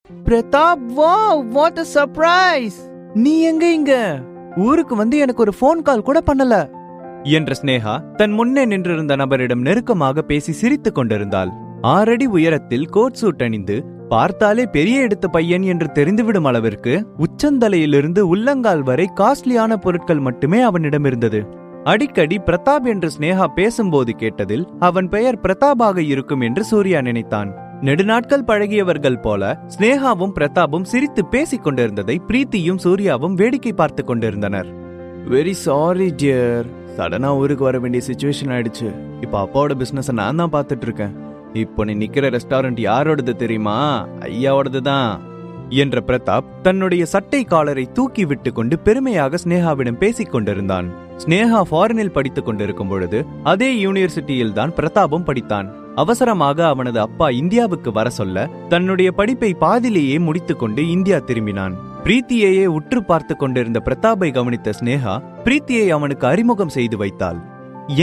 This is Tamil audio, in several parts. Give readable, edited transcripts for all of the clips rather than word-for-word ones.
Pratap, wow, what a surprise! நீ எங்க இங்க? ஊருக்கு வந்து எனக்கு ஒரு ஃபோன் கால் கூட பண்ணல என்ற ஸ்னேகா தன் முன்னே நின்றிருந்த நபரிடம் நெருக்கமாக பேசி சிரித்துக் கொண்டிருந்தாள். 6 அடி உயரத்தில் கோட் சூட் அணிந்து பார்த்தாலே பெரிய எடுத்த பையன் என்று தெரிந்துவிடும் அளவிற்கு உச்சந்தலையிலிருந்து உள்ளங்கால் வரை காஸ்ட்லியான பொருட்கள் மட்டுமே அவனிடம் இருந்தது. அடிக்கடி பிரதாப் என்று ஸ்னேகா பேசும்போது கேட்டதில் அவன் பெயர் பிரதாபாக இருக்கும் என்று சூர்யா நினைத்தான். நெடுநாட்கள் பழகியவர்கள் போல ஸ்னேகாவும் பிரதாப்பும் சிரித்து பேசிக் கொண்டிருந்ததை பிரீத்தியும் சூர்யாவும் வேடிக்கை பார்த்து கொண்டிருந்தனர். வெரி சாரி டியர், சடனா ஊருக்கு வர வேண்டிய சிச்சுவேஷன் ஆயிடுச்சு. இப்ப அப்பாவோட பிசினஸ் நான் தான் பார்த்துட்டு இருக்கேன். இப்போ நீ நிக்கிற ரெஸ்டாரண்ட் யாரோடது தெரியுமா? ஐயாவோடது தான் என்ற பிரதாப் தன்னுடைய சட்டை காலரை தூக்கி விட்டு கொண்டு பெருமையாக ஸ்னேகாவிடம் பேசிக் கொண்டிருந்தான். ஸ்னேகா ஃபாரினில் படித்துக் கொண்டிருக்கும் பொழுது அதே யூனிவர்சிட்டியில் தான் பிரதாப்பும் படித்தான். அவசரமாக அவனது அப்பா இந்தியாவுக்கு வர சொல்ல தன்னுடைய படிப்பை பாதிலேயே முடித்துக் கொண்டு இந்தியா திரும்பினான். பிரீத்தியையே உற்று பார்த்து கொண்டிருந்த பிரதாப்பை கவனித்த ஸ்னேகா பிரீத்தியை அவனுக்கு அறிமுகம் செய்து வைத்தாள்.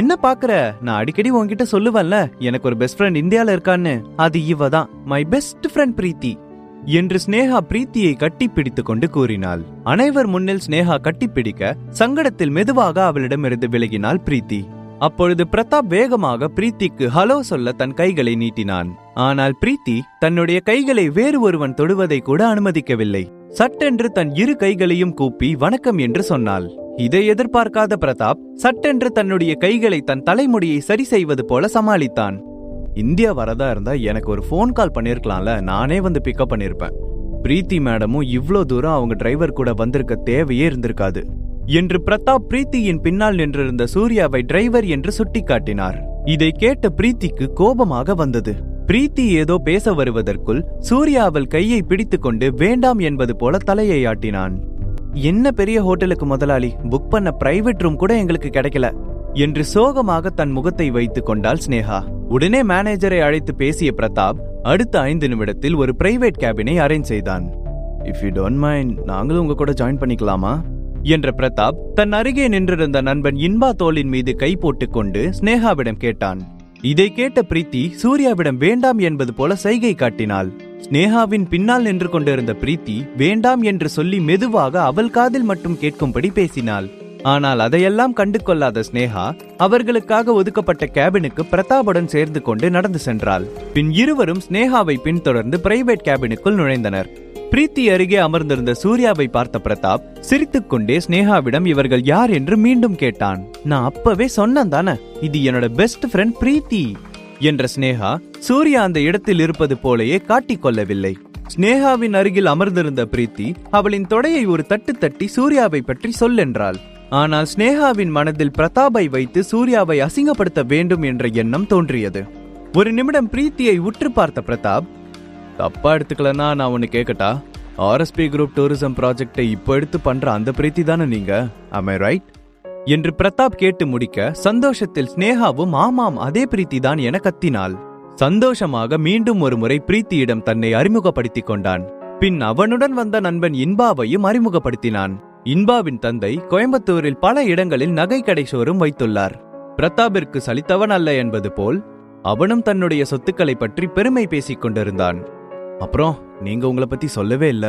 என்ன பாக்குற? நான் அடிக்கடி உன்கிட்ட சொல்லுவேன்ல, எனக்கு ஒரு பெஸ்ட் ஃப்ரெண்ட் இந்தியால இருக்கான்னு. அது இவ தான், மை பெஸ்ட் ஃப்ரெண்ட் பிரீத்தி என்று ஸ்னேகா பிரீத்தியை கட்டிப்பிடித்துக் கொண்டு கூறினாள். அனைவர் முன்னில் ஸ்னேகா கட்டிப்பிடிக்க சங்கடத்தில் மெதுவாக அவளிடமிருந்து விலகினாள் பிரீத்தி. அப்பொழுது பிரதாப் வேகமாக பிரீத்திக்கு ஹலோ சொல்ல தன் கைகளை நீட்டினான். ஆனால் பிரீத்தி தன்னுடைய கைகளை வேறு ஒருவன் தொடுவதை கூட அனுமதிக்கவில்லை. சட்டென்று தன் இரு கைகளையும் கூப்பி வணக்கம் என்று சொன்னாள். இதை எதிர்பார்க்காத பிரதாப் சட்டென்று தன்னுடைய கைகளை தன் தலைமுடியை சரி செய்வது போல சமாளித்தான். இந்தியா வரதா இருந்தா எனக்கு ஒரு போன் கால் பண்ணிருக்கலாம்ல, நானே வந்து பிக்கப் பண்ணிருப்பேன். பிரீத்தி மேடமும் இவ்ளோ தூரம் அவங்க டிரைவர் கூட வந்திருக்க தேவையே இருந்திருக்காது என்று பிரதாப் பிரீத்தியின் பின்னால் நின்றிருந்த சூர்யாவை டிரைவர் என்று சுட்டிக்காட்டினார். இதை கேட்ட பிரீத்திக்கு கோபமாக வந்தது. பிரீத்தி ஏதோ பேச வருவதற்குள் சூர்யா அவள் கையை பிடித்துக்கொண்டு வேண்டாம் என்பது போல தலையை ஆட்டினான். என்ன பெரிய ஹோட்டலுக்கு முதலாளி, புக் பண்ண பிரைவேட் ரூம் கூட எங்களுக்கு கிடைக்கல என்று சோகமாக தன் முகத்தை வைத்துக் கொண்டாள் ஸ்னேகா. உடனே மேனேஜரை அழைத்து பேசிய பிரதாப் அடுத்த 5 நிமிடத்தில் ஒரு பிரைவேட் கேபினை அரேஞ்ச் செய்தான். இஃப் யூ டோன்ட் மைண்ட், நாங்களும் உங்க கூட ஜாயின் பண்ணிக்கலாமா என்ற பிரதாப் தன் அருகே நின்றிருந்த நண்பன் இன்பா தோளின் மீது கை போட்டுக் கொண்டு ஸ்னேகாவிடம் கேட்டான். இதை கேட்ட பிரீத்தி சூர்யாவிடம் வேண்டாம் என்பது போல சைகை காட்டினாள். ஸ்னேகாவின் பின்னால் நின்று கொண்டிருந்த பிரீத்தி வேண்டாம் என்று சொல்லி மெதுவாக அவள் காதில் மட்டும் கேட்கும்படி பேசினாள். ஆனால் அதையெல்லாம் கண்டு கொள்ளாத ஸ்னேகா அவர்களுக்காக ஒதுக்கப்பட்ட கேபினுக்கு பிரதாபுடன் சேர்ந்து கொண்டு நடந்து சென்றாள். பின் இருவரும் ஸ்னேகாவை பின்தொடர்ந்து பிரைவேட் கேபினுக்குள் நுழைந்தனர். பிரீத்தி அருகே அமர்ந்திருந்த சூர்யாவை பார்த்த பிரதாப் சிரித்துக்கொண்டே ஸ்னேகாவிடம் இவர்கள் யார் என்று மீண்டும் கேட்டான். நான் அப்பவே சொன்னேன் தானே, இது என்னோட பெஸ்ட் ஃப்ரெண்ட் பிரீத்தி என்ற ஸ்னேகா சூர்யா அந்த இடத்தில் இருப்பது போலேயே காட்டிக்கொள்ளவில்லை. ஸ்னேகாவின் அருகில் அமர்ந்திருந்த பிரீத்தி அவளின் தொடையை ஒரு தட்டு தட்டி சூர்யாவை பற்றி சொல்லென்றாள். ஆனால் ஸ்னேகாவின் மனதில் பிரதாபை வைத்து சூர்யாவை அசிங்கப்படுத்த வேண்டும் என்ற எண்ணம் தோன்றியது. ஒரு நிமிடம் பிரீத்தியை உற்று பார்த்த பிரதாப், தப்பா எடுத்துக்கலன்னா நான் ஒன்னு கேட்கட்டா? RSP குரூப் டூரிசம் ப்ராஜெக்டை இப்போ எடுத்து பண்ற அந்த பிரீத்தி தானே நீங்க? am I right என்று பிரதாப் கேட்டு முடிக்க சந்தோஷத்தில் ஸ்னேகாவும் ஆமாம் அதே பிரீத்தி தான் என கத்தினாள். சந்தோஷமாக மீண்டும் ஒரு முறை பிரீத்தியிடம் தன்னை அறிமுகப்படுத்திக் கொண்டான். பின் அவனுடன் வந்த நண்பன் இன்பாவையும் அறிமுகப்படுத்தினான். இன்பாவின் தந்தை கோயம்புத்தூரில் பல இடங்களில் நகை கடை ஷோரூம் வைத்துள்ளார். பிரதாபிற்கு சலித்தவன் அல்ல என்பது போல் அவனும் தன்னுடைய சொத்துக்களை பற்றி பெருமை பேசிக் கொண்டிருந்தான். அப்புறம் நீங்க உங்களை பத்தி சொல்லவே இல்ல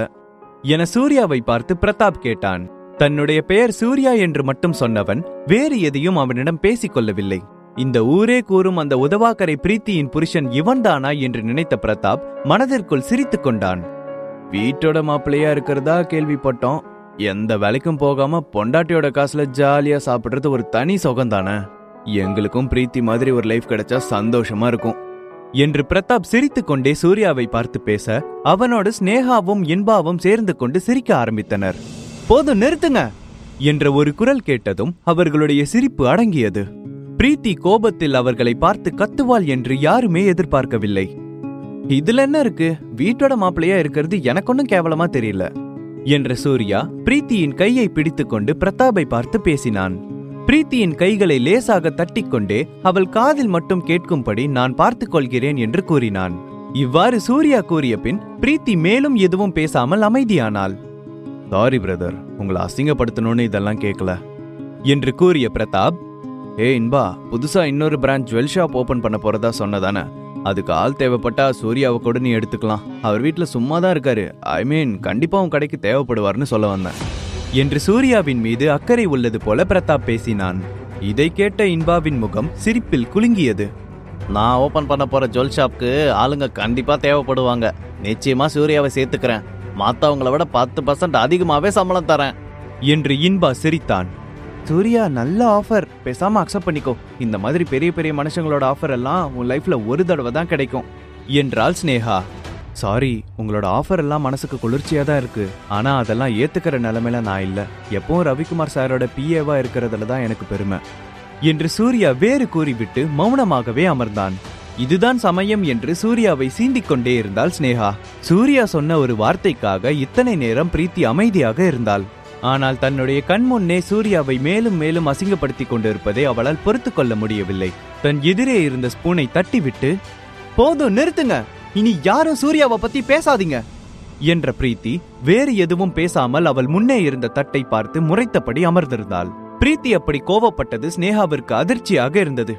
என சூர்யாவை பார்த்து பிரதாப் கேட்டான். தன்னுடைய பெயர் சூர்யா என்று மட்டும் சொன்னவன் வேறு எதையும் அவனிடம் பேசிக் கொள்ளவில்லை. இந்த ஊரே கூறும் அந்த உதவாக்கரை பிரீத்தியின் புருஷன் இவன்தானா என்று நினைத்த பிரதாப் மனதிற்குள் சிரித்துக் கொண்டான். வீட்டோட மாப்பிள்ளையா இருக்கிறதா கேள்விப்பட்டோம். எந்த வேலைக்கும் போகாம பொண்டாட்டியோட காசுல ஜாலியா சாப்பிடுறது ஒரு தனி சுகம்தானே. எங்களுக்கும் பிரீத்தி மாதிரி ஒரு லைஃப் கிடைச்சா சந்தோஷமா இருக்கும் என்று பிரதாப் சிரித்துக் கொண்டே சூர்யாவை பார்த்து பேச அவனோடு ஸ்னேகாவும் இன்பாவும் சேர்ந்து கொண்டு சிரிக்க ஆரம்பித்தனர். போதும் நிறுத்துங்க என்ற ஒரு குரல் கேட்டதும் அவர்களுடைய சிரிப்பு அடங்கியது. பிரீத்தி கோபத்தில் அவர்களை பார்த்து கத்துவாள் என்று யாருமே எதிர்பார்க்கவில்லை. இதுல என்ன இருக்கு, வீட்டோட மாப்பிள்ளையா இருக்கிறது எனக்கு ஒன்னும் கேவலமா தெரியல என்ற சூர்யா பிரீத்தியின் கையை பிடித்துக் கொண்டு பிரதாபை பார்த்து பேசினான். பிரீத்தியின் கைகளை லேசாக தட்டிக்கொண்டே அவள் காதில் மட்டும் கேட்கும்படி நான் பார்த்துக் கொள்கிறேன் என்று கூறினான். இவ்வாறு சூர்யா கூறிய பின் பிரீத்தி மேலும் எதுவும் பேசாமல் அமைதியானாள். சாரி பிரதர், உங்களை அசிங்கப்படுத்தணும்னு இதெல்லாம் கேட்கல என்று கூறிய பிரதாப், இன்பா புதுசா இன்னொரு பிரான்ச் ஜுவல் ஷாப் ஓபன் பண்ண போறதா சொன்னதானே, அதுக்கு ஆள் தேவைப்பட்டா சூர்யாவை கூட நீ எடுத்துக்கலாம். அவர் வீட்டுல சும்மா தான் இருக்காரு. ஐ மீன் கண்டிப்பா உன் கடைக்கு தேவைப்படுவார்னு சொல்ல வந்தேன் என்று சூர்யாவின் மீது அக்கறை உள்ளது போல பிரதாப் பேசினான். இதை கேட்ட இன்பாவின் முகம் சிரிப்பில் குலுங்கியது. நான் ஓபன் பண்ண போற ஜுவல் ஷாப்க்கு ஆளுங்க கண்டிப்பா தேவைப்படுவாங்க. நிச்சயமா சூர்யாவை சேர்த்துக்கிறேன். மற்றவங்களை விட 10% அதிகமாவே சம்பளம் தரேன் என்று இன்பா சிரித்தான். சூர்யா, நல்ல ஆஃபர், பேசாம அக்செப்ட் பண்ணிக்கோ. இந்த மாதிரி பெரிய பெரிய மனுஷங்களோட ஆஃபர் எல்லாம் உன் லைஃப்ல ஒரு தடவை தான் கிடைக்கும் என்றாள் ஸ்னேகா. சாரி, உங்களோட ஆஃபர் எல்லாம் மனசுக்கு குளிர்ச்சியா தான் இருக்கு. ஆனா அதெல்லாம் ஏத்துக்கிற நிலைமையில நான் இல்ல. எப்பவும் ரவிக்குமார் சாரோட பிஏவா இருக்கிறதுல தான் எனக்கு பெருமை என்று சூர்யா வேறு கூறிவிட்டு மௌனமாகவே அமர்ந்தான். இதுதான் சமயம் என்று சூர்யாவை சீண்டிக் கொண்டே இருந்தாள் ஸ்னேகா. சூர்யா சொன்ன ஒரு வார்த்தைக்காக இத்தனை நேரம் பிரீத்தி அமைதியாக இருந்தாள். ஆனால் தன்னுடைய கண் முன்னே சூர்யாவை மேலும் மேலும் அசிங்கப்படுத்தி கொண்டிருப்பதை அவளால் பொறுத்து கொள்ள முடியவில்லை. தன் எதிரே இருந்த ஸ்பூனை தட்டிவிட்டு, போதும் நிறுத்துங்க, இனி யாரும் சூர்யாவை பத்தி பேசாதீங்க என்ற பிரீத்தி வேறு எதுவும் பேசாமல் அவள் முன்னே இருந்த தட்டை பார்த்து முறைத்தபடி அமர்ந்திருந்தாள். பிரீத்தி அப்படி கோவப்பட்டது ஸ்னேகாவிற்கு அதிர்ச்சியாக இருந்தது.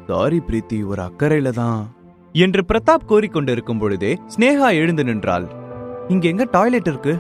சாரி பிரீத்தி, ஒரு அக்கறையில தான் என்று பிரதாப் கூறிக்கொண்டிருக்கும் பொழுதே ஸ்னேகா எழுந்து நின்றாள். இங்க எங்க டாய்லெட் இருக்கு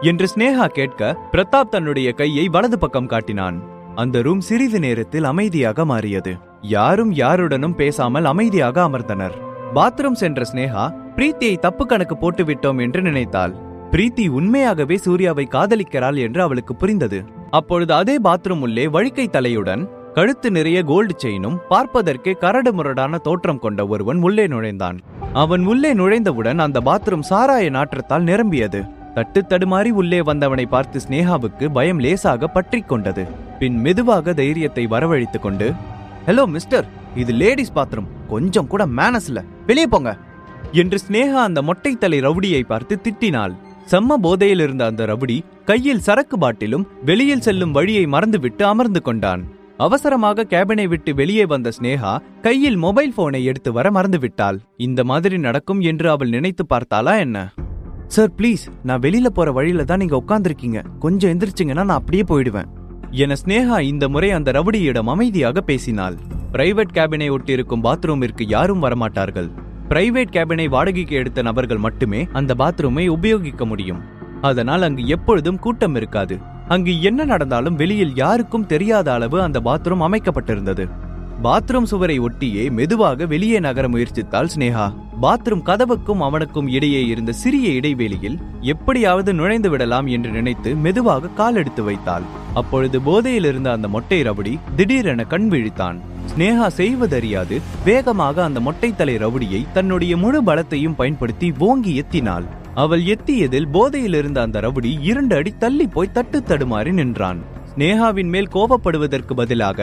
என்று ஸ்னேகா கேட்க பிரதாப் தன்னுடைய கையை வலது பக்கம் காட்டினான். அந்த ரூம் சிறிது நேரத்தில் அமைதியாக மாறியது. யாரும் யாருடனும் பேசாமல் அமைதியாக அமர்ந்தனர். பாத்ரூம் சென்ற ஸ்னேகா பிரீத்தியை தப்பு கணக்கு போட்டு விட்டோம் என்று நினைத்தாள். பிரீத்தி உண்மையாகவே சூர்யாவை காதலிக்கிறாள் என்று அவளுக்கு புரிந்தது. அப்பொழுது அதே பாத்ரூம் உள்ளே வழுக்கை தலையுடன் கழுத்து நிறைய கோல்டு செயினும் பார்ப்பதற்கே கரடு முரடான தோற்றம் கொண்ட ஒருவன் உள்ளே நுழைந்தான். அவன் உள்ளே நுழைந்தவுடன் அந்த பாத்ரூம் சாராய நாற்றத்தால் நிரம்பியது. தட்டு தடுமாறி உள்ளே வந்தவனை பார்த்து ஸ்னேகாவுக்கு பயம் லேசாக பற்றி கொண்டது. பின் மெதுவாக தைரியத்தை வரவழைத்துக் கொண்டு, ஹலோ மிஸ்டர், இது லேடிஸ் பாத்ரூம், கொஞ்சம் கூட மேனஸ் இல்ல, வெளியே போங்க என்று ஸ்னேகா அந்த மொட்டை தலை ரவுடியை பார்த்து திட்டினாள். செம்ம போதையில் இருந்த அந்த ரவுடி கையில் சரக்கு பாட்டிலும் வெளியில் செல்லும் வழியை மறந்துவிட்டு அமர்ந்து கொண்டான். அவசரமாக கேபினை விட்டு வெளியே வந்த ஸ்னேகா கையில் மொபைல் போனை எடுத்து வர மறந்துவிட்டாள். இந்த மாதிரி நடக்கும் என்று அவள் நினைத்து பார்த்தாளா என்ன? சார் ப்ளீஸ், நான் வெளியில போற வழியில தான் நீங்க உட்கார்ந்துருக்கீங்க, கொஞ்சம் எந்திரிச்சிங்கன்னா நான் அப்படியே போயிடுவேன் என ஸ்னேகா இந்த முறை அந்த ரவுடியிடம் அமைதியாக பேசினாள். பிரைவேட் கேபினை ஒட்டி இருக்கும் பாத்ரூமிற்கு யாரும் வரமாட்டார்கள். பிரைவேட் கேபினை வாடகைக்கு எடுத்த நபர்கள் மட்டுமே அந்த பாத்ரூமை உபயோகிக்க முடியும். அதனால் அங்கு எப்பொழுதும் கூட்டம் இருக்காது. அங்கு என்ன நடந்தாலும் வெளியில் யாருக்கும் தெரியாத அளவு அந்த பாத்ரூம் அமைக்கப்பட்டிருந்தது. பாத்ரூம் சுவரை ஒட்டியே மெதுவாக வெளியே நகர முயற்சித்தாள் ஸ்னேகா. பாத்ரூம் கதவுக்கும் அவனுக்கும் இடையே இருந்த சிறிய இடைவெளியில் எப்படியாவது நுழைந்து விடலாம் என்று நினைத்து மெதுவாக கால் எடுத்து வைத்தாள். அப்பொழுது போதையில் இருந்த அந்த மொட்டை ரவுடி திடீரென கண் விழித்தான். ஸ்னேகா செய்வதறியாது வேகமாக அந்த மொட்டை தலை ரவுடியை தன்னுடைய முழு பலத்தையும் பயன்படுத்தி ஓங்கி எத்தினாள். அவள் எத்தியதில் போதையில் இருந்த அந்த ரவுடி 2 அடி தள்ளி போய் தட்டு தடுமாறி நின்றான். ஸ்னேகாவின் மேல் கோபப்படுவதற்கு பதிலாக,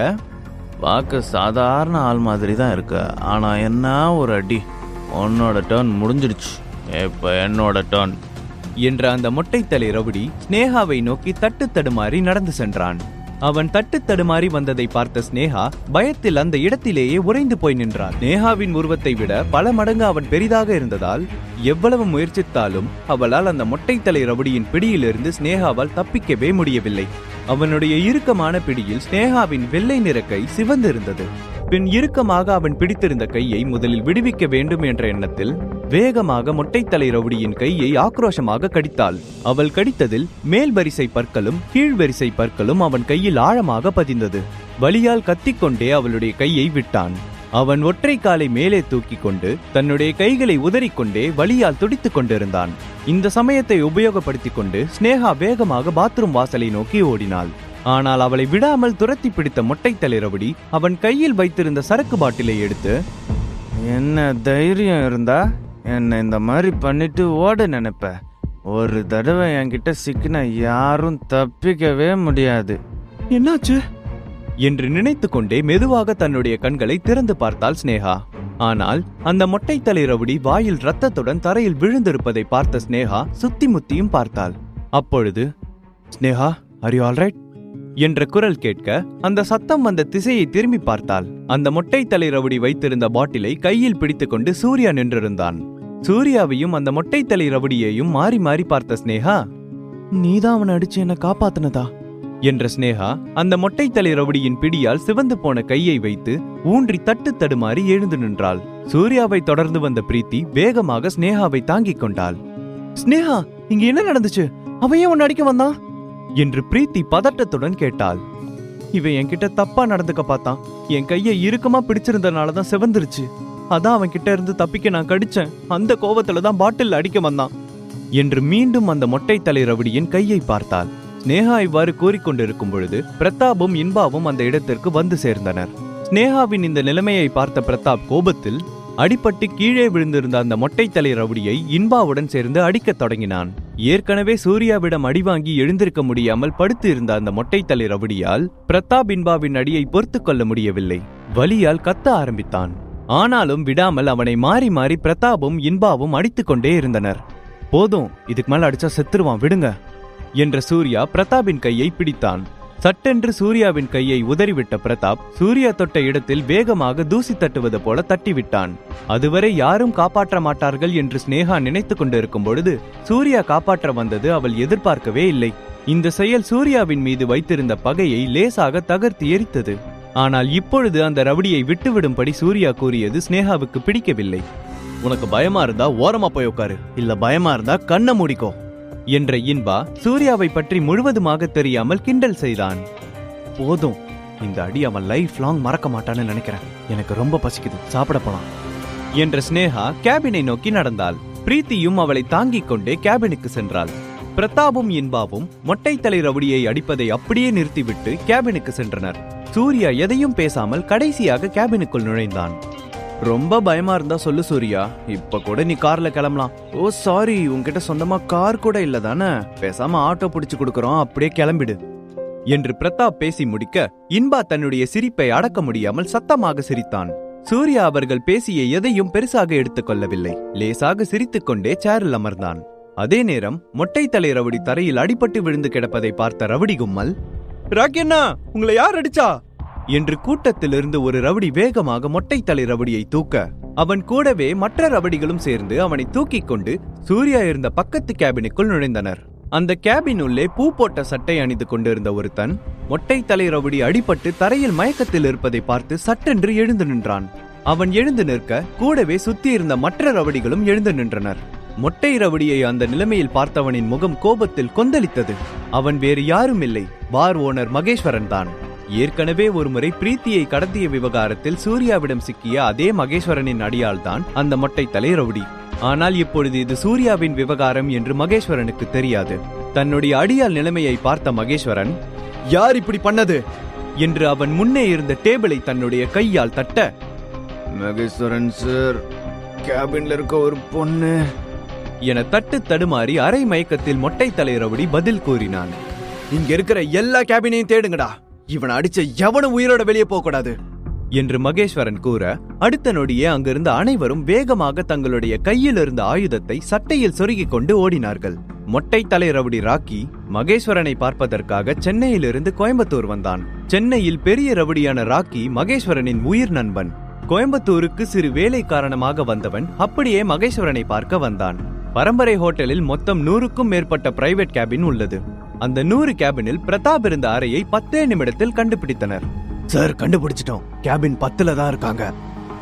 பார்க்க சாதாரண ஆள் மாதிரி தான் இருக்க, ஆனா என்ன ஒரு அடி, உன்னோட டர்ன் முடிஞ்சிடுச்சு, இப்ப என்னோட டர்ன் என்ற அந்த மொட்டை தலை ரவுடி ஸ்னேகாவை நோக்கி தட்டு தடுமாறி நடந்து சென்றான். அவன் தட்டு தடுமாறி வந்ததை பார்த்த ஸ்னேகா பயத்தில் அந்த இடத்திலேயே உறைந்து போய் நின்றான். ஸ்னேகாவின் உருவத்தை விட பல மடங்கு அவன் பெரிதாக இருந்ததால் எவ்வளவு முயற்சித்தாலும் அவளால் அந்த மொட்டை தலை ரவுடியின் பிடியிலிருந்து ஸ்னேகாவால் தப்பிக்கவே முடியவில்லை. அவனுடைய இறுக்கமான பிடியில் ஸ்னேகாவின் வெள்ளை நிற கை சிவந்திருந்தது. பின் இறுக்கமாக அவன் பிடித்திருந்த கையை முதலில் விடுவிக்க வேண்டும் என்ற எண்ணத்தில் வேகமாக மொட்டைத்தலை ரவுடியின் கையை ஆக்ரோஷமாக கடித்தாள். அவள் கடித்ததில் மேல் வரிசை பற்களும் கீழ் வரிசை பற்களும் அவன் கையில் ஆழமாக பதிந்தது. வலியால் கத்திக்கொண்டே அவளுடைய கையை விட்டான். அவன் ஒற்றை காலை மேலே தூக்கி கொண்டு தன்னுடைய கைகளை உதறிக்கொண்டே வலியால் துடித்துக் கொண்டிருந்தான். இந்த சமயத்தை உபயோகப்படுத்திக் கொண்டு ஸ்னேகா வேகமாக பாத்ரூம் வாசலை நோக்கி ஓடினாள். ஆனால் அவளை விடாமல் துரத்தி பிடித்த மொட்டைத்தலை ரவுடி அவன் கையில் வைத்திருந்த சரக்கு பாட்டிலை எடுத்து, என்ன தைரியம் இருந்தா என்ன இந்த மாதிரி பண்ணிட்டு ஓட நினைப்ப, ஒரு தடவை என்கிட்ட சிக்கின யாரும் தப்பிக்கவே முடியாது, என்னாச்சு என்று நினைத்து கொண்டே மெதுவாக தன்னுடைய கண்களை திறந்து பார்த்தாள் ஸ்னேகா. ஆனால் அந்த மொட்டைத்தலை ரவுடி வாயில் ரத்தத்துடன் தரையில் விழுந்திருப்பதை பார்த்த ஸ்னேகா சுத்தி முத்தியும் பார்த்தாள். அப்பொழுது, ஸ்னேகா, ஆர் யூ ஆல்ரைட் என்ற குரல் கேட்க அந்த சத்தம் வந்த திசையை திரும்பி பார்த்தாள். அந்த மொட்டைத்தலை ரவுடி வைத்திருந்த பாட்டிலை கையில் பிடித்துக்கொண்டு சூர்யா நின்றிருந்தான். சூர்யாவையும் அந்த மொட்டைத்தலை ரவுடியையும் மாறி மாறி பார்த்த ஸ்னேகா, நீதான் அவனை அடிச்சு என்ன காப்பாத்தினதா என்ற ஸ்னேகா அந்த மொட்டை தலை ரவுடியின் பிடியால் சிவந்து போன கையை வைத்து ஊன்றி தட்டு தடுமாறி எழுந்து நின்றாள். சூர்யாவை தொடர்ந்து வந்த பிரீத்தி வேகமாக ஸ்னேகாவை தாங்கிக் கொண்டாள். ஸ்னேகா, இங்க என்ன நடந்துச்சு? அவன் ஏன் உன்னை அடிக்க வந்தான் என்று பிரீத்தி பதட்டத்துடன் கேட்டாள். இவன் என்கிட்ட தப்பா நடந்துக்க பார்த்தான். என் கையை இறுக்கமா பிடிச்சிருந்தனாலதான் சிவந்துருச்சு. அதான் அவன் கிட்ட இருந்து தப்பிக்க நான் கடிச்சேன். அந்த கோவத்துலதான் பாட்டில் அடிக்க வந்தான் என்று மீண்டும் அந்த மொட்டை தலை ரவுடியின் கையை பார்த்தாள். ஸ்னேகா இவ்வாறு கூறிக்கொண்டிருக்கும் பொழுது பிரதாப்பும் இன்பாவும் அந்த இடத்திற்கு வந்து சேர்ந்தனர். ஸ்னேகாவின் இந்த நிலைமையை பார்த்த பிரதாப் கோபத்தில் அடிபட்டு கீழே விழுந்திருந்த அந்த மொட்டை தலை ரவுடியை இன்பாவுடன் சேர்ந்து அடிக்கத் தொடங்கினான். ஏற்கனவே சூர்யாவிடம் அடிவாங்கி எழுந்திருக்க முடியாமல் படுத்து இருந்த அந்த மொட்டை தலை ரவுடியால் பிரதாப் இன்பாவின் அடியை பொறுத்து கொள்ள முடியவில்லை. வலியால் கத்த ஆரம்பித்தான். ஆனாலும் விடாமல் அவனை மாறி மாறி பிரதாப்பும் இன்பாவும் அடித்துக் கொண்டே இருந்தனர். போதும், இதுக்கு மேல அடிச்சா செத்துருவான், விடுங்க என்ற சூர்யா பிரதாப்பின் கையை பிடித்தான். சட்டென்று சூர்யாவின் கையை உதறிவிட்ட பிரதாப் சூர்யா தொட்ட இடத்தில் வேகமாக தூசி தட்டுவது போல தட்டிவிட்டான். அதுவரை யாரும் காப்பாற்ற மாட்டார்கள் என்று ஸ்னேகா நினைத்துக் கொண்டிருக்கும் பொழுது சூர்யா காப்பாற்ற வந்தது அவள் எதிர்பார்க்கவே இல்லை. இந்த செயல் சூர்யாவின் மீது வைத்திருந்த பகையை லேசாக தகர்த்து எரித்தது. ஆனால் இப்பொழுது அந்த ரவுடியை விட்டுவிடும்படி சூர்யா கூறியது ஸ்னேகாவுக்கு பிடிக்கவில்லை. உனக்கு பயமா இருந்தா ஓரமா போய் உட்காரு, இல்ல பயமா இருந்தா கண்ணை மூடிக்கோ என்ற இன்பா சூர்யாவை பற்றி முழுவதுமாக தெரியாமல் கிண்டல் செய்தான். போதும், இந்த அடி அவன் லைஃப் லாங் மறக்க மாட்டான்னு நினைக்கிறேன். எனக்கு ரொம்ப பசிக்குது, சாப்பிட போலாம் என்ற ஸ்னேகா கேபினை நோக்கி நடந்தாள். பிரீத்தியும் அவளை தாங்கிக் கொண்டே கேபினுக்கு சென்றாள். பிரதாப்பும் இன்பாவும் மொட்டை தலை ரவுடியை அடிப்பதை அப்படியே நிறுத்திவிட்டு கேபினுக்கு சென்றனர். சூர்யா எதையும் பேசாமல் கடைசியாக கேபினுக்குள் நுழைந்தான். ரொம்ப பயமா இருந்தா சொல்லு சூர்யா, இப்ப கூட நீ கார்ல கிளம்பலாம். ஓ சாரி, உன்கிட்ட சொந்தமா கார் கூட இல்ல தானே? பேசாம ஆட்டோ பிடிச்சு கொடுக்கறோம், அப்படியே கிளம்பிடு என்று பிரதாப் பேசி முடிக்க இன்பா தன்னுடைய சிரிப்பை அடக்க முடியாமல் சத்தமாக சிரித்தான். சூர்யா அவர்கள் பேசிய எதையும் பெருசாக எடுத்துக்கொள்ளவில்லை. லேசாக சிரித்துக் கொண்டே சேரில் அமர்ந்தான். அதே நேரம் மொட்டை தலை ரவுடி தரையில் அடிபட்டு விழுந்து கிடப்பதை பார்த்த ரவுடி கும்மல், ராக்கியண்ணா, உங்களை யார் அடிச்சா என்று கூட்டத்திலிருந்து ஒரு ரவுடி வேகமாக மொட்டை தலை ரவுடியை தூக்க அவன் கூடவே மற்ற ரவுடிகளும் சேர்ந்து அவனை தூக்கிக் கொண்டு சூர்யா இருந்த பக்கத்து கேபினுக்குள் நுழைந்தனர். அந்த கேபின் உள்ளே பூ போட்ட சட்டை அணிந்து கொண்டிருந்த ஒருத்தன் மொட்டை தலை ரவுடி அடிபட்டு தரையில் மயக்கத்தில் இருப்பதை பார்த்து சட்டென்று எழுந்து நின்றான். அவன் எழுந்து நிற்க கூடவே சுத்தி இருந்த மற்ற ரவுடிகளும் எழுந்து நின்றனர். மொட்டை ரவுடியை அந்த நிலைமையில் பார்த்தவனின் முகம் கோபத்தில் கொந்தளித்தது. அவன் வேறு யாரும் இல்லை, பார் ஓனர் மகேஸ்வரன் தான். ஏற்கனவே ஒருமுறை பிரீத்தியை கடத்திய விவகாரத்தில் சூர்யாவிடம் சிக்கிய அதே மகேஸ்வரனின் அடியால் தான் அந்த மொட்டை தலை ரவுடி. ஆனால் இப்பொழுது இது சூர்யாவின் விவகாரம் என்று மகேஸ்வரனுக்கு தெரியாது. தன்னுடைய அடியால் நிலைமையை பார்த்த மகேஸ்வரன், யார் இப்படி பண்ணது என்று அவன் முன்னே இருந்த டேபிளை தன்னுடைய கையால் தட்ட, மகேஸ்வரன் சார், கேபின்ல இருக்க ஒரு பொண்ணு என தட்டு தடுமாறி அரை மயக்கத்தில் மொட்டை தலை ரவுடி பதில் கூறினான். இங்க இருக்கிற எல்லா கேபினையும் தேடுங்கடா, இவனை அடிச்ச எவனும் உயிரோட வெளியே போக கூடாது என்று மகேஸ்வரன் கூற அடுத்த நொடியே அங்கிருந்த அனைவரும் வேகமாக தங்களுடைய கையில் இருந்த ஆயுதத்தை சட்டையில் சொருகிக் கொண்டு ஓடினார்கள். மொட்டை தலை ரவுடி ராக்கி மகேஸ்வரனை பார்ப்பதற்காக சென்னையிலிருந்து கோயம்புத்தூர் வந்தான். சென்னையில் பெரிய ரவுடியான ராக்கி மகேஸ்வரனின் உயிர் நண்பன். கோயம்புத்தூருக்கு சிறு வேலை காரணமாக வந்தவன் அப்படியே மகேஸ்வரனை பார்க்க வந்தான். பரம்பரை ஹோட்டலில் மொத்தம் 100க்கும் மேற்பட்ட பிரைவேட் கேபின் உள்ளது. அந்த 100 கேபினில் பிரதாப் இருந்த அறையை 10 நிமிடத்தில் கண்டுபிடித்தனர். சார், கண்டுபிடிச்சிட்டோம், கேபின் 10ல தான் இருக்காங்க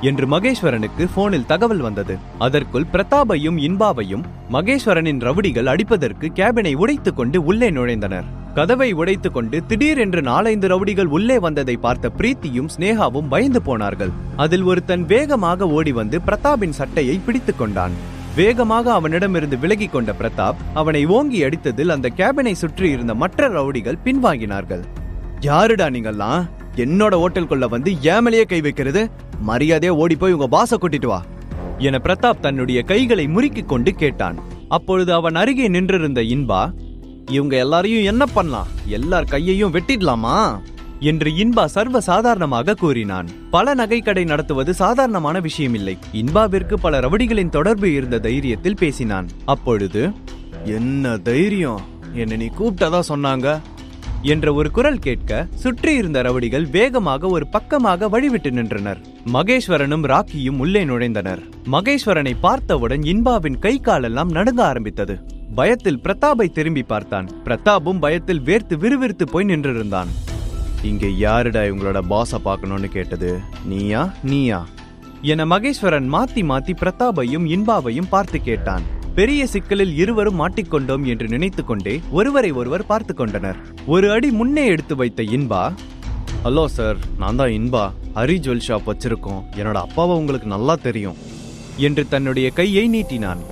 என்று மகேஸ்வரனுக்கு போனில் தகவல் வந்தது. அதற்குள் பிரதாபையும் இன்பாவையும் மகேஸ்வரனின் ரவுடிகள் அடிப்பதற்கு கேபினை உடைத்துக் கொண்டு உள்ளே நுழைந்தனர். கதவை உடைத்துக் கொண்டு திடீரென்று 4-5 ரவுடிகள் உள்ளே வந்ததை பார்த்த பிரீத்தியும் ஸ்னேகாவும் பயந்து போனார்கள். அதில் ஒருத்தன் வேகமாக ஓடி வந்து பிரதாபின் சட்டையை பிடித்துக் கொண்டான். வேகமாக அவனிடமிருந்து விலகி கொண்ட பிரதாப் அவனை ஓங்கி அடித்ததில் அந்த கேபினை சுற்றி இருந்த மற்ற ரவுடிகள் பின்வாங்கினார்கள். யாருடா நீங்கெல்லாம் என்னோட ஹோட்டலுக்குள்ள வந்து ஏமலையே கை வைக்கிறது? மரியாதையா ஓடி போய் உங்க பாச கூட்டிட்டு வா என பிரதாப் தன்னுடைய கைகளை முறுக்கிக் கொண்டு கேட்டான். அப்பொழுது அவன் அருகே நின்றிருந்த இன்பா, இவங்க எல்லாரையும் என்ன பண்ணலாம், எல்லார் கையையும் வெட்டிடலாமா என்று இன்பா சர்வ சாதாரணமாக கூறினான். பல நகைக்கடை நடத்துவது சாதாரணமான விஷயம் இல்லை. இன்பாவிற்கு பல ரவுடிகளின் தொடர்பு இருந்த தைரியத்தில் பேசினான். அப்பொழுது, என்ன தைரியம், என்ன நீ கூப்பிட்டதா சொன்னாங்க என்ற ஒரு குரல் கேட்க சுற்றி இருந்த ரவுடிகள் வேகமாக ஒரு பக்கமாக வழிவிட்டு நின்றனர். மகேஸ்வரனும் ராக்கியும் உள்ளே நுழைந்தனர். மகேஸ்வரனை பார்த்தவுடன் இன்பாவின் கை காலெல்லாம் நடுங்க ஆரம்பித்தது. பயத்தில் பிரதாபை திரும்பி பார்த்தான். பிரதாபும் பயத்தில் வேர்த்து விறுவிறுத்து போய் நின்றிருந்தான். இங்க யாருடா இவங்களோட பாஸ பார்க்கணும்னு கேட்டது? நீயா என மகேஸ்வரன் மாத்தி மாத்தி பிரதாபையும் இன்பாவையும் பார்த்து கேட்டான். பெரிய சிக்கலில் இருவரும் மாட்டிக்கொண்டோம் என்று நினைத்து கொண்டே ஒருவரை ஒருவர் பார்த்து கொண்டனர். ஒரு அடி முன்னே எடுத்து வைத்த இன்பா, ஹலோ சார், நான் தான் இன்பா, ஹரி ஜுவல் ஷாப் வச்சிருக்கோம், என்னோட அப்பாவை உங்களுக்கு நல்லா தெரியும் என்று தன்னுடைய கையை நீட்டினான்.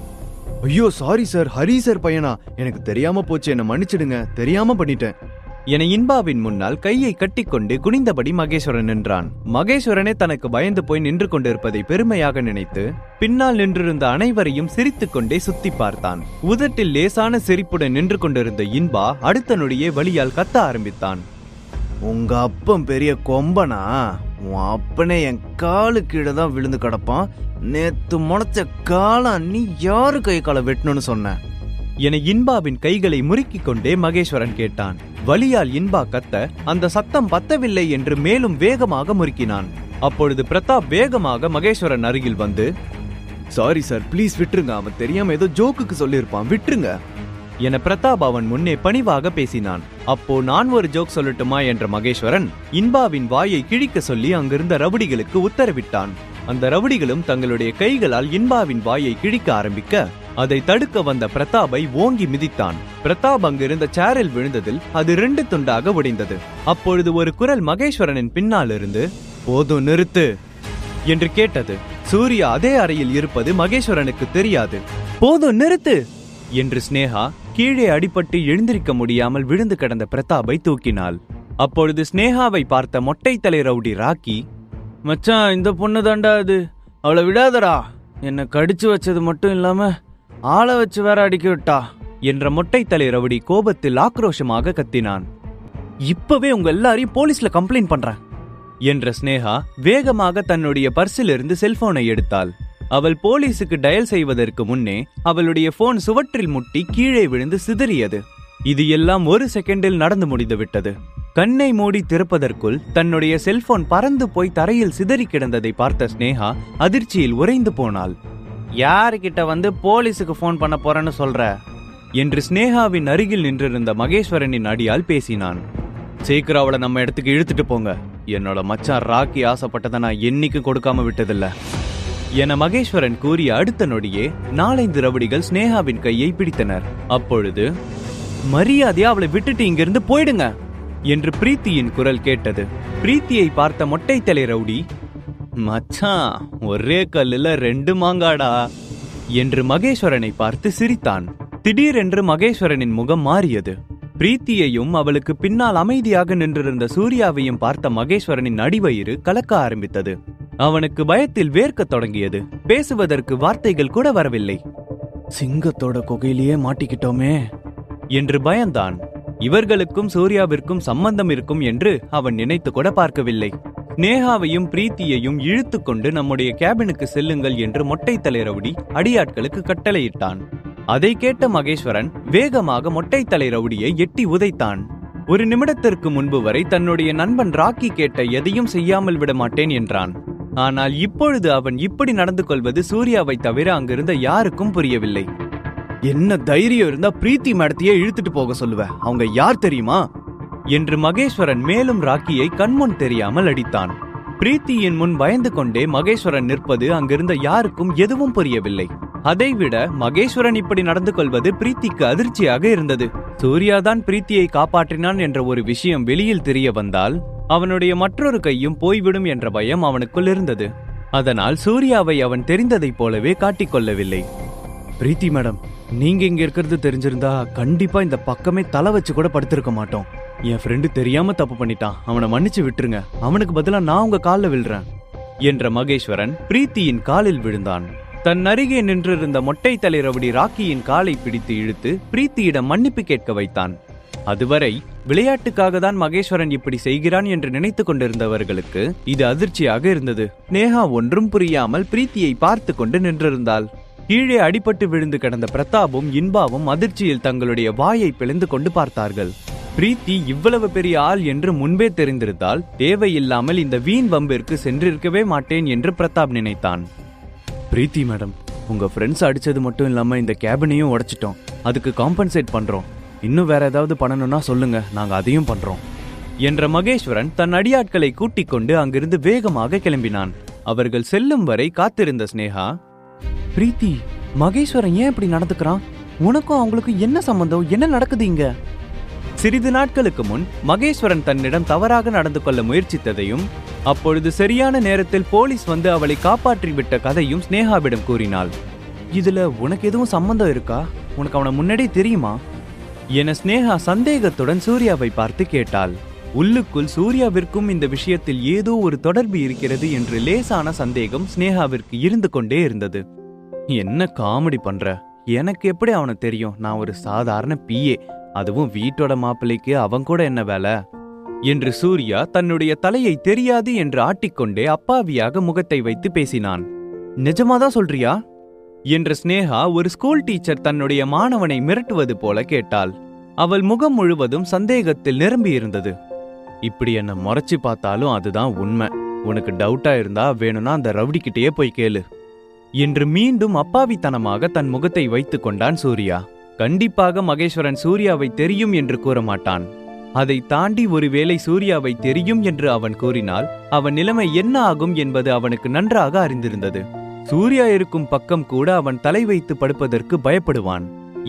ஐயோ சாரி சார், ஹரி சார் பையனா, எனக்கு தெரியாம போச்சு, என்ன மன்னிச்சிடுங்க, தெரியாம பண்ணிட்டேன் என இன்பாவின் முன்னால் கையை கட்டிக்கொண்டு குனிந்தபடி மகேஸ்வரன் நின்றான். மகேஸ்வரனே தனக்கு பயந்து போய் நின்று கொண்டிருப்பதை பெருமையாக நினைத்து பின்னால் நின்றிருந்த அனைவரையும் சிரித்துக் கொண்டே சுத்தி பார்த்தான். உதட்டில் லேசான சிரிப்புடன் நின்று கொண்டிருந்த இன்பா அடுத்த நொடியே வலியால் கத்த ஆரம்பித்தான். உங்க அப்பன் பெரிய கொம்பனா? உன் அப்பனே என் காலு கீழே தான் விழுந்து கிடப்பான். நேத்து முளைச்ச காலா, நீ யாரு கை காலை வெட்டணும்னு சொன்ன என இன்பாவின் கைகளை முறுக்கிக் கொண்டே மகேஸ்வரன் கேட்டான். வலியால் இன்பா கத்த அந்த சத்தம் பத்தவில்லை என்று மேலும் வேகமாக முறுக்கினான். அப்பொழுது பிரதாப் வேகமாக மகேஸ்வரன் அருகில் வந்து, சாரி சார், ப்ளீஸ் விட்டுருங்க, அவன் தெரியாம ஏதோ ஜோக்குக்கு சொல்லியிருப்பான், விட்டுருங்க என பிரதாப் அவன் முன்னே பணிவாக பேசினான். அப்போ நான் ஒரு ஜோக் சொல்லட்டுமா என்ற மகேஸ்வரன் இன்பாவின் வாயை கிழிக்க சொல்லி அங்கிருந்த ரவுடிகளுக்கு உத்தரவிட்டான். அந்த ரவுடிகளும் தங்களுடைய கைகளால் இன்பாவின் வாயை கிழிக்க ஆரம்பிக்க அதை தடுக்க வந்த பிரதாபை ஓங்கி மிதித்தான். பிரதாப் அங்கிருந்த சேரில் விழுந்ததில் அது 2 துண்டாக உடைந்தது. அப்பொழுது ஒரு குரல் மகேஸ்வரனின் பின்னால் இருந்து, போதும் நிறுத்து என்று கேட்டது. சூர்யா அதே அறையில் இருப்பது மகேஸ்வரனுக்கு தெரியாது. போதும் நிறுத்து என்று ஸ்னேகா கீழே அடிபட்டு எழுந்திருக்க முடியாமல் விழுந்து கிடந்த பிரதாபை தூக்கினாள். அப்பொழுது ஸ்னேகாவை பார்த்த மொட்டை தலை ரவுடி ராக்கி, மச்சான், இந்த பொண்ணு தாண்டா அது, அவளை விடாதடா, என்ன கடிச்சு வச்சது மட்டும் இல்லாம ஆளை வச்சு வேற அடிக்க விட்டா என்ற மொட்டை தலை ரவுடி கோபத்தில் ஆக்ரோஷமாக கத்தினான். இப்பவே உங்க எல்லாரையும் போலீஸ்ல கம்ப்ளைண்ட் பண்றேன் என்ற ஸ்னேகா வேகமாக தன்னுடைய பர்சிலிருந்து செல்போனை எடுத்தாள். அவள் போலீஸுக்கு டயல் செய்வதற்கு முன்னே அவளுடைய போன் சுவற்றில் முட்டி கீழே விழுந்து சிதறியது. இது எல்லாம் 1 செகண்டில் நடந்து முடிந்து விட்டது. கண்ணை மூடி திறப்பதற்குள் தன்னுடைய செல்போன் பறந்து போய் தரையில் சிதறி கிடந்ததை பார்த்த ஸ்னேகா அதிர்ச்சியில் உறைந்து போனாள். யாருக்கிட்ட வந்து போலீஸுக்கு போன் பண்ண போறேன்னு சொல்ற என்று ஸ்னேகாவின் அருகில் நின்றிருந்த மகேஸ்வரனின் அடியால் பேசினான். சீக்கிரம் அவளை நம்ம இடத்துக்கு இழுத்துட்டு போங்க, என்னோட மச்சான் ராக்கி ஆசைப்பட்டதை நான் என்னைக்கு கொடுக்காம விட்டதில்ல என மகேஸ்வரன் கூறிய அடுத்த நொடியே 4-5 ரவுடிகள் ஸ்னேகாவின் கையை பிடித்தனர். அப்பொழுது, மரியாதையா அவளை விட்டுட்டு இங்கிருந்து போயிடுங்க என்று பிரீத்தியின் குரல் கேட்டது. பிரீத்தியை பார்த்த மொட்டை தலை ரவுடி, மச்சான், ஒரே கல்லுல 2 மாங்காடா என்று மகேஸ்வரனை பார்த்து சிரித்தான். திடீரென்று மகேஸ்வரனின் முகம் மாறியது. பிரீத்தியையும் அவளுக்கு பின்னால் அமைதியாக நின்றிருந்த சூர்யாவையும் பார்த்த மகேஸ்வரனின் அடிவயிறு கலக்க ஆரம்பித்தது. அவனுக்கு பயத்தில் வேர்க்க தொடங்கியது. பேசுவதற்கு வார்த்தைகள் கூட வரவில்லை. சிங்கத்தோட குகையிலேயே மாட்டிக்கிட்டோமே என்று பயந்தான். இவர்களுக்கும் சூர்யாவிற்கும் சம்பந்தம் இருக்கும் என்று அவன் நினைத்து கூட பார்க்கவில்லை. ஸ்னேகாவையும் பிரீத்தியையும் இழுத்து கொண்டு நம்முடைய கேபினுக்கு செல்லுங்கள் என்று மொட்டை தலை ரவுடி அடியாட்களுக்கு கட்டளையிட்டான். அதை கேட்ட மகேஸ்வரன் வேகமாக மொட்டை தலை ரவுடியை எட்டி உதைத்தான். 1 நிமிடத்திற்கு முன்பு வரை தன்னுடைய நண்பன் ராக்கி கேட்ட எதையும் செய்யாமல் விட மாட்டேன் என்றான். ஆனால் இப்பொழுது அவன் இப்படி நடந்து கொள்வது சூர்யாவை தவிர அங்கிருந்த யாருக்கும் புரியவில்லை. என்ன தைரியம் இருந்தா பிரீத்தி மேடத்தையே இழுத்துட்டு போக சொல்லுவ, அவங்க யார் தெரியுமா என்று மகேஸ்வரன் மேலும் ராக்கியை கண்முன் தெரியாமல் அடித்தான். பிரீத்தியின் முன் பயந்து கொண்டே மகேஸ்வரன் நிற்பது அங்கிருந்த யாருக்கும் எதுவும் புரியவில்லை. அதைவிட மகேஸ்வரன் இப்படி நடந்து கொள்வது பிரீத்திக்கு அதிர்ச்சியாக இருந்தது. சூர்யாதான் பிரீத்தியை காப்பாற்றினான் என்ற ஒரு விஷயம் வெளியில் தெரிய வந்தால் அவனுடைய மற்றொரு கையும் போய்விடும் என்ற பயம் அவனுக்குள் இருந்தது. அதனால் சூர்யாவை அவன் தெரிந்ததைப் போலவே காட்டிக்கொள்ளவில்லை. பிரீத்தி மேடம், நீங்க இங்க இருக்கிறது தெரிஞ்சிருந்தா கண்டிப்பா இந்த பக்கமே தலை வச்சு கூட படுத்திருக்க மாட்டோம். என் ஃப்ரெண்டு தெரியாம தப்பு பண்ணிட்டான், அவனை மன்னிச்சு விட்டுருங்க, அவனுக்கு பதிலா நான் உங்க காலில் விழுறேன் என்ற மகேஸ்வரன் பிரீத்தியின் காலில் விழுந்தான். தன் அருகே நின்றிருந்த மொட்டை தலை ரவுடி ராக்கியின் காலை பிடித்து இழுத்து பிரீத்தியிடம் மன்னிப்பு கேட்க வைத்தான். அதுவரை விளையாட்டுக்காக தான் மகேஸ்வரன் இப்படி செய்கிறான் என்று நினைத்து கொண்டிருந்தவர்களுக்கு இது அதிர்ச்சியாக இருந்தது. நேஹா ஒன்றும் புரியாமல் பிரீத்தியை பார்த்து கொண்டு நின்றிருந்தாள். கீழே அடிபட்டு விழுந்து கிடந்த பிரதாபும் இன்பாவும் அதிர்ச்சியில் தங்களுடைய வாயை பிளந்து கொண்டு பார்த்தார்கள். பிரீத்தி இவ்வளவு பெரிய ஆள் என்று முன்பே தெரிந்திருந்தால் தேவையில்லாமல் இந்த வீண் வம்பிற்கு சென்றிருக்கவே மாட்டேன் என்று பிரதாப் நினைத்தான். பிரீத்தி மேடம், உங்க ஃப்ரெண்ட்ஸ் அடிச்சது மட்டும் இல்லாம இந்த கேபினையும் உடைச்சிட்டோம். அதுக்கு காம்பன்சேட் பண்றோம். இன்னும் வேற ஏதாவது பண்ணணும்னா சொல்லுங்க, நாங்க அதையும் பண்றோம் என்ற மகேஸ்வரன் தன் அடியாட்களை கூட்டிக் கொண்டு அங்கிருந்து வேகமாக கிளம்பினான். அவர்கள் செல்லும் வரை காத்திருந்த ஸ்னேகா, பிரீத்தி, மகேஸ்வரன் ஏன் இப்படி நடந்துக்கிறான்? உனக்கும் அவங்களுக்கும் என்ன சம்பந்தம்? என்ன நடக்குது இங்க? சிறிது நாட்களுக்கு முன் மகேஸ்வரன் தன்னிடம் தவறாக நடந்து கொள்ள முயற்சித்ததையும் அப்பொழுது சரியான நேரத்தில் போலீஸ் வந்து அவளை காப்பாற்றி விட்ட கதையும் ஸ்னேகாவிடம் கூறினாள். இதுல உனக்கு எதுவும் சம்பந்தம் இருக்கா? உனக்கு அவனை முன்னாடி தெரியுமா என ஸ்னேகா சந்தேகத்துடன் சூர்யாவை பார்த்து கேட்டாள். உள்ளுக்குள் சூர்யாவிற்கும் இந்த விஷயத்தில் ஏதோ ஒரு தொடர்பு இருக்கிறது என்று லேசான சந்தேகம் ஸ்னேகாவிற்கு இருந்து கொண்டே இருந்தது. என்ன காமெடி பண்ற? எனக்கு எப்படி அவனை தெரியும்? நான் ஒரு சாதாரண பிஏ, அதுவும் வீட்டோட மாப்பிள்ளைக்கு அவன் கூட என்ன வேலை என்று சூர்யா தன்னுடைய தலையை தெரியாது என்று ஆட்டிக்கொண்டே அப்பாவியாக முகத்தை வைத்து பேசினான். நிஜமாதான் சொல்றியா என்ற ஸ்னேகா ஒரு ஸ்கூல் டீச்சர் தன்னுடைய மாணவனை மிரட்டுவது போல கேட்டாள். அவள் முகம் முழுவதும் சந்தேகத்தில் நிரம்பியிருந்தது. இப்படி என்ன முறைச்சு பார்த்தாலும் அதுதான் உண்மை. உனக்கு டவுட்டா இருந்தா வேணும்னா அந்த ரவுடிக்கிட்டே போய் கேளு என்று மீண்டும் அப்பாவித்தனமாக தன் முகத்தை வைத்துக் கொண்டான் சூர்யா. கண்டிப்பாக மகேஸ்வரன் சூர்யாவை தெரியும் என்று கூற மாட்டான். அதை தாண்டி ஒருவேளை சூர்யாவை தெரியும் என்று அவன் கூறினால் அவன் நிலைமை என்ன ஆகும் என்பது அவனுக்கு நன்றாக அறிந்திருந்தது. சூர்யா இருக்கும் பக்கம் கூட அவன் தலை வைத்து படுப்பதற்கு பயப்படுவான்.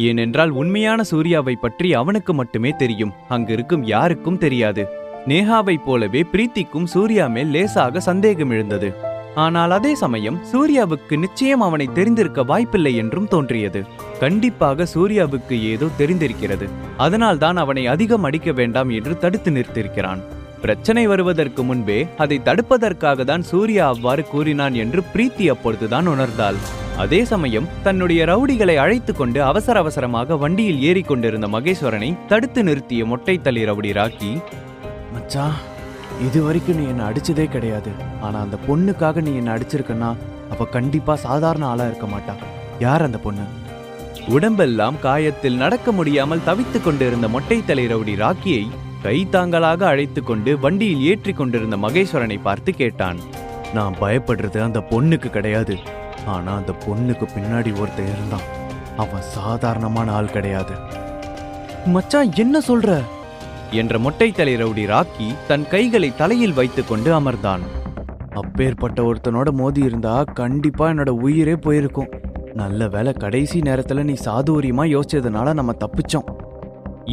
ஏனென்றால் உண்மையான சூர்யாவை பற்றி அவனுக்கு மட்டுமே தெரியும். அங்கிருக்கும் யாருக்கும் தெரியாது. நேஹாவை போலவே பிரீத்திக்கும் சூர்யா மேல் லேசாக சந்தேகம் எழுந்தது. ஆனால் அதே சமயம் சூர்யாவுக்கு நிச்சயம் அவனை தெரிந்திருக்க வாய்ப்பில்லை என்றும் தோன்றியது. கண்டிப்பாக சூர்யாவுக்கு ஏதோ தெரிந்திருக்கிறது. அதனால்தான் அவனை அதிகம் அடிக்க வேண்டாம் என்று தடுத்து நிறுத்தியிருக்கிறான். பிரச்சனை வருவதற்கு முன்பே அதை தடுப்பதற்காக தான் சூர்யா அவ்வாறு கூறினான் என்று பிரீத்தி அப்பொழுதுதான் உணர்ந்தாள். அதே சமயம் தன்னுடைய ரவுடிகளை அழைத்து கொண்டு அவசர அவசரமாக வண்டியில் ஏறிக்கொண்டிருந்த மகேஸ்வரனை தடுத்து நிறுத்திய மொட்டை தள்ளி ரவுடி ராக்கி, மச்சான், இது வரைக்கும் நீ என்ன அடிச்சதே கிடையாது. ஆனா அந்த பொண்ணுக்காக நீ என்ன அடிச்சிருக்கனா அவ கண்டிப்பா சாதாரண ஆளா இருக்க மாட்டா. யார் அந்த பொண்ணு? உடம்பெல்லாம் காயத்தில் நடக்க முடியாமல் தவித்துக் கொண்டிருந்த மொட்டை தலை ரவுடி ராக்கியை கைத்தாங்களாக அழைத்து கொண்டு வண்டியில் ஏற்றி கொண்டிருந்த மகேஸ்வரனை பார்த்து கேட்டான். நான் பயப்படுறது அந்த பொண்ணுக்கு கிடையாது. ஆனா அந்த பொண்ணுக்கு பின்னாடி ஒருத்தன் இருந்தான். அவன் சாதாரணமான ஆள் கிடையாது. மச்சான், என்ன சொல்ற என்ற மொட்டை தலை ரவுடி ராக்கி தன் கைகளை தலையில் வைத்துக் கொண்டு அமர்ந்தான். அப்பேற்பட்ட ஒருத்தனோட மோதி இருந்தா கண்டிப்பா என்னோட உயிரே போயிருக்கும். நல்ல வேளை கடைசி நேரத்துல நீ சாதுரியமா யோசிச்சதுனால நம்ம தப்பிச்சோம்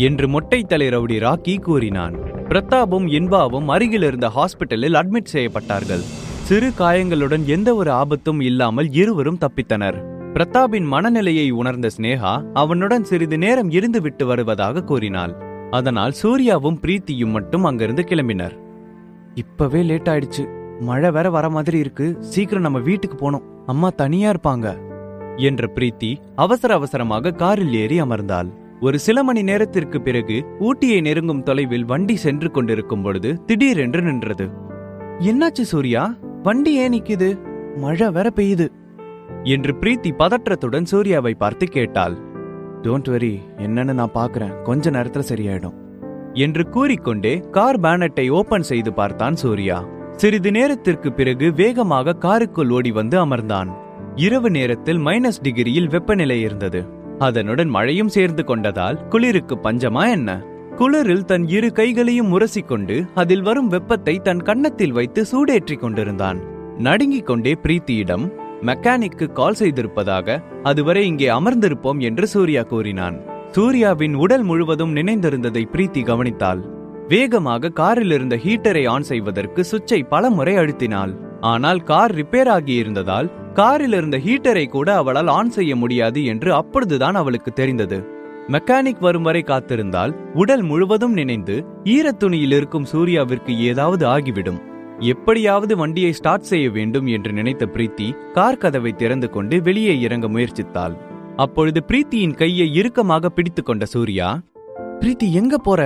என்று மொட்டை தலை ரவுடி ராக்கி கூறினான். பிரதாபும் இன்பாவும் அருகில் இருந்த ஹாஸ்பிட்டலில் அட்மிட் செய்யப்பட்டார்கள். சிறு காயங்களுடன் எந்த ஒரு ஆபத்தும் இல்லாமல் இருவரும் தப்பித்தனர். பிரதாபின் மனநிலையை உணர்ந்த ஸ்னேகா அவனுடன் சிறிது நேரம் இருந்து விட்டு வருவதாக கூறினாள். அதனால் சூர்யாவும் பிரீத்தியும் மட்டும் அங்கிருந்து கிளம்பினர். இப்பவே லேட் ஆயிடுச்சு. மழை வேற வர மாதிரி இருக்கு. சீக்கிரம் நம்ம வீட்டுக்கு போனோம். அம்மா தனியா இருப்பாங்க என்ற பிரீத்தி அவசர அவசரமாக காரில் ஏறி அமர்ந்தாள். ஒரு சில மணி நேரத்திற்கு பிறகு ஊட்டியை நெருங்கும் தொலைவில் வண்டி சென்று கொண்டிருக்கும் பொழுது திடீரென்று நின்றது. என்னாச்சு சூர்யா? வண்டி ஏன் நிக்குது? மழை வேற பெய்யுது என்று பிரீத்தி பதற்றத்துடன் சூர்யாவை பார்த்து கேட்டாள். டோன்ட் வெரி, என்னன்னு நான் பாக்குறேன். கொஞ்ச நேரத்துல சரியாயிடும் என்று கூறிக்கொண்டே கார் பேனட்டை ஓபன் செய்து பார்த்தான் சூர்யா. சிறிது நேரத்திற்கு பிறகு வேகமாக காருக்குள் ஓடி வந்து அமர்ந்தான். இரவு நேரத்தில் -டிகிரியில் வெப்பநிலை இருந்தது. அதனுடன் மழையும் சேர்ந்து கொண்டதால் குளிருக்கு பஞ்சமா என்ன? குளிரில் தன் இரு கைகளையும் முரசிக்கொண்டு அதில் வரும் வெப்பத்தை தன் கன்னத்தில் வைத்து சூடேற்றிக் கொண்டிருந்தான். நடுங்கிக் கொண்டே பிரீத்தியிடம் மெக்கானிக்கு கால் செய்திருப்பதாக, அதுவரை இங்கே அமர்ந்திருப்போம் என்று சூர்யா கூறினான். சூர்யாவின் உடல் முழுவதும் நினைந்திருந்ததை பிரீத்தி கவனித்தாள். வேகமாக காரில் இருந்த ஹீட்டரை ஆன் செய்வதற்கு சுவிட்சை பல முறை அழுத்தினாள். ஆனால் கார் ரிப்பேர் ஆகியிருந்ததால் காரில் இருந்த ஹீட்டரை கூட அவளால் ஆன் செய்ய முடியாது என்று அப்பொழுதுதான் அவளுக்கு தெரிந்தது. மெக்கானிக் வரும் வரை காத்திருந்தால் உடல் முழுவதும் நினைந்து ஈரத்துணியில் இருக்கும் சூர்யாவிற்கு ஏதாவது ஆகிவிடும். எப்படியாவது வண்டியை ஸ்டார்ட் செய்ய வேண்டும் என்று நினைத்த பிரீத்தி கார் கதவை திறந்து கொண்டு வெளியே இறங்க முயற்சித்தாள். அப்பொழுது பிரீத்தியின் கையை இறுக்கமாக பிடித்துக் கொண்ட சூர்யா, பிரீத்தி எங்க போற?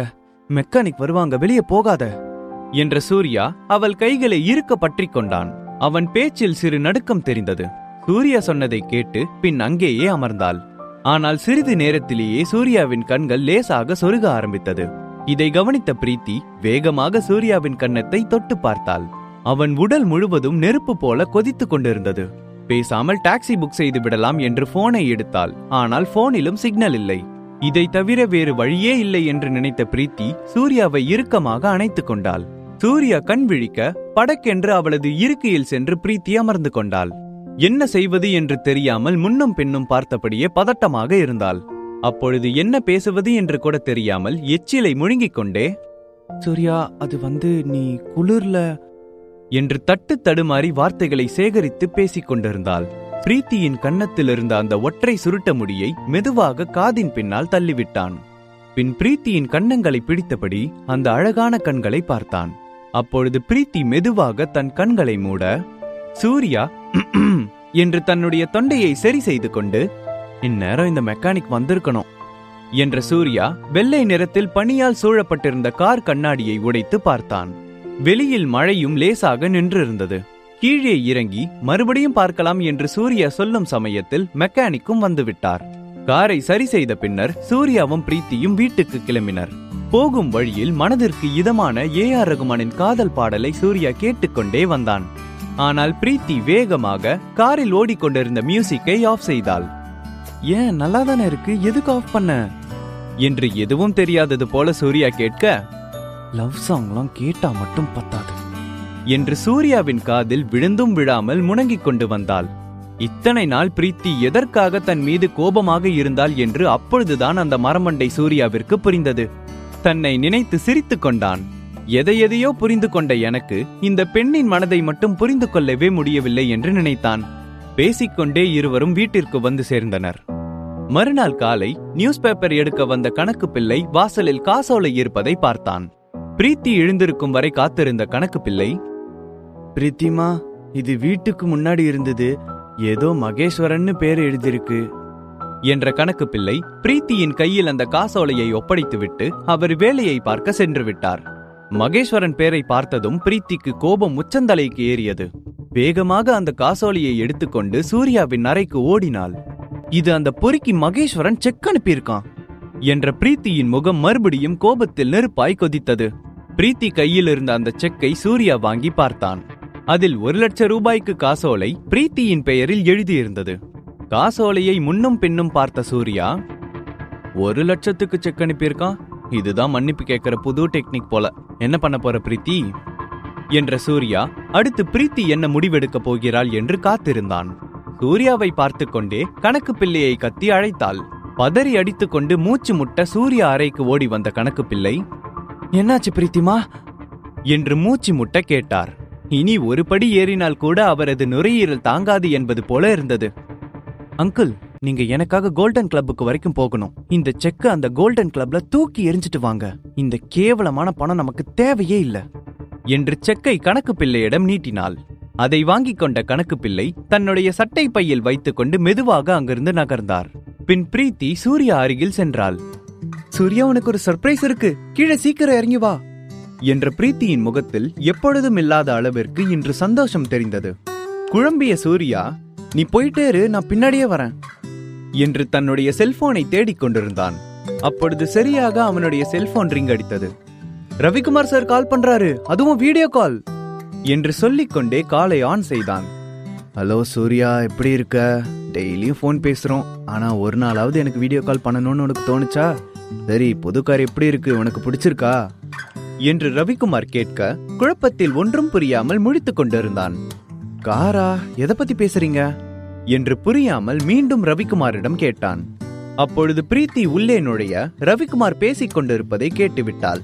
மெக்கானிக் வருவாங்க, வெளியே போகாத என்ற சூர்யா அவள் கைகளை இறுக்க பற்றி கொண்டான். அவன் பேச்சில் சிறு நடுக்கம் தெரிந்தது. சூர்யா சொன்னதை கேட்டு பின் அங்கேயே அமர்ந்தாள். ஆனால் சிறிது நேரத்திலேயே சூர்யாவின் கண்கள் லேசாக சொருக ஆரம்பித்தது. இதை கவனித்த பிரீத்தி வேகமாக சூர்யாவின் கன்னத்தை தொட்டு பார்த்தாள். அவன் உடல் முழுவதும் நெருப்பு போல கொதித்துக் கொண்டிருந்தது. பேசாமல் டாக்ஸி புக் செய்து விடலாம் என்று போனை எடுத்தாள். ஆனால் போனிலும் சிக்னல் இல்லை. இதை தவிர வேறு வழியே இல்லை என்று நினைத்த பிரீத்தி சூர்யாவை இறுக்கமாக அணைத்துக் கொண்டாள். சூர்யா கண் விழிக்க படக்கென்று அவளது இருக்கையில் சென்று பிரீத்தி அமர்ந்து கொண்டாள். என்ன செய்வது என்று தெரியாமல் முன்னும் பின்னும் பார்த்தபடியே பதட்டமாக இருந்தாள். அப்பொழுது என்ன பேசுவது என்று கூட தெரியாமல் எச்சிலை முழுங்கிக் கொண்டே, சூர்யா, அது நீ குளிர்ல என்று தட்டு தடுமாறி வார்த்தைகளை சேகரித்து பேசிக் கொண்டிருந்தாள். பிரீத்தியின் கன்னத்தில் இருந்த அந்த ஒற்றை சுருட்ட முடியை மெதுவாக காதின் பின்னால் தள்ளிவிட்டான். பின் பிரீத்தியின் கன்னங்களை பிடித்தபடி அந்த அழகான கண்களை பார்த்தான். அப்பொழுது பிரீத்தி மெதுவாக தன் கண்களை மூட, சூர்யா என்று தன்னுடைய தொண்டையை சரி செய்து கொண்டு, இந்நேரம் இந்த மெக்கானிக் வந்திருக்கணும் என்ற சூர்யா வெள்ளை நிறத்தில் பனியால் சூழப்பட்டிருந்த கார் கண்ணாடியை உடைத்து பார்த்தான். வெளியில் மழையும் லேசாக நின்றிருந்தது. கீழே இறங்கி மறுபடியும் பார்க்கலாம் என்று சூர்யா சொல்லும் சமயத்தில் மெக்கானிக்கும் வந்துவிட்டார். காரை சரி செய்த பின்னர் சூர்யாவும் பிரீத்தியும் வீட்டுக்கு கிளம்பினர். போகும் வழியில் மனதிற்கு இதமான A.R. ரகுமானின் காதல் பாடலை சூர்யா கேட்டுக்கொண்டே வந்தான். ஆனால் பிரீத்தி வேகமாக காரில் ஓடிக்கொண்டிருந்த மியூசிக்கை ஆஃப் செய்தாள். ஏன், நல்லாதானே இருக்கு, எதுக்கு ஆஃப் பண்ண என்று எதுவும் தெரியாதது போல சூர்யா கேட்க, லவ் சாங்லாம் கேட்டா மட்டும் பத்தாது என்று சூர்யாவின் காதில் விழுந்தும் விழாமல் முணங்கிக் கொண்டு வந்தாள். இத்தனை நாள் பிரீத்தி எதற்காக தன் மீது கோபமாக இருந்தாள் என்று அப்பொழுதுதான் அந்த மரமண்டை சூர்யாவிற்கு புரிந்தது. தன்னை நினைத்து சிரித்துக் கொண்டான். எதையெதையோ புரிந்து கொண்ட எனக்கு இந்த பெண்ணின் மனதை மட்டும் புரிந்து கொள்ளவே முடியவில்லை என்று நினைத்தான். பேசிக்கொண்டே இருவரும் வீட்டிற்கு வந்து சேர்ந்தனர். மறுநாள் காலை நியூஸ் பேப்பர் எடுக்க வந்த கணக்கு பிள்ளை வாசலில் காசோலை இருப்பதை பார்த்தான். பிரீத்தி எழுந்திருக்கும் வரை காத்திருந்த கணக்கு பிள்ளை, பிரீத்திமா, இது வீட்டுக்கு முன்னாடி இருந்தது, ஏதோ மகேஸ்வரன்னு பேர் எழுதிருக்கு என்ற கணக்கு பிள்ளை பிரீத்தியின் கையில் அந்த காசோலையை ஒப்படைத்துவிட்டு அவர் வேலையை பார்க்க சென்று விட்டார். மகேஸ்வரன் பேரை பார்த்ததும் பிரீத்திக்கு கோபம் உச்சந்தலைக்கு ஏறியது. வேகமாக அந்த காசோலையை எடுத்துக்கொண்டு சூர்யாவின் அறைக்கு ஓடினாள். இது அந்த பொறுக்கி மகேஸ்வரன் செக் அனுப்பியிருக்கான் என்ற பிரீத்தியின் முகம் மறுபடியும் கோபத்தில் நெருப்பாய் கொதித்தது. பிரீத்தி கையில் இருந்த அந்த செக்கை சூர்யா வாங்கி பார்த்தான். அதில் 1,00,000 ரூபாய்க்கு காசோலை பிரீத்தியின் பெயரில் எழுதியிருந்தது. காசோலையை முன்னும் பின்னும் பார்த்த சூர்யா, 1,00,000க்கு செக் அனுப்பியிருக்கான், இதுதான் மன்னிப்பு கேட்கிற புது டெக்னிக் போல, என்ன பண்ண போற பிரீத்தி என்ற சூர்யா அடுத்து பிரீத்தி என்ன முடிவெடுக்க போகிறாள் என்று காத்திருந்தான். சூர்யாவை பார்த்து கொண்டே கணக்கு பிள்ளையை கத்தி அழைத்தாள். பதறி அடித்துக் கொண்டு மூச்சு முட்ட சூர்யா அறைக்கு ஓடி வந்த கணக்கு பிள்ளை, என்னாச்சு பிரீத்திமா என்று மூச்சு முட்ட கேட்டார். இனி ஒரு படி ஏறினால் கூட அவரது நுரையீரல் தாங்காது என்பது போல இருந்தது. அங்கிள், நீங்க எனக்காக கோல்டன் கிளப்புக்கு வரைக்கும் போகணும். இந்த செக் அந்த கோல்டன் கிளப்ல தூக்கி எரிஞ்சிட்டு வாங்க. இந்த கேவலமான பணம் நமக்கு தேவையே இல்ல என்று செக்கை கணக்கு பிள்ளையிடம் நீட்டினாள். அதை வாங்கிக் கொண்ட கணக்கு பிள்ளை தன்னுடைய சட்டை பையில் வைத்துக் கொண்டு மெதுவாக அங்கிருந்து நகர்ந்தார். பின் பிரீத்தி சூர்யா அருகில் சென்றாள். சூர்யா, உனக்கு ஒரு சர்ப்ரைஸ் இருக்கு, கீழே சீக்கிரம் இறங்கி வா என்ற பிரீத்தியின் முகத்தில் எப்பொழுதும் இல்லாத அளவிற்கு இன்று சந்தோஷம் தெரிந்தது. குழம்பிய சூர்யா, நீ போயிட்டே இரு, நான் பின்னாடியே வரேன் என்று தன்னுடைய செல்போனை தேடிக் கொண்டிருந்தான். அப்பொழுது சரியாக அவனுடைய செல்போன் ரிங் அடித்தது. ரவிக்குமார் சார் கால் பண்றாரு, அதுவும் வீடியோ கால் என்று சொல்லிக்கொண்டே காலை ஆன் செய்தான். ஹலோ சூர்யா, எப்படி இருக்க? டெய்லியும் போன் பேசுறோம், ஆனா ஒரு நாளாவது எனக்கு வீடியோ கால் பண்ணணும்னு உனக்கு தோணுச்சா? சரி, புது கார் எப்படி இருக்கு, உனக்கு பிடிச்சிருக்கா என்று ரவிக்குமார் கேட்க குழப்பத்தில் ஒன்றும் புரியாமல் முழித்துக் கொண்டிருந்தான். காரா, எதை பத்தி பேசுறீங்க என்று புரியாமல் மீண்டும் ரவிக்குமாரிடம் கேட்டான். அப்பொழுது பிரீத்தி உள்ளே நுழைய ரவிக்குமார் பேசிக் கொண்டிருப்பதை கேட்டுவிட்டாள்.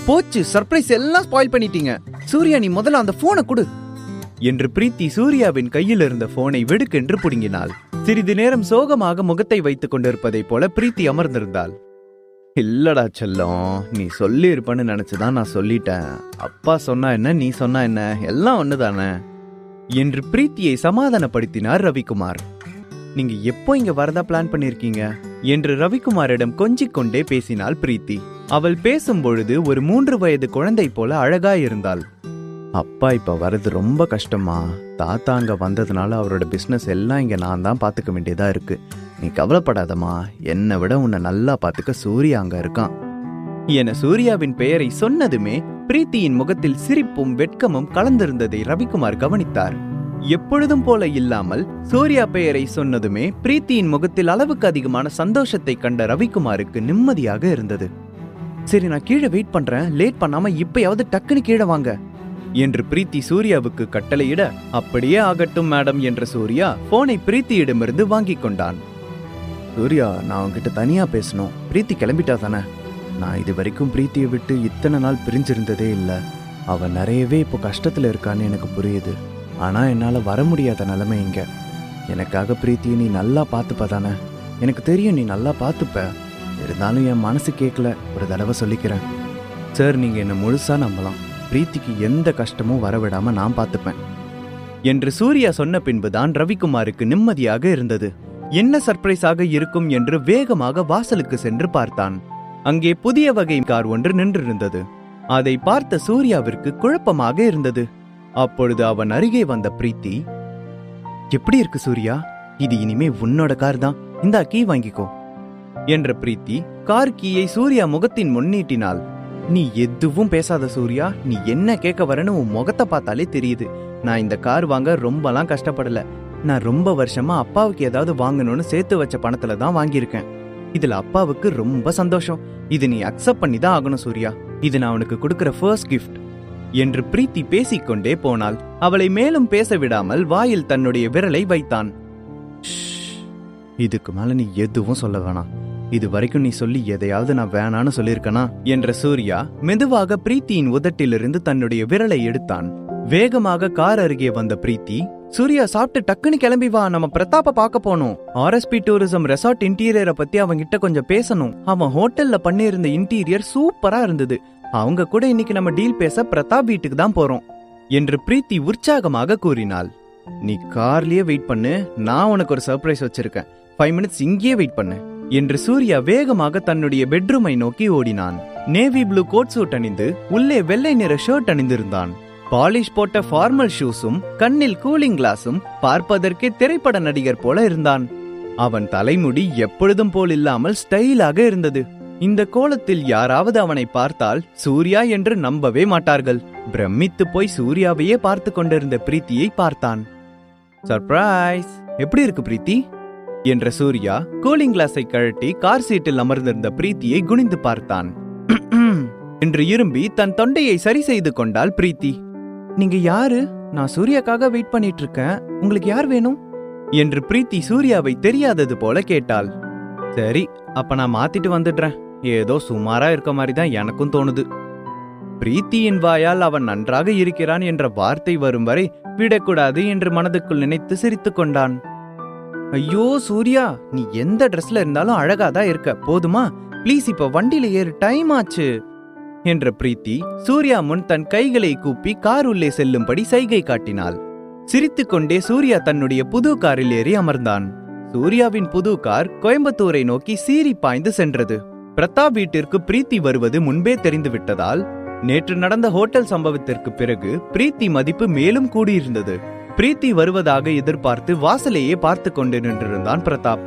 போச்சு, சர்ப்ரைஸ் எல்லாம் ஸ்பாயில் பண்ணிட்டீங்க. சூர்யா, நீ முதல்ல அந்த போனை கொடு என்று பிரீத்தி சூர்யாவின் கையில் இருந்த போனை வெடுக்கென்று புடுங்கினாள். சிறிது நேரம் சோகமாக முகத்தை வைத்துக் கொண்டிருப்பதை போல பிரீத்தி அமர்ந்திருந்தாள். இல்லடா செல்லம், நீ சொல்லி இருப்பன்னு நினைச்சுதான் நான் சொல்லிட்டேன். அப்பா சொன்னா என்ன, நீ சொன்னா என்ன, எல்லாம் ஒண்ணுதானே என்று பிரீத்தியை சமாதானப்படுத்தினார் ரவிக்குமார். நீங்க எப்போ இங்க வரதா பிளான் பண்ணிருக்கீங்க என்று ரவிக்குமாரிடம் கொஞ்சிக் கொண்டே பேசினாள் பிரீத்தி. அவள் பேசும் பொழுது ஒரு 3 வயது குழந்தை போல அழகாயிருந்தாள். அப்பா இப்ப வரது ரொம்ப கஷ்டமா, தாத்தா அங்க வந்ததுனால அவரோட பிசினஸ் எல்லாம் இங்க நான் தான் பாத்துக்க வேண்டியதா இருக்கு. நீ கவலைப்படாதமா, என்னை விட உன்னை நல்லா பாத்துக்க சூர்யா அங்க இருக்கான் என சூர்யாவின் பெயரை சொன்னதுமே பிரீத்தியின் முகத்தில் சிரிப்பும் வெட்கமும் கலந்திருந்ததை ரவிக்குமார் கவனித்தார். எப்பொழுதும் போல இல்லாமல் சூர்யா பெயரை சொன்னதுமே பிரீத்தியின் முகத்தில் அளவுக்கு அதிகமான சந்தோஷத்தை கண்ட ரவிக்குமாருக்கு நிம்மதியாக இருந்தது. சரி, நான் கீழே வெயிட் பண்றேன், லேட் பண்ணாம இப்பயாவது டக்குன்னு கீழே வாங்க என்று பிரீத்தி சூர்யாவுக்கு கட்டளையிட, அப்படியே ஆகட்டும் மேடம் என்ற சூர்யா போனை பிரீத்தியிடமிருந்து வாங்கி கொண்டான். சூர்யா, நான் உன்கிட்ட தனியா பேசணும். பிரீத்தி கிளம்பிட்டா தானே? நான் இது வரைக்கும் பிரீத்தியை விட்டு இத்தனை நாள் பிரிஞ்சிருந்ததே இல்லை. அவ நிறையவே இப்போ கஷ்டத்துல இருக்கான்னு எனக்கு புரியுது. ஆனா என்னால வர முடியாத நிலைமை இங்க. எனக்காக பிரீத்தியை நீ நல்லா பார்த்துப்ப தானே? எனக்கு தெரியும் நீ நல்லா பார்த்துப்ப. இருந்தாலும் என் மனசு கேட்கல, ஒரு தடவை சொல்லிக்கிறேன். சார், நீங்க என்ன முழுசா நம்பலாம். பிரீத்திக்கு எந்த கஷ்டமும் வரவிடாம நான் பார்த்துப்பேன் என்று சூர்யா சொன்ன பின்புதான் ரவிக்குமாருக்கு நிம்மதியாக இருந்தது. என்ன சர்ப்ரைஸாக இருக்கும் என்று வேகமாக வாசலுக்கு சென்று பார்த்தான். அங்கே புதிய வகை கார் ஒன்று நின்றிருந்தது. அதை பார்த்த சூர்யாவிற்கு குழப்பமாக இருந்தது. அப்பொழுது அவன் அருகே வந்த பிரீத்தி, எப்படி இருக்கு சூர்யா? இது இனிமே உன்னோட கார் தான், இந்தா கீ வாங்கிக்கோ என்ற பிரீத்தி கார் கீயை சூர்யா முகத்தின் முன்னீட்டினாள். நீ எதுவும் பேசாத சூர்யா, நீ என்ன கேட்க வரன்னு உன் முகத்தை பார்த்தாலே தெரியுது. நான் இந்த கார் வாங்க ரொம்பலாம் கஷ்டப்படல. நான் ரொம்ப வருஷமா அப்பாவுக்கு ஏதாவது வாங்கணும்னு சேர்த்து வச்ச பணத்துல தான் வாங்கியிருக்கேன். இதுல அப்பாவுக்கு ரொம்ப சந்தோஷம். இது நீ அக்செப்ட் பண்ணி தான் ஆகணும் சூர்யா. இது நான் உனக்கு கொடுக்கிற ஃபர்ஸ்ட் கிஃப்ட் என்று பிரீத்தி பேசிக்கொண்டே போனாள். அவளை மேலும் பேச விடாமல் வாயில் தன்னுடைய விரலை வைத்தான். இதுக்கு மேல நீ எதுவும் சொல்ல வேணாம். இது வரைக்கும் நீ சொல்லி எதையாவது நான் வேணான்னு சொல்லியிருக்கனா என்ற சூர்யா மெதுவாக பிரீத்தியின் உதட்டிலிருந்து தன்னுடைய விரலை எடுத்தான். வேகமாக கார் அருகே வந்த பிரீத்தி, சூர்யா சாப்பிட்டு டக்குன்னு கிளம்பி வா, நம்ம பிரதாப்ப பார்க்க போனோம். ஆர்எஸ்பி டூரிசம் ரெசார்ட் இன்டீரியரை பத்தி அவங்கிட்ட கொஞ்சம் பேசணும். அவன் ஹோட்டல்ல பண்ணியிருந்த இன்டீரியர் சூப்பரா இருந்தது. அவங்க கூட இன்னைக்கு நம்ம டீல் பேச பிரதாப் வீட்டுக்கு தான் போறோம் என்று பிரீத்தி உற்சாகமாக கூறினாள். நீ கார்லயே வெயிட் பண்ணு, நான் உனக்கு ஒரு சர்ப்ரைஸ் வச்சிருக்கேன். 5 மினிட்ஸ் இங்கேயே வெயிட் பண்ணு என்று சூர்யா வேகமாக தன்னுடைய பெட்ரூமை நோக்கி ஓடினான். நேவி ப்ளூ கோட் சூட் அணிந்து உள்ளே வெள்ளை நிற ஷர்ட் அணிந்திருந்தான். பாலிஷ் போட்ட ஃபார்மல் ஷூஸும் கண்ணில் கூலிங் கிளாஸும் பார்ப்பதற்கே திரைப்பட நடிகர் போல இருந்தான். அவன் தலைமுடி எப்பொழுதும் போல் இல்லாமல் ஸ்டைலாக இருந்தது. இந்த கோலத்தில் யாராவது அவனை பார்த்தால் சூர்யா என்று நம்பவே மாட்டார்கள். பிரமித்து போய் சூர்யாவையே பார்த்து கொண்டிருந்த பிரீத்தியை பார்த்தான். சர்ப்ரைஸ்! எப்படி இருக்கு பிரீத்தி என்ற சூர்யா கூலிங் கிளாஸை கழட்டி கார் சீட்டில் அமர்ந்திருந்த பிரீத்தியை குனிந்து பார்த்தான். என்று இரும்பி தன் தொண்டையை சரி செய்து கொண்டாள் பிரீத்தி. நீங்க யாரு? நான் சூர்யாக்காக வெயிட் பண்ணிட்டு இருக்கேன். உங்களுக்கு யார் வேணும் என்று பிரீத்தி சூர்யாவை தெரியாதது போல கேட்டாள். சரி, அப்ப நான் மாத்திட்டு வந்துடுறேன். ஏதோ சுமாரா இருக்க மாதிரி தான் எனக்கும் தோணுது. பிரீத்தியின் வாயால் அவன் நன்றாக இருக்கிறான் என்ற வார்த்தை வரும் வரை விடக்கூடாது என்று மனதுக்குள் நினைத்து சிரித்து கொண்டான். ஐயோ சூர்யா, நீ எந்த ட்ரெஸ்ல இருந்தாலும் அழகாதான் இருக்க, போதுமா? ப்ளீஸ் இப்ப வண்டியில ஏறு, டைம் ஆச்சு என்ற பிரீத்தி சூர்யா முன் தன் கைகளை கூப்பி கார் உள்ளே செல்லும்படி சைகை காட்டினாள். சிரித்துக்கொண்டே சூர்யா தன்னுடைய புது காரில் ஏறி அமர்ந்தான். சூர்யாவின் புது கார் கோயம்புத்தூரை நோக்கி சீறி பாய்ந்து சென்றது. பிரதாப் வீட்டிற்கு பிரீத்தி வருவது முன்பே தெரிந்து விட்டதால் நேற்று நடந்த ஹோட்டல் சம்பவத்திற்கு பிறகு பிரீத்தி மதிப்பு மேலும் கூடியிருந்தது. பிரீத்தி வருவதாக எதிர்பார்த்து வாசலையே பார்த்து கொண்டு நின்றிருந்தான் பிரதாப்.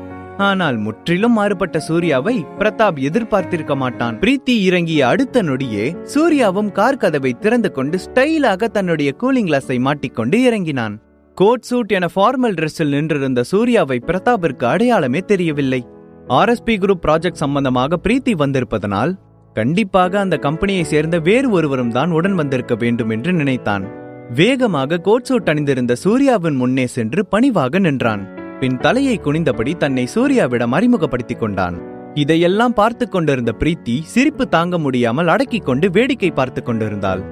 ஆனால் முற்றிலும் மாறுபட்ட சூர்யாவை பிரதாப் எதிர்பார்த்திருக்க மாட்டான். பிரீத்தி இறங்கிய அடுத்த நொடியே சூர்யாவும் கார் கதவை திறந்து கொண்டு ஸ்டைலாக தன்னுடைய கூலிங் கிளாஸை மாட்டிக்கொண்டு இறங்கினான். கோட் சூட் என ஃபார்மல் டிரெஸ்ஸில் நின்றிருந்த சூர்யாவை பிரதாப்பிற்கு அடையாளமே தெரியவில்லை. ஆர்எஸ்பி குரூப் ப்ராஜெக்ட் சம்பந்தமாக பிரீத்தி வந்திருப்பதனால் கண்டிப்பாக அந்த கம்பெனியை சேர்ந்த வேறு ஒருவரும் தான் உடன் வந்திருக்க வேண்டும் என்று நினைத்தான். வேகமாக கோட் சூட் அணிந்திருந்த சூர்யாவின் முன்னே சென்று பணிவாக நின்றான். பின் தலையை குனிந்தபடி தன்னை சூர்யாவிடம் அறிமுகப்படுத்திக் கொண்டான். இதையெல்லாம் பார்த்து கொண்டிருந்த பிரீத்தி சிரிப்பு தாங்க முடியாமல் அடக்கிக் கொண்டு வேடிக்கை பார்த்து கொண்டிருந்தாள்.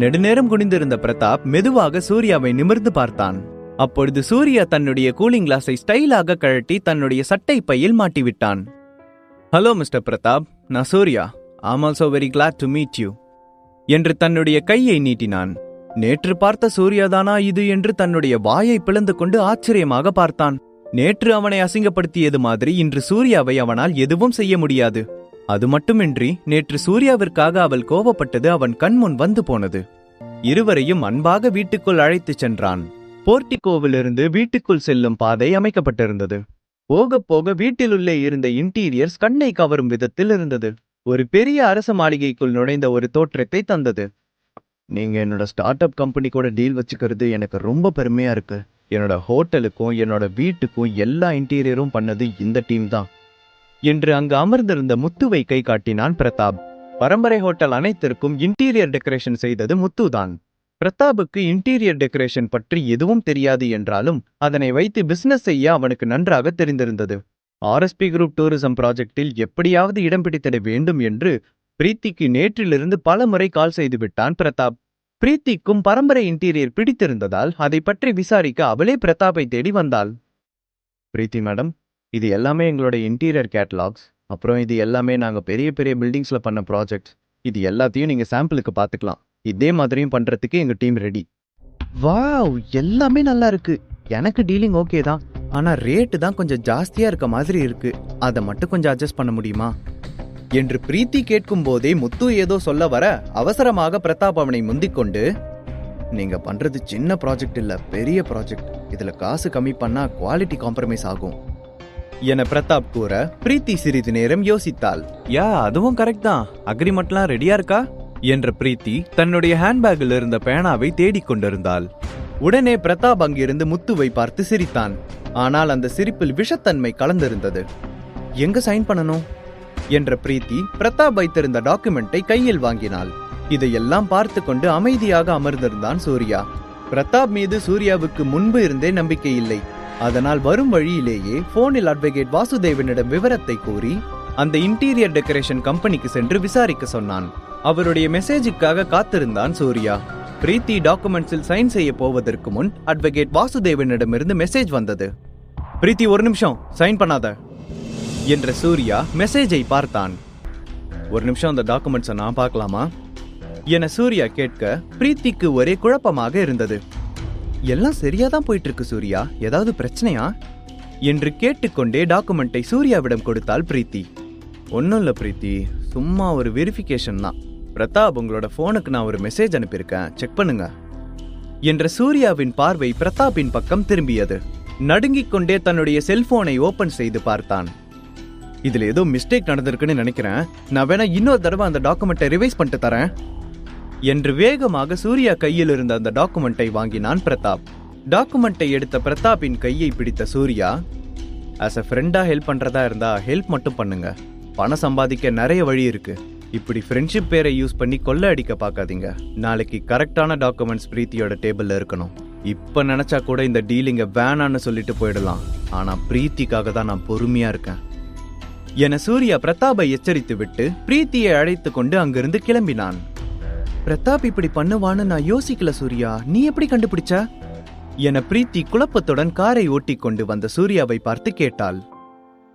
நெடுநேரம் குனிந்திருந்த பிரதாப் மெதுவாக சூர்யாவை நிமிர்ந்து பார்த்தான். அப்பொழுது சூர்யா தன்னுடைய கூலிங் கிளாஸை ஸ்டைலாக கழட்டி தன்னுடைய சட்டை பையில் மாட்டிவிட்டான். ஹலோ மிஸ்டர் பிரதாப், நான் Surya. I'm also very glad to meet you என்று தன்னுடைய கையை நீட்டினான். நேற்று பார்த்த சூர்யாதானா இது என்று தன்னுடைய வாயை பிளந்து கொண்டு ஆச்சரியமாக பார்த்தான். நேற்று அவனை அசிங்கப்படுத்தியது மாதிரி இன்று சூர்யாவை அவனால் எதுவும் செய்ய முடியாது. அது மட்டுமின்றி நேற்று சூர்யாவிற்காக அவள் கோபப்பட்டது அவன் கண்முன் வந்து போனது. இருவரையும் அன்பாக வீட்டுக்குள் அழைத்துச் சென்றான். போர்டிகோவிலிருந்து வீட்டுக்குள் செல்லும் பாதை அமைக்கப்பட்டிருந்தது. போக போக வீட்டிலுள்ளே இருந்த இன்டீரியர்ஸ் கண்ணை கவரும் விதத்தில் இருந்தது. ஒரு பெரிய அரச மாளிகைக்குள் நுழைந்த ஒரு தோற்றத்தை தந்தது. நீங்க என்னோட ஸ்டார்ட் அப் கம்பெனி கூட டீல் வச்சுக்கிறது எனக்கு ரொம்ப பெருமையா இருக்கு. என்னோட ஹோட்டலுக்கும் என்னோட வீட்டுக்கும் எல்லா இன்டீரியரும் பண்ணது இந்த டீம் தான் என்று அங்கு அமர்ந்திருந்த முத்துவை கை காட்டினான் பிரதாப். பரம்பரை ஹோட்டல் அனைத்திற்கும் இன்டீரியர் டெக்கரேஷன் செய்தது முத்து தான். பிரதாப்புக்கு இன்டீரியர் டெக்கரேஷன் பற்றி எதுவும் தெரியாது என்றாலும் அதனை வைத்து பிசினஸ் செய்ய அவனுக்கு நன்றாக தெரிந்திருந்தது. ஆர்எஸ்பி குரூப் டூரிசம் ப்ராஜெக்டில் எப்படியாவது இடம் பிடித்திட வேண்டும் என்று பிரீத்திக்கு நேற்றிலிருந்து பல முறை கால் செய்து விட்டான் பிரதாப். பிரீத்திக்கும் பரம்பரை இன்டீரியர் பிடித்திருந்ததால் அதை பற்றி விசாரிக்க அவளே பிரதாப்பை தேடி வந்தாள். பிரீத்தி மேடம், இது எல்லாமே எங்களோட இன்டீரியர் கேட்டலாக்ஸ். அப்புறம் இது எல்லாமே நாங்கள் பெரிய பெரிய பில்டிங்ஸ்ல பண்ண ப்ராஜெக்ட்ஸ். இது எல்லாத்தையும் நீங்க சாம்பிளுக்கு பார்த்துக்கலாம். இதே மாதிரியும் பண்றதுக்கு எங்க டீம் ரெடி. வாவ், எல்லாமே நல்லா இருக்கு. எனக்கு டீலிங் ஓகே தான். ஆனா ரேட்டு தான் கொஞ்சம் ஜாஸ்தியா இருக்க மாதிரி இருக்கு. அதை மட்டும் கொஞ்சம் அட்ஜஸ்ட் பண்ண முடியுமா என்று பிரீத்தி கேட்கும் போதே முத்து ஏதோ சொல்ல வர அவசரமாக பிரதாப் அவனை முந்திக்கொண்டு, நீங்க பண்றது சின்ன ப்ராஜெக்ட் இல்ல, பெரிய ப்ராஜெக்ட். இதுல காசு கம்மி பண்ணா குவாலிட்டி காம்ப்ரமைஸ் ஆகும் என பிரதாப் கூற பிரீத்தி சிறிது நேரம் யோசித்தாள். யா, அதுவும் கரெக்ட் தான். அக்ரிமெண்ட்லாம் ரெடியா இருக்கா என்ற பிரீத்தி தன்னுடைய ஹேண்ட்பேக்கில் இருந்த பேனாவை தேடிக் கொண்டிருந்தாள். உடனே பிரதாப் அங்கிருந்து முத்துவை பார்த்து சிரித்தான். ஆனால் அந்த சிரிப்பில் விஷத்தன்மை கலந்திருந்தது. எங்க சைன் பண்ணணும் என்ற பிரீத்தி பிரதாப் வைத்திருந்த டாக்குமெண்டை கையில் வாங்கினாள். இதையெல்லாம் பார்த்து கொண்டு அமைதியாக அமர்ந்திருந்தான் சூர்யா. பிரதாப் மீது சூர்யாவுக்கு முன்பு இருந்தே நம்பிக்கை இல்லை. அதனால் வரும் வழியிலேயே போனில் அட்வொகேட் வாசுதேவனிடம் விவரத்தை கூறி அந்த இன்டீரியர் டெக்கரேஷன் கம்பெனிக்கு சென்று விசாரிக்க சொன்னான். அவருடைய மெசேஜுக்காக காத்திருந்தான் சூர்யா. பிரீத்தி டாக்குமெண்ட்ஸில் சைன் செய்ய போவதற்கு முன் அட்வொகேட் வாசுதேவனிடமிருந்து மெசேஜ் வந்தது. பிரீத்தி, ஒரு நிமிஷம், சைன் பண்ணாத என்ற சூர்யா மெசேஜை பார்த்தான். ஒரு நிமிஷம், அந்த டாக்குமெண்ட்ஸை நான் பார்க்கலாமா என சூர்யா கேட்க பிரீத்திக்கு ஒரே குழப்பமாக இருந்தது. எல்லாம் சரியாதான் போயிட்டு இருக்கு சூர்யா, ஏதாவது பிரச்சனையா என்று கேட்டுக்கொண்டே டாக்குமெண்டை சூர்யாவிடம் கொடுத்தாள் பிரீத்தி. ஒன்னும் இல்ல பிரீத்தி, சும்மா ஒரு வெரிஃபிகேஷன் தான். பிரதாப், உங்களோட போனுக்கு நான் ஒரு மெசேஜ் அனுப்பியிருக்கேன், செக் பண்ணுங்க என்ற சூர்யாவின் பார்வை பிரதாப்பின் பக்கம் திரும்பியது. நடுங்கிக் கொண்டே தன்னுடைய செல்போனை ஓபன் செய்து பார்த்தான். இதுல ஏதோ மிஸ்டேக் நடந்திருக்குன்னு நினைக்கிறேன். நான் வேணா இன்னொரு தடவை அந்த டாக்குமெண்ட்டை ரிவைஸ் பண்ணிட்டு தரேன் என்று வேகமாக சூர்யா கையில் இருந்த அந்த டாக்குமெண்ட்டை வாங்கினான் பிரதாப். டாக்குமெண்ட்டை எடுத்த பிரதாப்பின் கையை பிடித்த சூர்யா, ஆஸ் அ ஃப்ரெண்டா ஹெல்ப் பண்றதா இருந்தா ஹெல்ப் மட்டும் பண்ணுங்க. பணம் சம்பாதிக்க நிறைய வழி இருக்கு. இப்படி ஃப்ரெண்ட்ஷிப் பேரை யூஸ் பண்ணி கொள்ள அடிக்க பார்க்காதீங்க. நாளைக்கு கரெக்டான டாக்குமெண்ட்ஸ் பிரீத்தியோட டேபிள்ல இருக்கணும். இப்ப நினைச்சா கூட இந்த டீலிங்க வேணான்னு சொல்லிட்டு போயிடலாம். ஆனா பிரீத்திக்காக தான் நான் பொறுமையா இருக்கேன் என சூர்யா பிரதாப்பை எச்சரித்து விட்டு பிரீத்தியை அழைத்து கொண்டு அங்கிருந்து கிளம்பினான். பிரதாப் இப்படி பண்ணுவான்னு நான் யோசிக்கல சூர்யா, நீ எப்படி கண்டுபிடிச்ச என பிரீத்தி குழப்பத்துடன் காரை ஓட்டி கொண்டு வந்த சூர்யாவை பார்த்து கேட்டாள்.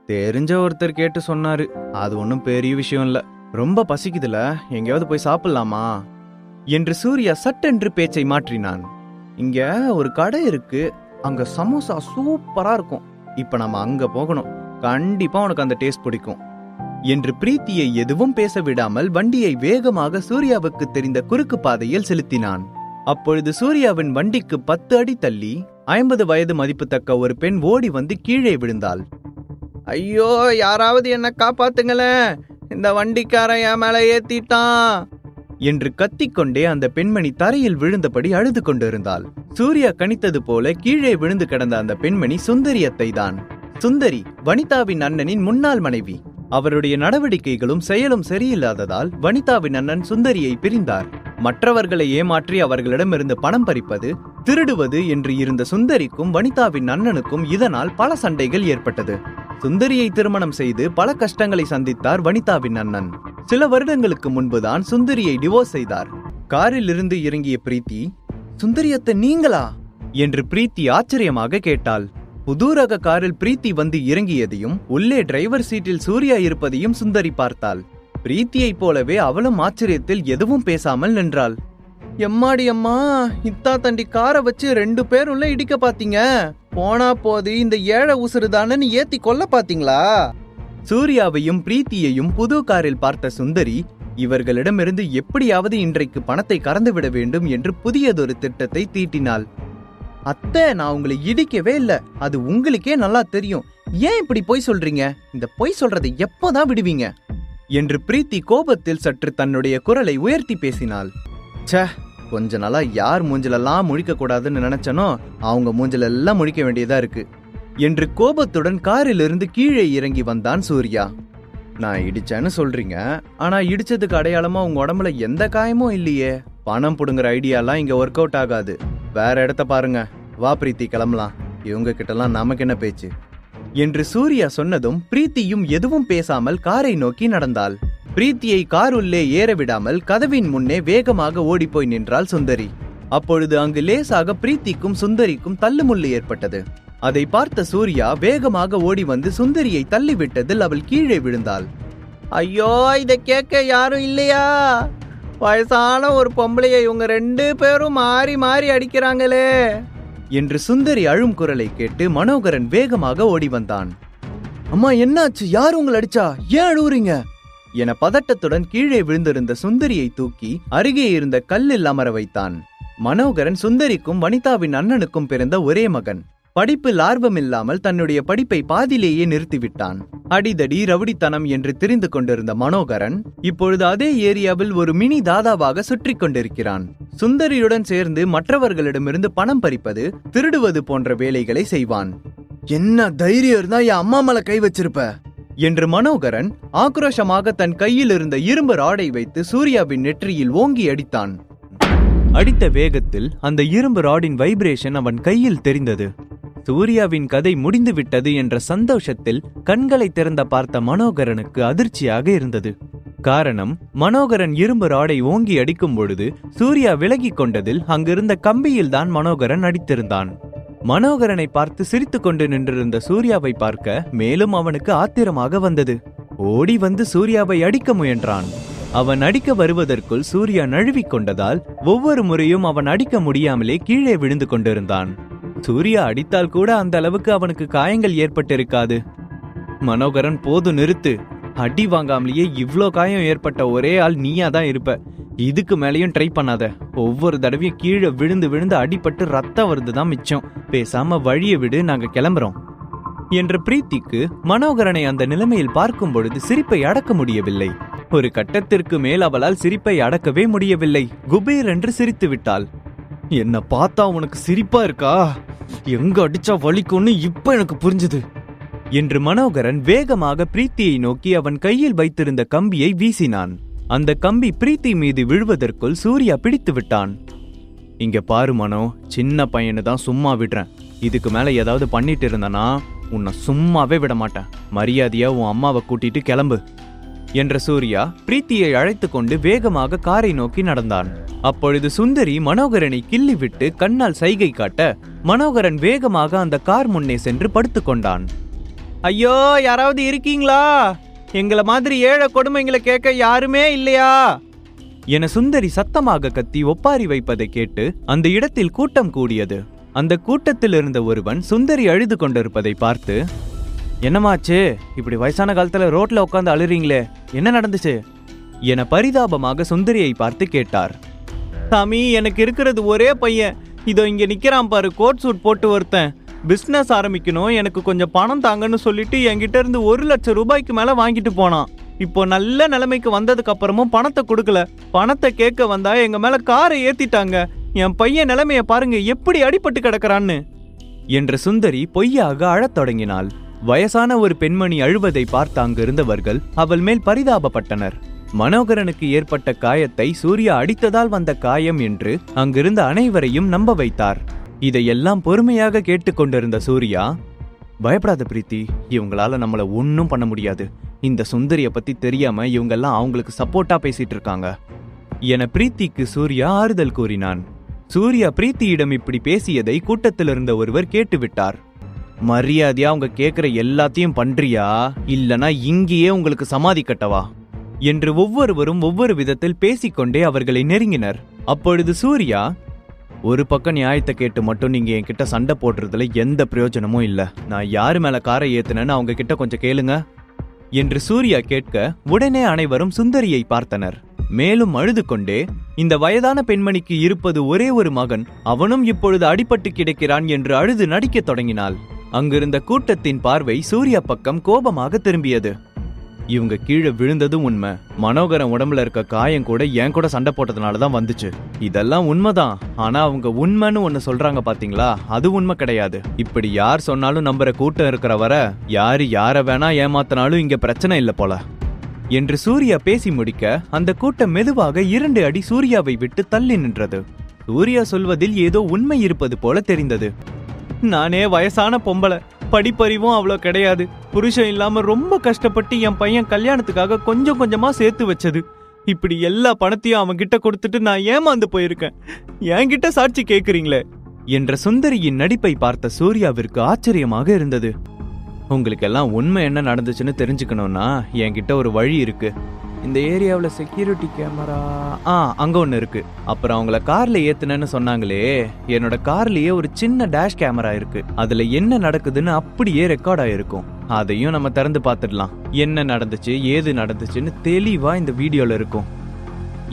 தெரிஞ்ச ஒருத்தர் கேட்டு சொன்னாரு, அது ஒன்னும் பெரிய விஷயம் இல்ல. ரொம்ப பசிக்குதுல, எங்கேயாவது போய் சாப்பிடலாமா என்று சூர்யா சட்டென்று பேச்சை மாற்றினான். இங்க ஒரு கடை இருக்கு, அங்க சமோசா சூப்பரா இருக்கும். இப்ப நம்ம அங்க போகணும், கண்டிப்பா உனக்கு அந்த டேஸ்ட் பிடிக்கும் என்று பிரீத்தியை எதுவும் பேச விடாமல் வண்டியை வேகமாக சூர்யாவுக்கு தெரிந்த குறுக்கு பாதையில் செலுத்தினான். அப்பொழுது சூர்யாவின் வண்டிக்கு 10 அடி தள்ளி 50 வயது மதிப்பு தக்க ஒரு பெண் ஓடி வந்து கீழே விழுந்தாள். ஐயோ, யாராவது என்ன காப்பாத்துங்களேன், இந்த வண்டிக்காரன் என் மேல ஏத்திட்டான் என்று கத்திக்கொண்டே அந்த பெண்மணி தரையில் விழுந்தபடி அழுது கொண்டிருந்தாள். சூர்யா கணித்தது போல கீழே விழுந்து கிடந்த அந்த பெண்மணி சுந்தரி அத்தை தான். சுந்தரி வனிதாவின் அண்ணனின் முன்னாள் மனைவி. அவருடைய நடவடிக்கைகளும் செயலும் சரியில்லாததால் வனிதாவின் அண்ணன் சுந்தரியை பிரிந்தார். மற்றவர்களை ஏமாற்றி அவர்களிடமிருந்து பணம் பறிப்பது, திருடுவது என்று இருந்த சுந்தரிக்கும் வனிதாவின் அண்ணனுக்கும் இதனால் பல சண்டைகள் ஏற்பட்டது. சுந்தரியை திருமணம் செய்து பல கஷ்டங்களை சந்தித்தார் வனிதாவின் அண்ணன். சில வருடங்களுக்கு முன்புதான் சுந்தரியை டிவோர்ஸ் செய்தார். காரில் இருந்து இறங்கிய பிரீத்தி, சுந்தரியத்தை நீங்களா என்று பிரீத்தி ஆச்சரியமாக கேட்டாள். புது ரக காரில் பிரீத்தி வந்து இறங்கியதையும் உள்ளே டிரைவர் சீட்டில் சூர்யா இருப்பதையும் சுந்தரி பார்த்தாள். பிரீத்தியைப் போலவே அவளும் ஆச்சரியத்தில் எதுவும் பேசாமல் நின்றாள். எம்மாடி அம்மா, இத்தா தண்டி காரை வச்சு 2 பேர் உள்ள இடிக்க பாத்தீங்க. போனா போது இந்த ஏழை உசுறுதானு ஏத்தி கொல்ல பாத்தீங்களா? சூர்யாவையும் பிரீத்தியையும் புது காரில் பார்த்த சுந்தரி இவர்களிடமிருந்து எப்படியாவது இன்றைக்கு பணத்தை கறந்துவிட வேண்டும் என்று புதியதொரு திட்டத்தை தீட்டினாள். அத்தை, நான் உங்களை இடிக்கவே இல்ல, அது உங்களுக்கே நல்லா தெரியும். ஏன் இப்படி பொய் சொல்றீங்க? இந்த பொய் சொல்றதை எப்போதான் விடுவீங்க என்று பிரீத்தி கோபத்தில் சற்று தன்னுடைய குரலை உயர்த்தி பேசினாள். ச்சே, கொஞ்ச நாளா யார் மூஞ்சிலெல்லாம் முழிக்க கூடாதுன்னு நினைச்சனோ அவங்க மூஞ்சிலெல்லாம் முழிக்க வேண்டியதா இருக்கு என்று கோபத்துடன் காரிலிருந்து கீழே இறங்கி வந்தான் சூர்யா. நான் இடிச்சேன்னு சொல்றீங்க, ஆனா இடிச்சதுக்கு அடையாளமா உங்க உடம்புல எந்த காயமும் இல்லையே. பணம் புடுங்குற ஐடியாலாம் இங்க ஒர்க் அவுட் ஆகாது. வேற இடத்த பாருங்க. வா பிரீத்தி, கிளம்பலாம். இவங்க கிட்டலாம் நமக்கு என்ன பேச்சு என்று சூர்யா சொன்னதும் பிரீத்தியும் எதுவும் பேசாமல் காரை நோக்கி நடந்தாள். பிரீத்தியை கார் உள்ளே ஏற விடாமல் கதவின் முன்னே வேகமாக ஓடிப்போய் நின்றாள் சுந்தரி. அப்பொழுது அங்கு லேசாக பிரீத்திக்கும் சுந்தரிக்கும் தள்ளுமுள்ளு ஏற்பட்டது. அதை பார்த்த சூர்யா வேகமாக ஓடி வந்து சுந்தரியை தள்ளிவிட்டதில் அவள் கீழே விழுந்தாள். ஐயோ, இதை கேட்க யாரும் இல்லையா? வயசான ஒரு பொம்பளையை இவங்க 2 பேரும் மாறி மாறி அடிக்கிறாங்களே என்று சுந்தரி அழும் குரலை கேட்டு மனோகரன் வேகமாக ஓடி வந்தான். அம்மா, என்னாச்சு? யார் உங்களை அடிச்சா? ஏன் அழுவுறீங்க என பதட்டத்துடன் கீழே விழுந்திருந்த சுந்தரியை தூக்கி அருகே இருந்த கல்லில் அமர வைத்தான். மனோகரன் சுந்தரிக்கும் வனிதாவின் அண்ணனுக்கும் பிறந்த ஒரே மகன். படிப்பில் ஆர்வமில்லாமல் தன்னுடைய படிப்பை பாதியிலேயே நிறுத்திவிட்டான். அடிதடி ரவுடித்தனம் என்று தெரிந்து கொண்டிருந்த மனோகரன் இப்பொழுது அதே ஏரியாவில் ஒரு மினி தாதாவாக சுற்றி கொண்டிருக்கிறான். சுந்தரியுடன் சேர்ந்து மற்றவர்களிடமிருந்து பணம் பறிப்பது, திருடுவது போன்ற வேலைகளை செய்வான். என்ன தைரியம் இருந்தா என் அம்மா மேல கை வச்சிருப்ப என்று மனோகரன் ஆக்ரோஷமாக தன் கையில் இருந்த இரும்பு ராடை வைத்து சூர்யாவின் நெற்றியில் ஓங்கி அடித்தான். அடித்த வேகத்தில் அந்த இரும்பு ராடின் வைப்ரேஷன் அவன் கையில் தெரிந்தது. சூர்யாவின் கதை முடிந்து விட்டது என்ற சந்தோஷத்தில் கண்களை திறந்த பார்த்த மனோகரனுக்கு அதிர்ச்சியாக இருந்தது. காரணம், மனோகரன் இரும்பு ராடை ஓங்கி அடிக்கும் பொழுது சூர்யா விலகி கொண்டதில் அங்கிருந்த கம்பியில் தான் மனோகரன் அடித்திருந்தான். மனோகரனை பார்த்து சிரித்து கொண்டு நின்றிருந்த சூர்யாவை பார்க்க மேலும் அவனுக்கு ஆத்திரமாக வந்தது. ஓடி வந்து சூர்யாவை அடிக்க முயன்றான். அவன் அடிக்க வருவதற்குள் சூர்யா நழுவிக் கொண்டதால் ஒவ்வொரு முறையும் அவன் அடிக்க முடியாமலே கீழே விழுந்து கொண்டிருந்தான். சூர்யா அடித்தால் கூட அந்த அளவுக்கு அவனுக்கு காயங்கள் ஏற்பட்டிருக்காது. மனோகரன், போது நிறுத்து. அடி வாங்காமலேயே இவ்ளோ காயம் ஏற்பட்ட ஒரே ஆள் நீயா தான் இருப்ப. இதுக்கு மேலேயும் ட்ரை பண்ணாத. ஒவ்வொரு தடவையும் கீழே விழுந்து விழுந்து அடிபட்டு ரத்தம் வருதுதான் மிச்சம். பேசாம வழியை விடு, நாங்க கிளம்புறோம் என்ற பிரீத்திக்கு மனோகரனை அந்த நிலைமையில் பார்க்கும் பொழுது சிரிப்பை அடக்க முடியவில்லை. ஒரு கட்டத்திற்கு மேல் அவளால் சிரிப்பை அடக்கவே முடியவில்லை. குபீர் என்று சிரித்து விட்டாள். என்ன பார்த்தா உனக்கு சிரிப்பா இருக்கா? எங்க அடிச்சா வலிக்கும்னு இப்ப எனக்கு புரிஞ்சுது என்று மனோகரன் வேகமாக பிரீத்தியை நோக்கி அவன் கையில் வைத்திருந்த கம்பியை வீசினான். அந்த கம்பி பிரீத்தி மீது விழுவதற்குள் சூர்யா பிடித்து விட்டான். இங்க பாரு மனோ, சின்ன பையனு தான் சும்மா விடுறேன். இதுக்கு மேல ஏதாவது பண்ணிட்டு இருந்தனா உன்னை சும்மாவே விட மாட்டேன். மரியாதையா உன் அம்மாவை கூட்டிட்டு கிளம்பு என்ற சூர்யா பிரீத்தியை அழைத்து கொண்டு வேகமாக காரை நோக்கி நடந்தான். அப்பொழுது சுந்தரி மனோகரனை கிள்ளி விட்டு கண்ணால் சைகை காட்ட மனோகரன் வேகமாக அந்த கார் முன்னே சென்று படுத்துக் கொண்டான். ஐயோ, யாராவது இருக்கீங்களா? எங்களை மாதிரி ஏழை கொடுமைங்களை கேட்க யாருமே இல்லையா என சுந்தரி சத்தமாக கத்தி ஒப்பாரி வைப்பதை கேட்டு அந்த இடத்தில் கூட்டம் கூடியது. அந்த கூட்டத்தில் இருந்த ஒருவன் சுந்தரி அழுது கொண்டிருப்பதை பார்த்து, என்னமாச்சு? இப்படி வயசான காலத்துல ரோட்ல உட்காந்து அழுறீங்களே, என்ன நடந்துச்சு என பரிதாபமாக சுந்தரியை பார்த்து கேட்டார். சாமி, எனக்கு இருக்கிறது ஒரே பையன். இதோ இங்க நிக்கிறான் பாரு, கோட் சூட் போட்டு ஒருத்தன். பிசினஸ் ஆரம்பிக்கணும், எனக்கு கொஞ்சம் பணம் தாங்கன்னு சொல்லிட்டு என்கிட்ட இருந்து 1 லட்சம் ரூபாய்க்கு மேல வாங்கிட்டு போனான். இப்போ நல்ல நிலைமைக்கு வந்ததுக்கு அப்புறமும் பணத்தை கொடுக்கல. பணத்தை கேட்க வந்தா எங்க மேல காரை ஏத்திட்டாங்க. என் பையன் நிலைமைய பாருங்க, எப்படி அடிபட்டு கிடக்குறான்னு என்ற சுந்தரி பொய்யாக அழத் தொடங்கினாள். வயசான ஒரு பெண்மணி அழுவதை பார்த்த அங்கிருந்தவர்கள் அவள் மேல் பரிதாபப்பட்டனர். மனோகரனுக்கு ஏற்பட்ட காயத்தை சூர்யா அடித்ததால் வந்த காயம் என்று அங்கிருந்த அனைவரையும் நம்ப வைத்தார். இதையெல்லாம் பொறுமையாக கேட்டுக்கொண்டிருந்த சூர்யா, பயப்படாத பிரீத்தி, இவங்களால நம்மள ஒன்னும் பண்ண முடியாது. இந்த சுந்தரிய பத்தி தெரியாம இவங்கெல்லாம் அவங்களுக்கு சப்போர்ட்டா பேசிட்டு இருக்காங்க என பிரீத்திக்கு சூர்யா ஆறுதல் கூறினான். சூர்யா பிரீத்தியிடம் இப்படி பேசியதை கூட்டத்தில் இருந்த ஒருவர் கேட்டுவிட்டார். மரியாதையா அவங்க கேட்கிற எல்லாத்தையும் பண்றியா, இல்லனா இங்கேயே உங்களுக்கு சமாதி கட்டவா என்று ஒவ்வொருவரும் ஒவ்வொரு விதத்தில் பேசிக்கொண்டே அவர்களை நெருங்கினர். அப்பொழுது சூர்யா, ஒரு பக்கம் நியாயத்தை கேட்டு மட்டும் நீங்க என்கிட்ட சண்டை போடுறதுல எந்த பிரயோஜனமும் இல்ல. நான் யாரு மேல காரை ஏத்துனேன்னு அவங்க கிட்ட கொஞ்சம் கேளுங்க என்று சூர்யா கேட்க உடனே அனைவரும் சுந்தரியை பார்த்தனர். மேலும் அழுது கொண்டே, இந்த வயதான பெண்மணிக்கு இருப்பது ஒரே ஒரு மகன், அவனும் இப்பொழுது அடிபட்டு கிடக்கிறான் என்று அழுது நடிக்க தொடங்கினாள். அங்கிருந்த கூட்டத்தின் பார்வை சூர்யா பக்கம் கோபமாக திரும்பியது. இவங்க கீழே விழுந்ததும் உண்மை. மனோகரன் உடம்புல இருக்க காயம் கூட என் கூட சண்டை போட்டதுனாலதான் வந்துச்சு. இதெல்லாம் உண்மைதான். ஆனா அவங்க உண்மைன்னு ஒண்ணு சொல்றாங்க பாத்தீங்களா, அது உண்மை கிடையாது. இப்படி யார் சொன்னாலும் நம்புற கூட்டம் இருக்கிற வர யாரு யார வேணா ஏமாத்தினாலும் இங்க பிரச்சனை இல்ல போல என்று சூர்யா பேசி முடிக்க அந்த கூட்டம் மெதுவாக 2 அடி சூர்யாவை விட்டு தள்ளி நின்றது. சூர்யா சொல்வதில் ஏதோ உண்மை இருப்பது போல தெரிந்தது. நானே வயசான பொம்பளை, படிப்பறிவும் அவ்வளோ கிடையாது. புருஷன் இல்லாம ரொம்ப கஷ்டப்பட்டு என் பையன் கல்யாணத்துக்காக கொஞ்சம் கொஞ்சமா சேர்த்து வச்சது. இப்படி எல்லா பணத்தையும் அவன் கிட்ட கொடுத்துட்டு நான் ஏமாந்து போயிருக்கேன். என்கிட்ட சாட்சி கேக்குறீங்களே என்ற சுந்தரியின் நடிப்பை பார்த்த சூர்யாவிற்கு ஆச்சரியமாக இருந்தது. உங்களுக்கெல்லாம் உண்மை என்ன நடந்துச்சுன்னு தெரிஞ்சுக்கணும்னா என்கிட்ட ஒரு வழி இருக்கு. இந்த ஏரியாவில் செக்யூரிட்டி கேமரா அங்க ஒன்று இருக்கு. அப்புறம் அவங்கள கார்ல ஏத்துனேன்னு சொன்னாங்களே, என்னோட கார்லயே ஒரு சின்ன டேஷ் கேமரா இருக்கு. அதுல என்ன நடக்குதுன்னு அப்படியே ரெக்கார்ட் ஆயிருக்கும். அதையும் நம்ம திறந்து பார்த்துடலாம். என்ன நடந்துச்சு ஏது நடந்துச்சுன்னு தெளிவா இந்த வீடியோல இருக்கும்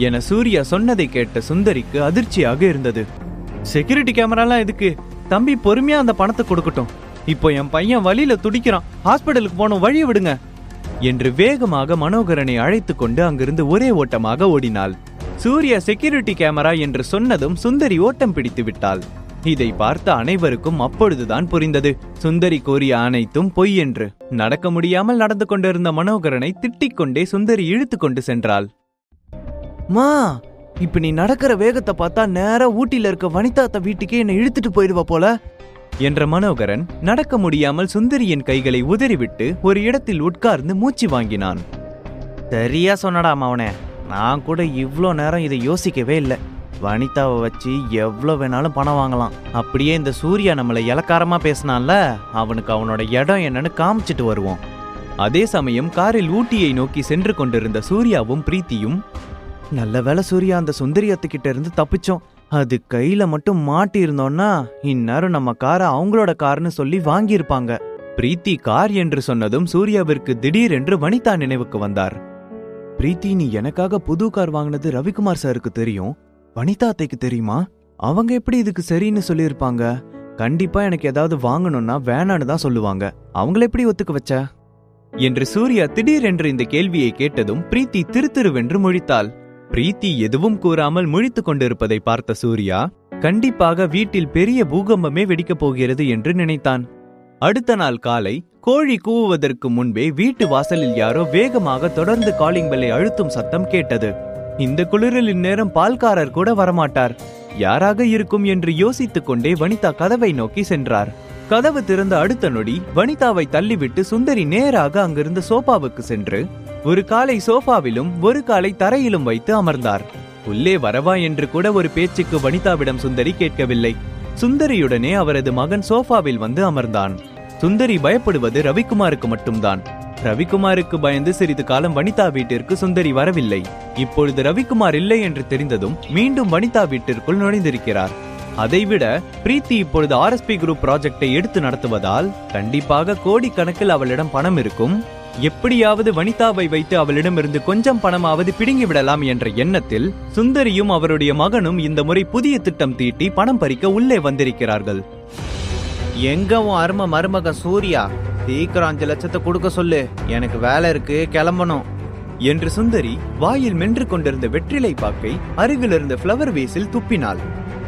என சூர்யா சொன்னதை கேட்ட சுந்தரிக்கு அதிர்ச்சியாக இருந்தது. செக்யூரிட்டி கேமராலாம் எதுக்கு? தம்பி பொறுமையா அந்த பணத்தை கொடுக்கட்டும். இப்போ என் பையன் வழியில துடிக்கிறான், ஹாஸ்பிட்டலுக்கு போனோம், வழியை விடுங்க என்று வேகமாக மனோகரனை அழைத்து கொண்டு அங்கிருந்து ஒரே ஓட்டமாக ஓடினாள். சூர்யா செக்யூரிட்டி கேமரா என்று சொன்னதும் சுந்தரி ஓட்டம் பிடித்து விட்டாள். இதை பார்த்த அனைவருக்கும் அப்பொழுதுதான் புரிந்தது சுந்தரி கூறிய அனைத்தும் பொய் என்று. நடக்க முடியாமல் நடந்து கொண்டிருந்த மனோகரனை திட்டிக் கொண்டே சுந்தரி இழுத்து கொண்டு சென்றாள். மா, இப்ப நீ நடக்கிற வேகத்தை பார்த்தா நேரா ஊட்டில இருக்க வனிதாத்த வீட்டுக்கே என்னை இழுத்துட்டு போயிடுவா போல என்ற மனோகரன் நடக்க முடியாமல் சுந்தரியின் கைகளை உதறிவிட்டு ஒரு இடத்தில் உட்கார்ந்து மூச்சு வாங்கினான். சரியா சொன்னடா மாவனே, நான் கூட இவ்ளோ நேரம் இதை யோசிக்கவே இல்லை. வனிதாவை வச்சு எவ்வளோ வேணாலும் பணம் வாங்கலாம். அப்படியே இந்த சூர்யா நம்மளை இலக்காரமா பேசினான்ல, அவனுக்கு அவனோட இடம் என்னன்னு காமிச்சிட்டு வருவோம். அதே சமயம் காரில் ஊட்டியை நோக்கி சென்று கொண்டிருந்த சூர்யாவும் பிரீத்தியும், நல்ல வேளை சூர்யா அந்த சுந்தரியத்துக்கிட்ட இருந்து தப்பிச்சோம். அது கையில மட்டும் மாட்டி இருந்தோம்னா இந்நேரம் நம்ம காரை அவங்களோட கார்னு சொல்லி வாங்கியிருப்பாங்க. பிரீத்தி கார் என்று சொன்னதும் சூர்யாவிற்கு திடீரென்று வனிதா நினைவுக்கு வந்தார். பிரீத்தி, நீ எனக்காக புது கார் வாங்கினது ரவிக்குமார் சாருக்கு தெரியும், வனிதா அத்தைக்கு தெரியுமா? அவங்க எப்படி இதுக்கு சரின்னு சொல்லியிருப்பாங்க? கண்டிப்பா எனக்கு ஏதாவது வாங்கணும்னா வேணான்னு தான் சொல்லுவாங்க. அவங்கள எப்படி ஒத்துக்க வச்ச என்று சூர்யா திடீரென்று இந்த கேள்வியை கேட்டதும் பிரீத்தி திருத்திருவென்று முழித்தாள். பிரீத்தி எதுவும் கூறாமல் முழித்துக் கொண்டிருப்பதை பார்த்த சூர்யா கண்டிப்பாக வீட்டில் பெரிய பூகம்பமே வெடிக்கப் போகிறது என்று நினைத்தான். அடுத்த நாள் காலை கோழி கூவுவதற்கு முன்பே வீட்டு வாசலில் யாரோ வேகமாக தொடர்ந்து காலிங் பெல்லை அழுத்தும் சத்தம் கேட்டது. இந்த குளிரில் இந்நேரம் பால்காரர் கூட வரமாட்டார். யாராக இருக்கும் என்று யோசித்துக் கொண்டே வனிதா கதவை நோக்கி சென்றார். கதவு திறந்த அடுத்த நொடி வனிதாவை தள்ளிவிட்டு சுந்தரி நேராக அங்கிருந்த சோபாவுக்கு சென்று ஒரு காலை சோஃபாவிலும் ஒரு காலை தரையிலும் வைத்து அமர்ந்தார். உள்ளே வரவா என்று கூட ஒரு பேச்சுக்கு வனிதாவிடம் சுந்தரி கேட்கவில்லை. சுந்தரியுடனே அவரது மகன் சோஃபாவில் வந்து அமர்ந்தான். சுந்தரி பயப்படுவது ரவிக்குமாருக்கு மட்டும்தான். ரவிக்குமாருக்கு பயந்து சிறிது காலம் வனிதா வீட்டிற்கு சுந்தரி வரவில்லை. இப்பொழுது ரவிக்குமார் இல்லை என்று தெரிந்ததும் மீண்டும் வனிதா வீட்டிற்குள் நுழைந்திருக்கிறார். அதைவிட பிரீத்தி இப்பொழுது ஆர்எஸ்பி குரூப் ப்ராஜெக்டை எடுத்து நடத்துவதால் கண்டிப்பாக கோடிக்கணக்கில் அவளிடம் பணம் இருக்கும். எப்படியாவது வனிதாவை வைத்து அவளிடமிருந்து கொஞ்சம் பணமாவது பிடுங்கி விடலாம் என்ற எண்ணத்தில் சுந்தரியும் அவருடைய மகனும் இந்த முறை புதிய திட்டம் தீட்டி பணம் பறிக்க உள்ளே வந்திருக்கிறார்கள். எங்க உன் அருமை மருமகன் சூர்யா, சீக்கிரம் 5 லட்சத்தை கொடுக்க சொல்லு, எனக்கு வேலை இருக்கு, கிளம்பணும் என்று சுந்தரி வாயில் மென்று கொண்டிருந்த வெற்றிலை பாக்கை அருகிலிருந்த பிளவர் வேஸில் துப்பினாள்.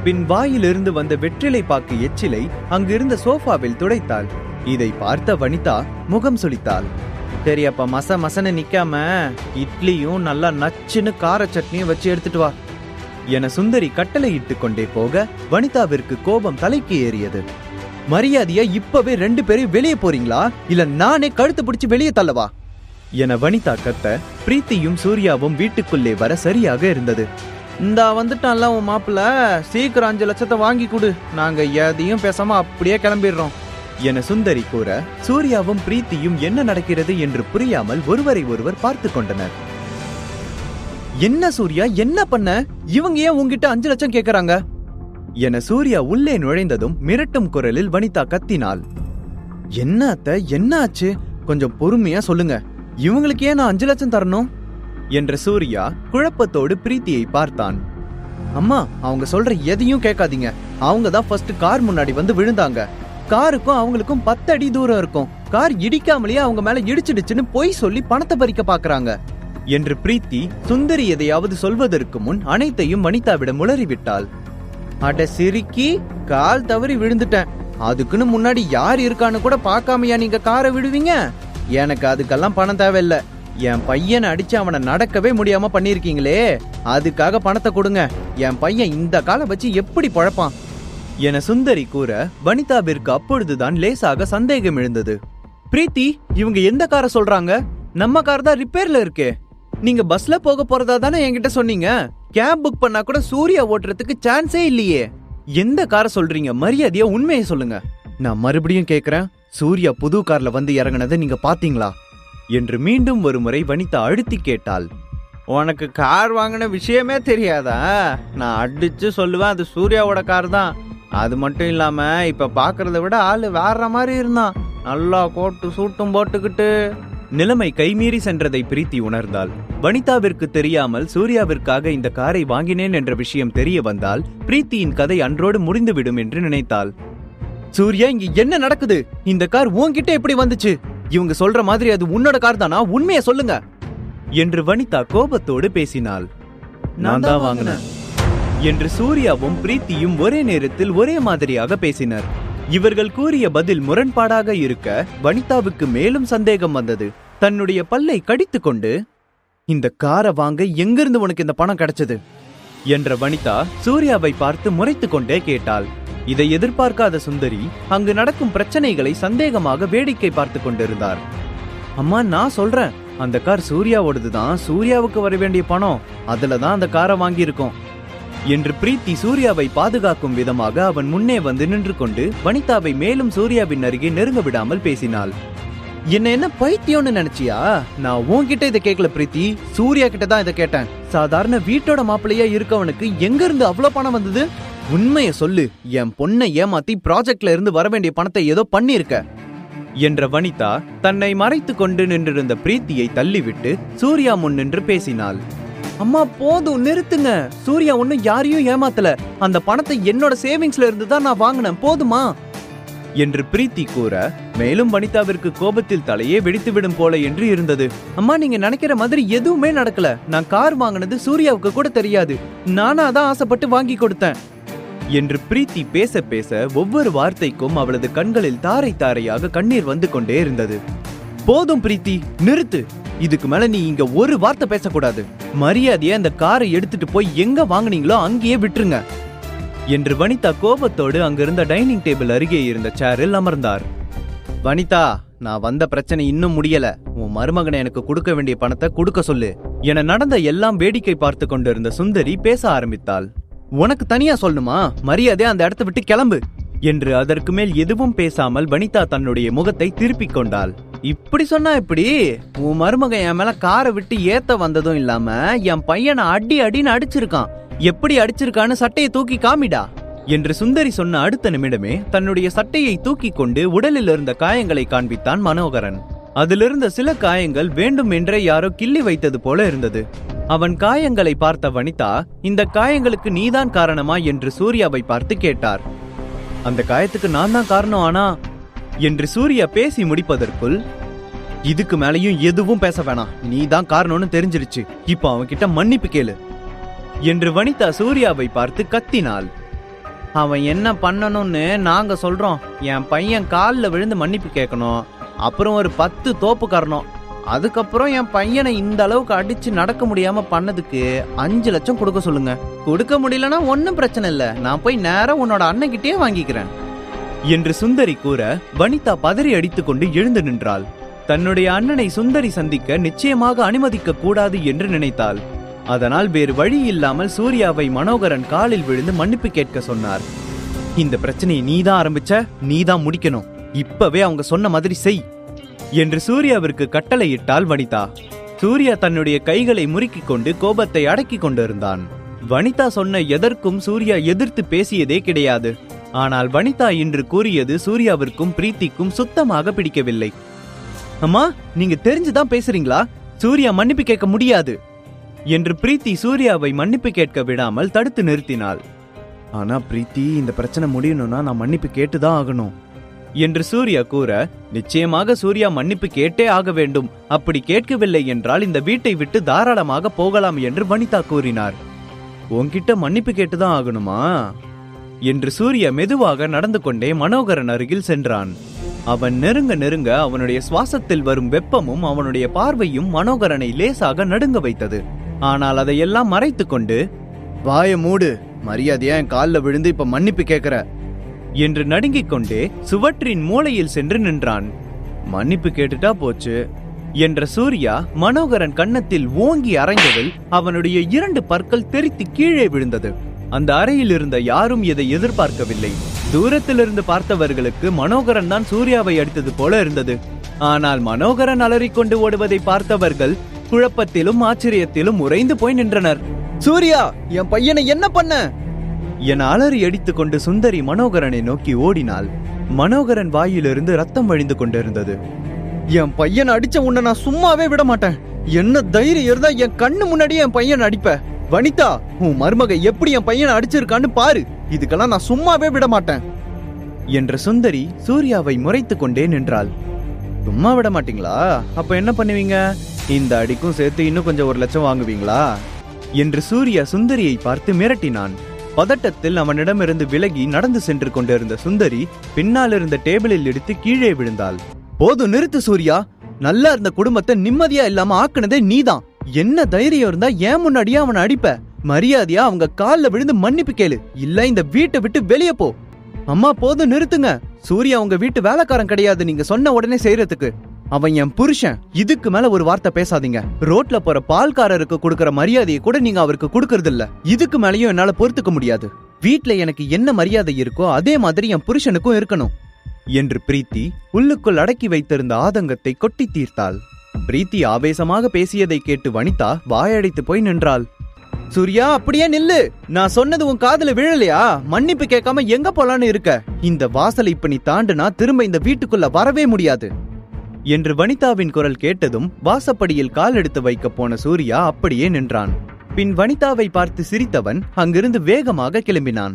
பின் வாயிலிருந்து வந்த வெற்றிலை பாக்கு எச்சிலை அங்கிருந்த சோஃபாவில் துடைத்தாள். இதை பார்த்த வனிதா முகம் சுளித்தாள். சரி, அப்ப மசன்னு நிக்காம இட்லியும் நல்லா நச்சுன்னு கார சட்னியும் வச்சு எடுத்துட்டு வா என சுந்தரி கட்டளை இட்டு கொண்டே போக வனிதாவிற்கு கோபம் தலைக்கு ஏறியது. மரியாதையா இப்பவே 2 பேரும் வெளியே போறீங்களா, இல்ல நானே கழுத்து பிடிச்சு வெளியே தள்ளவா என வனிதா கத்த பிரீத்தியும் சூர்யாவும் வீட்டுக்குள்ளே வர சரியாக இருந்தது. இந்தா வந்துட்டான்ல உன் மாப்பிள்ள, சீக்கிரம் 5 லட்சத்தை வாங்கி கொடு, நாங்க எதையும் பேசாம அப்படியே கிளம்பிடுறோம் என சுந்தரி கூற சூர்யாவும் பிரீத்தியும் என்ன நடக்கிறது என்று புரியாமல் ஒருவரை ஒருவர் பார்த்து கொண்டனர். என்ன சூர்யா, என்ன பண்ண? இவங்க ஏன் உங்ககிட்ட 5 லட்சம் கேக்குறாங்க என சூர்யா உள்ளே நுழைந்ததும் மிரட்டும் குரலில் வனிதா கத்தினாள். என்ன அத்தை, என்ன ஆச்சு? கொஞ்சம் பொறுமையா சொல்லுங்க, இவங்களுக்கு ஏன் நான் 5 லட்சம் தரணும் என்ற சூர்யா குழப்பத்தோடு பிரீத்தியை பார்த்தான். அம்மா, அவங்க சொல்ற எதையும் கேட்காதீங்க. அவங்க தான் ஃபர்ஸ்ட் கார் முன்னாடி வந்து விழுந்தாங்க. காருக்கும் அவங்களுக்கும் 10 அடி தூரம் இருக்கும். கார் இடிக்காமலேயே அவங்க மேல இடிச்சிடுச்சுன்னு பொய் சொல்லி பணத்தை பறிக்க பாக்குறாங்க என்று பிரீத்தி சுந்தரி எதையாவது சொல்வதற்கு முன் அனைத்தையும் வனிதாவிடம் உளறிவிட்டாள். அட சிரிக்கி, கால் தவறி விழுந்துட்டேன். அதுக்குன்னு முன்னாடி யார் இருக்கான்னு கூட பார்க்காமையா நீங்க காரை விடுவீங்க? எனக்கு அதுக்கெல்லாம் பணம் தேவையில்ல. என் பையனை அடிச்சு அவனை நடக்கவே முடியாம பண்ணிருக்கீங்களே, அதுக்காக பணத்தை கொடுங்க. என் பையன் இந்த காலை வச்சு எப்படி பழப்பான் என சுந்தரி கூற வனிதாவிற்கு அப்பொழுதுதான் லேசாக சந்தேகம் எழுந்தது. பிரீத்தி, இவங்க எந்த காரை சொல்றாங்க? நம்ம கார் தான் ரிப்பேர்ல இருக்கே. நீங்க பஸ்ல போக போறதா தானே என்கிட்ட சொன்னீங்க. கேப் புக் பண்ணா கூட சூர்யா ஓட்டுறதுக்கு சான்ஸே இல்லையே. எந்த காரை சொல்றீங்க? மரியாதையா உண்மையை சொல்லுங்க. நான் மறுபடியும் கேக்குறேன், சூர்யா புது கார்ல வந்து இறங்குனதை நீங்க பாத்தீங்களா என்று மீண்டும் ஒரு முறை வனிதா அழுத்தி கேட்டாள். உனக்கு கார் வாங்கின விஷயமே தெரியாதா? நான் அடிச்சு சொல்லுவேன் அது சூர்யாவோட கார் தான். அது மட்டும் இல்லாம இப்ப பாக்குறத விட ஆளு வேற மாதிரி இருந்தான். நல்லா கோட்டு சூட்டும் போட்டுக்கிட்டு. நிலைமை கைமீறி சென்றதை பிரீத்தி உணர்ந்தாள். வனிதாவிற்கு தெரியாமல் சூர்யாவிற்காக இந்த காரை வாங்கினேன் என்ற விஷயம் தெரிய வந்தால் பிரீத்தியின் கதை அன்றோடு முடிந்துவிடும் என்று நினைத்தாள். சூர்யா, இங்க என்ன நடக்குது? இந்த கார் உன்கிட்ட எப்படி வந்துச்சு? இவங்க சொல்ற மாதிரி அது உன்னோட கார் தானா? உண்மையை சொல்லுங்க என்று வனிதா கோபத்தோடு பேசினாள். நான் தான் வாங்கினேன் என்று சூர்யாவும் பிரீத்தியும் ஒரே நேரத்தில் ஒரே மாதிரியாக பேசினர். இவர்கள் கூறிய பதில் முரண்பாடாக இருக்க வனிதாவுக்கு மேலும் சந்தேகம் வந்தது. தன்னுடைய பல்லை கடித்துக் கொண்டு, இந்த காரை வாங்க எங்கிருந்து உனக்கு இந்த பணம் கிடைச்சது என்ற வனிதா சூர்யாவை பார்த்து முறைத்து கொண்டே கேட்டாள். இதை எதிர்பார்க்காத சுந்தரி அங்கு நடக்கும் பிரச்சனைகளை சந்தேகமாக வேடிக்கை பார்த்து கொண்டிருந்தார். அம்மா, நான் சொல்றேன், அந்த கார் சூர்யாவோடதுதான். சூர்யாவுக்கு வர வேண்டிய பணம் அதுலதான் அந்த காரை வாங்கி இருக்கோம் என்று பிரீத்தி சூர்யாவை பாதுகாக்கும் விதமாக அவன் முன்னே வந்து நின்று கொண்டு வனிதாவை மேலும் சூர்யாவின் அருகே நெருங்க விடாமல் பேசினாள். என்ன பைத்தியம்னு நினைச்சியா? நான் உன்கிட்ட இதை கேட்கல பிரீத்தி, சூர்யா கிட்ட தான் இதை கேட்டேன். சாதாரண வீட்டோட மாப்பிள்ளையா இருக்கவனுக்கு எங்க இருந்து அவ்வளவு பணம் வந்தது? உண்மைய சொல்லு. என் பொண்ணை ஏமாத்தி ப்ராஜெக்ட்ல இருந்து வர வேண்டிய பணத்தை ஏதோ பண்ணிருக்க என்ற வனிதா தன்னை மறைத்து கொண்டு நின்றிருந்த பிரீத்தியை தள்ளிவிட்டு சூர்யா முன் நின்று பேசினாள். அம்மா, போதும், நிறுத்துங்க. சூர்யா ஒன்னும் யாரையும் ஏமாத்தல. அந்த பணத்தை என்னோட சேவிங்ஸ்ல இருந்து தான் நான் வாங்கினேன், போதுமா என்று பிரீத்தி கூற, மேலும் வனிதாவிற்கு கோபத்தில் தலையே வெடித்துவிடும் போல என்று இருந்தது. அம்மா, நீங்க நினைக்கிற மாதிரி எதுவுமே நடக்கல. நான் கார் வாங்கினது சூர்யாவுக்கு கூட தெரியாது. நானா தான் ஆசைப்பட்டு வாங்கி கொடுத்தேன் என்று பிரீத்தி பேச பேச ஒவ்வொரு வார்த்தைக்கும் அவளது கண்களில் தாரை தாரையாக கண்ணீர் வந்து கொண்டே இருந்தது. போதும் பிரீத்தி, நிறுத்து. இதுக்கு மேல நீ இங்க ஒரு வார்த்தை பேசக்கூடாது. மரியாதையா அந்த காரை எடுத்துட்டு போய் எங்க வாங்குனீங்களோ அங்கேயே விட்டுருங்க என்று வனிதா கோபத்தோடு அங்கிருந்த டைனிங் டேபிள் அருகே இருந்த சேரில் அமர்ந்தார். வனிதா, நான் வந்த பிரச்சனை இன்னும் முடியல. உன் மருமகனை எனக்கு கொடுக்க வேண்டிய பணத்தை கொடுக்க சொல்லு என நடந்த எல்லாம் வேடிக்கை பார்த்து கொண்டிருந்த சுந்தரி பேச ஆரம்பித்தாள். உனக்கு தனியா சொல்லணுமா? மரியாதையா அந்த இடத்தை விட்டு கிளம்பு என்று அதற்கு மேல் எதுவும் பேசாமல் வனிதா தன்னுடைய முகத்தை திருப்பிக் கொண்டாள். இப்படி சொன்னா எப்படி? உன் மருமகன் என் மேல காரை விட்டு ஏத்த வந்ததும் இல்லாம என் பையனை அடின்னு அடிச்சிருக்கான். எப்படி அடிச்சிருக்கான்னு சட்டையை தூக்கி காமிடா என்று சுந்தரி சொன்ன அடுத்த நிமிடமே தன்னுடைய சட்டையை தூக்கி கொண்டு உடலில் இருந்த காயங்களை காண்பித்தான் மனோகரன். அதிலிருந்த சில காயங்கள் வேண்டும் என்றே யாரோ கிள்ளி வைத்தது போல இருந்தது. அவன் காயங்களை பார்த்த வனிதா, இந்த காயங்களுக்கு நீதான் காரணமா என்று சூர்யாவை பார்த்து கேட்டார். அந்த காயத்துக்கு நான் தான் காரணம் ஆனா என்று சூர்யா பேசி முடிப்பதற்குள், இதுக்கு மேலையும் எதுவும் பேச வேணாம், நீ தான் காரணம்னு தெரிஞ்சிருச்சு. இப்ப அவன் கிட்ட மன்னிப்பு கேளு என்று வனிதா சூர்யாவை பார்த்து கத்தினாள். அவன் என்ன பண்ணணும்னு நாங்க சொல்றோம். என் பையன் காலில் விழுந்து மன்னிப்பு கேட்கணும். அப்புறம் ஒரு 10 தோப்பு காரணம். அதுக்கப்புறம் என் பையனை இந்த அளவுக்கு அடிச்சு நடக்க முடியாம பண்ணதுக்கு 5 லட்சம் கொடுக்க சொல்லுங்க. கொடுக்க முடியலன்னா ஒன்னும் பிரச்சனை இல்ல, நான் போய் நேரம் உன்னோட அண்ணன்கிட்டயே வாங்கிக்கிறேன் என்று சுந்தரி கூற வனிதா பதறி அடித்துக் கொண்டு எழுந்து நின்றாள். தன்னுடைய அண்ணனை சுந்தரி சந்திக்க நிச்சயமாக அனுமதிக்க கூடாது என்று நினைத்தாள். அதனால் வேறு வழி இல்லாமல் சூர்யாவை மனோகரன் காலில் விழுந்து மன்னிப்பு கேட்க சொன்னார். இந்த பிரச்சனையை நீதான் ஆரம்பிச்ச, நீதான் முடிக்கணும். இப்பவே அவங்க சொன்ன மாதிரி செய் என்று சூர்யாவிற்கு கட்டளையிட்டாள் வனிதா. சூர்யா தன்னுடைய கைகளை முறுக்கிக் கொண்டு கோபத்தை அடக்கி கொண்டிருந்தான். வனிதா சொன்ன எதற்கும் சூர்யா எதிர்த்து பேசியதே கிடையாது. ஆனால் வனிதா இன்று கூறியது சூர்யாவிற்கும் பிரீத்திக்கும் சுத்தமாக பிடிக்கவில்லை. அம்மா, நீங்க தெரிஞ்சுதான் பேசுறீங்களா? சூர்யா மன்னிப்பு கேட்க முடியாது என்று பிரீத்தி சூர்யாவை மன்னிப்பு கேட்க விடாமல் தடுத்து நிறுத்தினாள். ஆனா பிரீத்தி, இந்த பிரச்சனை முடியணும்னா நான் மன்னிப்பு கேட்டுதான் ஆகணும் என்று சூர்யா கூற, நிச்சயமாக சூர்யா மன்னிப்பு கேட்டே ஆக வேண்டும். அப்படி கேட்கவில்லை என்றால் இந்த வீட்டை விட்டு தாராளமாக போகலாம் என்று வனிதா கூறினார். உன்கிட்ட மன்னிப்பு கேட்டுதான் ஆகணுமா என்று சூர்யா மெதுவாக நடந்து கொண்டே மனோகரன் அருகில் சென்றான். அவன் நெருங்க நெருங்க அவனுடைய சுவாசத்தில் வரும் வெப்பமும் அவனுடைய பார்வையும் மனோகரனை லேசாக நடுங்க வைத்தது. ஆனால் அதையெல்லாம் மறைத்து கொண்டு, வாய மூடு, மரியாதையா என் காலில் விழுந்து இப்ப மன்னிப்பு கேட்கிற என்று நடுங்கிக் கொண்டே சுவற்றின் மூலையில் சென்று நின்றான். மன்னிப்பு கேட்டுட்டா போச்சு என்ற சூர்யா மனோகரன் கன்னத்தில் ஓங்கி அறைந்ததில் அவனுடைய 2 பற்கள் தெறித்து கீழே விழுந்தது. அந்த அறையில் இருந்த யாரும் இதை எதிர்பார்க்கவில்லை. தூரத்திலிருந்து பார்த்தவர்களுக்கு மனோகரன் தான் சூர்யாவை அடித்தது போல இருந்தது. ஆனால் மனோகரன் அலறிக்கொண்டு ஓடுவதை பார்த்தவர்கள் குழப்பத்திலும் ஆச்சரியத்திலும் உறைந்து போய் நின்றனர். சூர்யா, என் பையனை என்ன பண்ண என அலறி அடித்துக் கொண்டு சுந்தரி மனோகரனை நோக்கி ஓடினாள். மனோகரன் வாயிலிருந்து ரத்தம் வழிந்து கொண்டிருந்தது. என் பையனை அடிச்ச உன்னை நான் சும்மாவே விட மாட்டேன். என்ன தைரியம் இருந்தா என் கண்ணு முன்னாடியே என் பையனை அடிப்ப. வனிதா, உன் மருமக எப்படி என் பையனை அடிச்சிருக்கான்னு பாரு. இதுக்கெல்லாம் நான் சும்மாவே விட மாட்டேன் என்ற சுந்தரி சூர்யாவை முறைத்து கொண்டே நின்றாள். சும்மா விட மாட்டீங்களா? அப்ப என்ன பண்ணுவீங்க? இந்த அடிக்கும் சேர்த்து இன்னும் கொஞ்சம் 1 லட்சம் வாங்குவீங்களா என்று சூர்யா சுந்தரியை பார்த்து மிரட்டினான். பதட்டத்தில் அவனிடமிருந்து விலகி நடந்து சென்று கொண்டிருந்த சுந்தரி பின்னால் இருந்த டேபிளில் எடுத்து கீழே விழுந்தாள். போதும், நிறுத்து சூர்யா. நல்லா இருந்த குடும்பத்தை நிம்மதியா இல்லாம ஆக்குனதே நீதான். என்ன தைரியம் இருந்தா ஏன் முன்னாடியே அவனை அடிப்ப? மரியாதையா அவங்க கால்ல விழுந்து மன்னிப்பு கேளு, இல்ல இந்த வீட்டை விட்டு வெளியே போ. அம்மா, போதும், நிறுத்துங்க. சூர்யா உங்க வீட்டு வேலைக்காரன் கிடையாது நீங்க சொன்ன உடனே செய்யறதுக்கு. அவன் என் புருஷன். இதுக்கு மேல ஒரு வார்த்தை பேசாதீங்க. ரோட்ல போற பால்காரருக்கு கொடுக்கற மரியாதையை கூட நீங்க அவருக்கு கொடுக்கறது இல்ல. இதுக்கு மேலயும் என்னால பொறுத்துக்க முடியாது. வீட்ல எனக்கு என்ன மரியாதை இருக்கோ அதே மாதிரி என் புருஷனுக்கும் இருக்கணும் என்று பிரீத்தி உள்ளுக்குள் அடக்கி வைத்திருந்த ஆதங்கத்தை கொட்டி தீர்த்தாள். பிரீத்தி ஆவேசமாக பேசியதை கேட்டு வனிதா வாயடைத்து போய் நின்றாள். சூர்யா, அப்படியே நில்லு. நான் சொன்னது உன் காதுல விழலையா? மன்னிப்பு கேட்காம எங்க போலான்னு இருக்க? இந்த வாசலை இப்ப நீ தாண்டுனா திரும்ப இந்த வீட்டுக்குள்ள வரவே முடியாது என்று வனிதாவின் குரல் கேட்டதும் வாசப்படியில் கால் எடுத்து வைக்க போன சூர்யா அப்படியே நின்றான். பின் வனிதாவை பார்த்து சிரித்தவன் அங்கிருந்து வேகமாக கிளம்பினான்.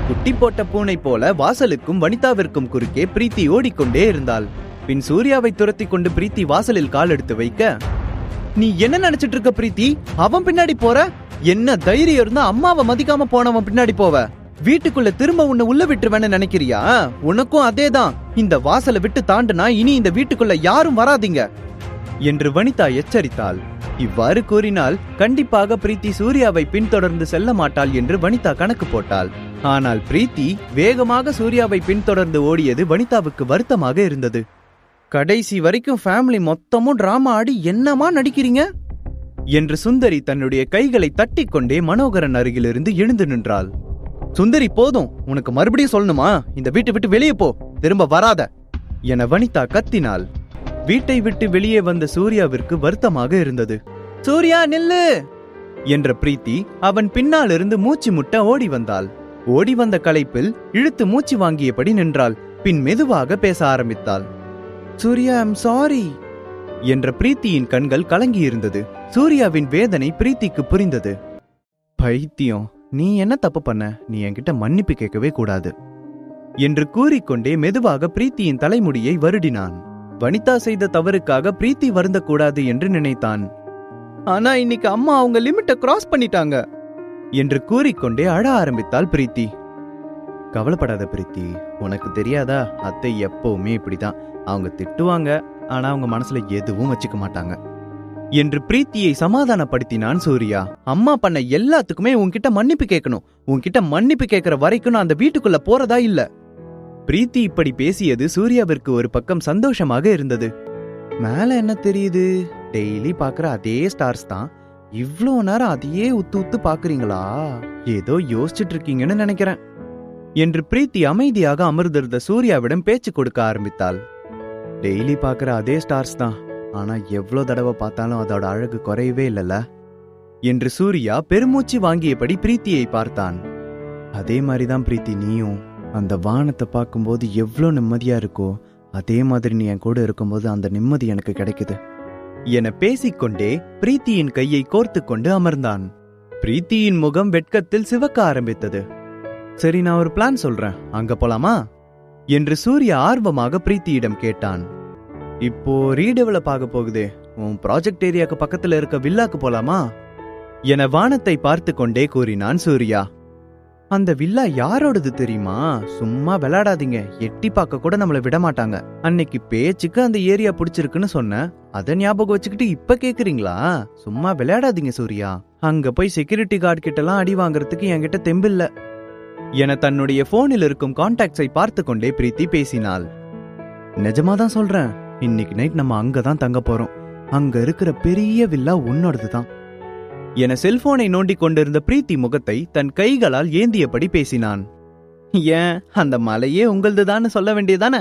குட்டி போட்ட பூனை போல வாசலுக்கும் வனிதாவிற்கும் குறுக்கே பிரீத்தி ஓடிக்கொண்டே இருந்தாள். பின் சூர்யாவை துரத்தி கொண்டு பிரீத்தி வாசலில் கால் எடுத்து வைக்க, நீ என்ன நினைச்சிட்டு இருக்க பிரீத்தி? அவன் பின்னாடி போற? என்ன தைரியம் இருந்தா அம்மாவை மதிக்காம போனவன் பின்னாடி போவ? வீட்டுக்குள்ள திரும்ப உன்னை உள்ள விட்டுருவேன்னு நினைக்கிறியா? உனக்கும் அதேதான். இந்த வாசலை விட்டு தாண்டுனா இனி இந்த வீட்டுக்குள்ள யாரும் வராதீங்க என்று வனிதா எச்சரித்தாள். இவ்வாறு கூறினால் கண்டிப்பாக பிரீத்தி சூர்யாவை பின்தொடர்ந்து செல்ல மாட்டாள் என்று வனிதா கணக்கு போட்டாள். ஆனால் பிரீத்தி வேகமாக சூர்யாவை பின்தொடர்ந்து ஓடியது வனிதாவுக்கு வருத்தமாக இருந்தது. கடைசி வரைக்கும் ஃபேமிலி மொத்தமும் டிராமா ஆடி என்னமா நடிக்கிறீங்க என்று சுந்தரி தன்னுடைய கைகளை தட்டி கொண்டே மனோகரன் அருகிலிருந்து எழுந்து நின்றாள். சுந்தரி, போதும், உனக்கு மறுபடியும் சொல்லணுமா? இந்த வீட்டை விட்டு வெளியே போ, திரும்ப வராத என வனிதா கத்தினாள். வீட்டை விட்டு வெளியே வந்த சூர்யாவிற்கு வருத்தமாக இருந்தது. சூர்யா, நில்லு என்ற பிரீத்தி அவன் பின்னால் இருந்து மூச்சு முட்ட ஓடி வந்தாள். ஓடி வந்த களைப்பில் இழுத்து மூச்சு வாங்கியபடி நின்றாள். பின் மெதுவாக பேச ஆரம்பித்தாள். சூர்யா, ஐம் சாரி என்ற பிரீத்தியின் கண்கள் கலங்கியிருந்தது. சூர்யாவின் வேதனை பிரீத்திக்கு புரிந்தது. பைத்தியம், நீ என்ன தப்பு பண்ண? நீ என்கிட்ட மன்னிப்பு கேட்கவே கூடாது என்று கூறிக்கொண்டே மெதுவாக பிரீத்தியின் தலைமுடியை வருடினான். வனிதா செய்த தவறுக்காக பிரீத்தி வருந்தக்கூடாது என்று நினைத்தான். ஆனா இன்னைக்கு அம்மா அவங்க லிமிட்டை கிராஸ் பண்ணிட்டாங்க என்று கூறிக்கொண்டே அழ ஆரம்பித்தாள் பிரீத்தி. கவலைப்படாத பிரீத்தி, உனக்கு தெரியாதா? அத்தை எப்பவுமே இப்படிதான். அவங்க திட்டுவாங்க, ஆனா அவங்க மனசுல எதுவும் வச்சுக்க மாட்டாங்க என்று பிரீத்தியை சமாதானப்படுத்தினான் சூர்யா. அம்மா பண்ண எல்லாத்துக்குமே உன்கிட்ட மன்னிப்பு கேட்கணும். உன்கிட்ட மன்னிப்பு கேட்கிற வரைக்கும் நான் அந்த வீட்டுக்குள்ள போறதா இல்ல. பிரீத்தி இப்படி பேசியது சூர்யாவிற்கு ஒரு பக்கம் சந்தோஷமாக இருந்தது. மேல என்ன தெரியுது? டெய்லி பாக்குற அதே ஸ்டார்ஸ் தான். இவ்ளோ நேரம் அதையே உத்து உத்து பாக்குறீங்களா? ஏதோ யோசிச்சுட்டு இருக்கீங்கன்னு நினைக்கிறேன் என்று பிரீத்தி அமைதியாக அமர்ந்திருந்த சூர்யாவிடம் பேச்சு கொடுக்க ஆரம்பித்தாள். டெய்லி பாக்குற அதே ஸ்டார்ஸ் தான், ஆனா எவ்வளவு தடவை பார்த்தாலும் அதோட அழகு குறையவே இல்லல என்று சூர்யா பெருமூச்சு வாங்கியபடி பிரீத்தியை பார்த்தான். அதே மாதிரிதான் பிரீத்தி, நீயும் அந்த வானத்தை பார்க்கும்போது எவ்வளோ நிம்மதியா இருக்கோ அதே மாதிரி நீ என் கூட இருக்கும்போது அந்த நிம்மதி எனக்கு கிடைக்குது என பேசிக்கொண்டே பிரீத்தியின் கையை கோர்த்து கொண்டு அமர்ந்தான். பிரீத்தியின் முகம் வெட்கத்தில் சிவக்க ஆரம்பித்தது. சரி, நான் ஒரு பிளான் சொல்றேன், அங்க போலாமா என்று சூர்யா ஆர்வமாக பிரீத்தியிடம் கேட்டான். இப்போ ரீடெவலப் ஆக போகுதே, உன் ப்ராஜெக்ட் ஏரியாக்கு பக்கத்துல இருக்க வில்லாக்கு போலாமா என வானத்தை பார்த்து கொண்டே கூறினான் சூர்யா. அந்த வில்லா யாரோடது தெரியுமா? சும்மா விளையாடாதீங்க, எட்டி பார்க்க கூட நம்மள விட மாட்டாங்க. அன்னைக்கு பேச்சுக்கு அந்த ஏரியா பிடிச்சிருக்குன்னு சொன்ன, அத ஞாபகம் வச்சுக்கிட்டு இப்ப கேக்குறீங்களா? சும்மா விளையாடாதீங்க சூர்யா. அங்க போய் செக்யூரிட்டி கார்டு கிட்ட எல்லாம் அடி வாங்கறதுக்கு என்கிட்ட தெம்பில்ல என தன்னுடைய போனில் இருக்கும் கான்டாக்ட்ஸை பார்த்து கொண்டே பிரீத்தி பேசினாள். நிஜமாதான் சொல்றேன், இன்னைக்கு நைட் நம்ம அங்கதான் தங்க போறோம். அங்க இருக்கிற பெரிய வில்லா உன்னோடதுதான் என செல்போனை நோண்டி கொண்டிருந்த பிரீத்தி முகத்தை தன் கைகளால் ஏந்தியபடி பேசினான். ஏன், அந்த மலையே உங்களதுதான்னு சொல்ல வேண்டியதானே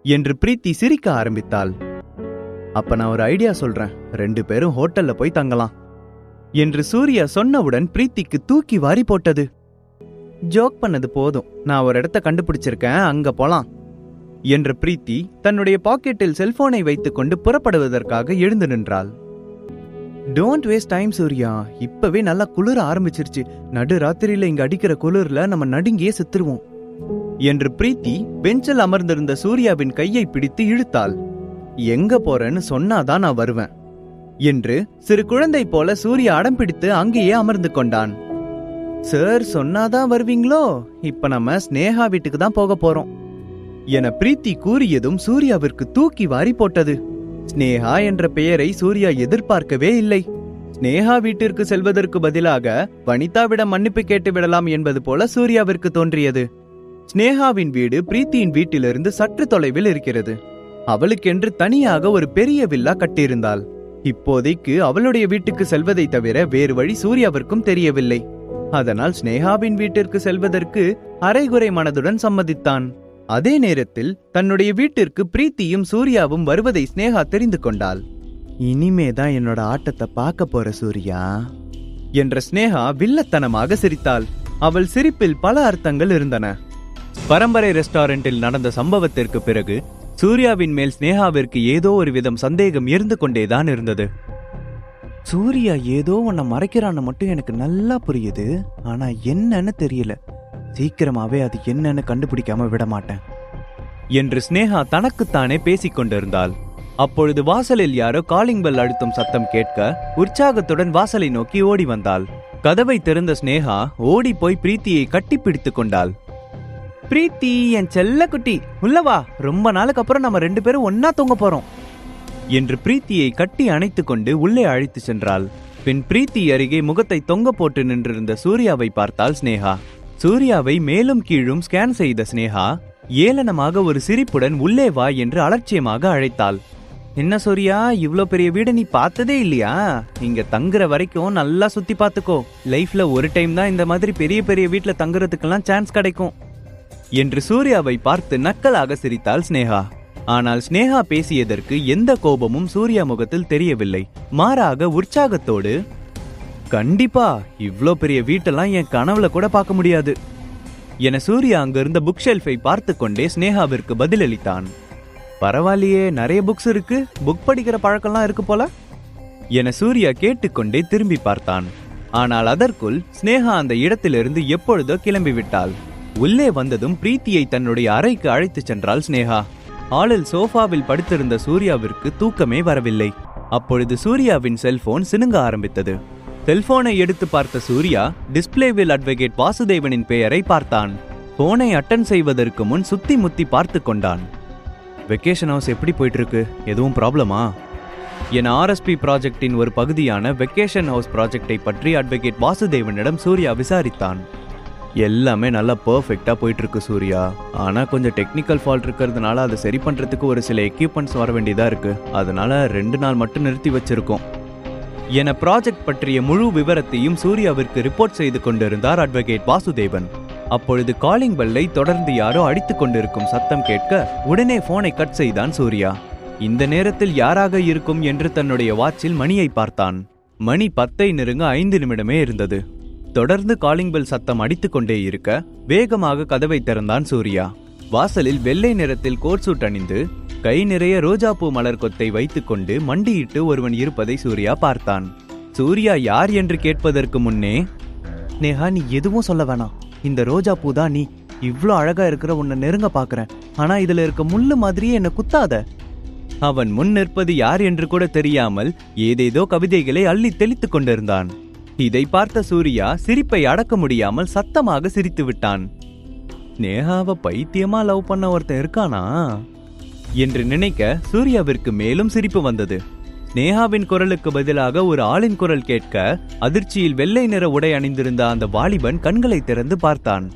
என்று பிரீத்தி சிரிக்க ஆரம்பித்தாள். அப்ப நான் ஒரு ஐடியா சொல்றேன், 2 பேரும் ஹோட்டல்ல போய் தங்கலாம் என்று சூர்யா சொன்னவுடன் பிரீத்திக்கு தூக்கி வாரி போட்டது. ஜோக் பண்ணது போதும், நான் ஒரு இடத்த கண்டுபிடிச்சிருக்கேன், அங்க போலாம் என்ற பிரீத்தி தன்னுடைய பாக்கெட்டில் செல்போனை வைத்துக் கொண்டு புறப்படுவதற்காக எழுந்து நின்றாள். டோன்ட் வேஸ்ட் டைம் சூர்யா, இப்பவே நல்லா குளிர ஆரம்பிச்சிருச்சு. நடு ராத்திரியில இங்க அடிக்கிற குளிர்ல நம்ம நடுங்கியே செத்துருவோம் என்று பிரீத்தி பெஞ்சில் அமர்ந்திருந்த சூர்யாவின் கையை பிடித்து இழுத்தாள். எங்க போறேன்னு சொன்னாதான் நான் வருவேன் என்று சிறு குழந்தை போல சூர்யா அடம் பிடித்து அங்கேயே அமர்ந்து கொண்டான். சார் சொன்னாதான் வருவீங்களோ? இப்ப நம்ம ஸ்னேகா வீட்டுக்கு தான் போக போறோம் என பிரீத்தி கூறியதும் சூர்யாவிற்கு தூக்கி வாரி போட்டது. ஸ்னேகா என்ற பெயரை சூர்யா எதிர்பார்க்கவே இல்லை. ஸ்னேகா வீட்டிற்கு செல்வதற்கு பதிலாக வனிதாவிடம் மன்னிப்பு கேட்டு விடலாம் என்பது போல சூர்யாவிற்கு தோன்றியது. ஸ்னேகாவின் வீடு பிரீத்தியின் வீட்டிலிருந்து சற்று தொலைவில் இருக்கிறது. அவளுக்கென்று தனியாக ஒரு பெரிய வில்லா கட்டியிருந்தாள். இப்போதைக்கு அவளுடைய வீட்டுக்கு செல்வதை தவிர வேறு வழி சூர்யாவிற்கும் தெரியவில்லை. அதனால் ஸ்னேகாவின் வீட்டிற்கு செல்வதற்கு அரைகுறை மனதுடன் சம்மதித்தான். அதே நேரத்தில் தன்னுடைய வீட்டிற்கு பிரீத்தியும் சூர்யாவும் வருவதை ஸ்னேகா தெரிந்து கொண்டாள். இனிமேதான் என்னோட ஆட்டத்தை பார்க்க போற சூர்யா என்ற ஸ்னேகா வில்லத்தனமாக சிரித்தாள். அவள் சிரிப்பில் பல அர்த்தங்கள் இருந்தன. பரம்பரை ரெஸ்டாரண்டில் நடந்த சம்பவத்திற்கு பிறகு சூர்யாவின் மேல் ஸ்னேகாவிற்கு ஏதோ ஒரு விதம் சந்தேகம் இருந்து கொண்டேதான் இருந்தது. சூர்யா ஏதோ உன்னை மறைக்கிறான்னு மட்டும் எனக்கு நல்லா புரியுது, ஆனா என்னன்னு தெரியல. சீக்கிரமாவே அது என்னன்னு கண்டுபிடிக்காம விட மாட்டேன் என்று ஸ்னேகா தனக்குத்தானே பேசிக் கொண்டிருந்தாள். அப்பொழுது வாசலில் யாரோ காலிங் பெல் அழுத்தும் சத்தம் கேட்க உற்சாகத்துடன் வாசலை நோக்கி ஓடி வந்தாள். கதவை திறந்த ஸ்னேகா ஓடி போய் பிரீத்தியை கட்டி பிடித்துக் கொண்டாள். பிரீத்தி, என் செல்ல குட்டி, உள்ளவா, ரொம்ப நாளுக்கு அப்புறம் நம்ம 2 பேரும் ஒன்னா தூங்க போறோம் என்று பிரீத்தியை கட்டி அணைத்துக் கொண்டு உள்ளே அழைத்து சென்றாள். பின் பிரீத்தி அருகே முகத்தை தொங்க போட்டு நின்றிருந்த சூர்யாவை பார்த்தாள் ஸ்னேகா. சூர்யாவை மேலும் கீழும் ஸ்கேன் செய்த ஸ்னேகா ஏளனமாக ஒரு சிரிப்புடன் உள்ளே வா என்று அலட்சியமாக அழைத்தாள். என்ன சூர்யா, இவ்ளோ பெரிய வீடு நீ பார்த்ததே இல்லையா? இங்க தங்குற வரைக்கும் நல்லா சுத்தி பார்த்துக்கோ. லைஃப்ல ஒரு டைம் தான் இந்த மாதிரி பெரிய பெரிய வீட்டுல தங்குறதுக்கெல்லாம் சான்ஸ் கிடைக்கும் என்று சூர்யாவை பார்த்து நக்கலாக சிரித்தாள் ஸ்னேகா. ஆனால் ஸ்னேகா பேசியதற்கு எந்த கோபமும் சூர்யா முகத்தில் தெரியவில்லை. மாறாக உற்சாகத்தோடு, கண்டிப்பா இவ்ளோ பெரிய வீட்டெல்லாம் என் கனவுல கூட பார்க்க முடியாது என சூர்யா அங்கிருந்த புக் ஷெல்ஃபை பார்த்து கொண்டே ஸ்னேகாவிற்கு பதிலளித்தான். பரவாயில்லையே, நிறைய புக்ஸ் இருக்கு, புக் படிக்கிற பழக்கம்லாம் இருக்கு போல என சூர்யா கேட்டுக்கொண்டே திரும்பி பார்த்தான். ஆனால் அதற்குள் ஸ்னேகா அந்த இடத்திலிருந்து எப்பொழுதோ கிளம்பிவிட்டாள். உள்ளே வந்ததும் பிரீத்தியை தன்னுடைய அறைக்கு அழைத்து சென்றாள் ஸ்னேகா. ஹாலில் சோஃபாவில் படுத்திருந்த சூர்யாவிற்கு தூக்கமே வரவில்லை. அப்பொழுது சூர்யாவின் செல்போன் சினுங்க ஆரம்பித்தது. செல்போனை எடுத்து பார்த்த சூர்யா டிஸ்பிளேவில் அட்வொகேட் வாசுதேவனின் பெயரை பார்த்தான். போனை அட்டன் செய்வதற்கு முன் சுத்தி முத்தி பார்த்து கொண்டான். வெக்கேஷன் ஹவுஸ் எப்படி போயிட்டு இருக்கு? எதுவும் ப்ராப்ளமா என ஆர்எஸ்பி ப்ராஜெக்டின் ஒரு பகுதியான வெக்கேஷன் ஹவுஸ் ப்ராஜெக்டை பற்றி அட்வொகேட் வாசுதேவனிடம் சூர்யா விசாரித்தான். எல்லாமே நல்லா பர்ஃபெக்டா போயிட்டு இருக்கு சூர்யா, ஆனா கொஞ்சம் டெக்னிக்கல் ஃபால்ட் இருக்கிறதுனால அதை சரி பண்றதுக்கு ஒரு சில எக்யூப்மெண்ட்ஸ் வர வேண்டியதா இருக்கு, அதனால 2 நாள் மட்டும் நிறுத்தி வச்சிருக்கோம் என ப்ராஜெக்ட் பற்றிய முழு விவரத்தையும் சூர்யாவிற்கு ரிப்போர்ட் செய்து கொண்டிருந்தார் அட்வொகேட் வாசுதேவன். அப்பொழுது காலிங் பெல்லை தொடர்ந்து யாரோ அடித்துக் கொண்டிருக்கும் சத்தம் கேட்க உடனே போனை கட் செய்தான் சூர்யா. இந்த நேரத்தில் யாராக இருக்கும் என்று தன்னுடைய வாட்சில் மணியை பார்த்தான். மணி 10 நெருங்க 5 நிமிடமே இருந்தது. தொடர்ந்து காலிங் பெல் சத்தம் அடித்துக் கொண்டே இருக்க வேகமாக கதவை திறந்தான் சூர்யா. வாசலில் வெள்ளை நிறத்தில் கோட் சூட் அணிந்து கை நிறைய ரோஜாப்பூ மலர் கொத்தை வைத்துக் கொண்டு மண்டியிட்டு ஒருவன் இருப்பதை சூர்யா பார்த்தான். சூர்யா யார் என்று கேட்பதற்கு முன்னே, நேஹா, நீ எதுவும் சொல்ல வேணாம், இந்த ரோஜா பூ தான் நீ இவ்ளோ அழகா இருக்கிற உன்னை நெருங்க பாக்குறேன், ஆனா இதுல இருக்க முள்ளு மாதிரியே என்ன குத்தாத. அவன் முன் நிற்பது யார் என்று கூட தெரியாமல் ஏதேதோ கவிதைகளை அள்ளி தெளித்துக் கொண்டிருந்தான். இதை பார்த்த சூர்யா சிரிப்பை அடக்க முடியாமல் சத்தமாக சிரித்து விட்டான். ஸ்னேகாவை பைத்தியமா லவ் பண்ண ஒருத்தன் இருக்கானா என்று நினைக்க சூர்யாவிற்கு மேலும் சிரிப்பு வந்தது. ஸ்னேகாவின் குரலுக்கு பதிலாக ஒரு ஆளின் குரல் கேட்க அதிர்ச்சியில் வெள்ளை நிற உடை அணிந்திருந்த அந்த வாலிபன் கண்களை திறந்து பார்த்தான்.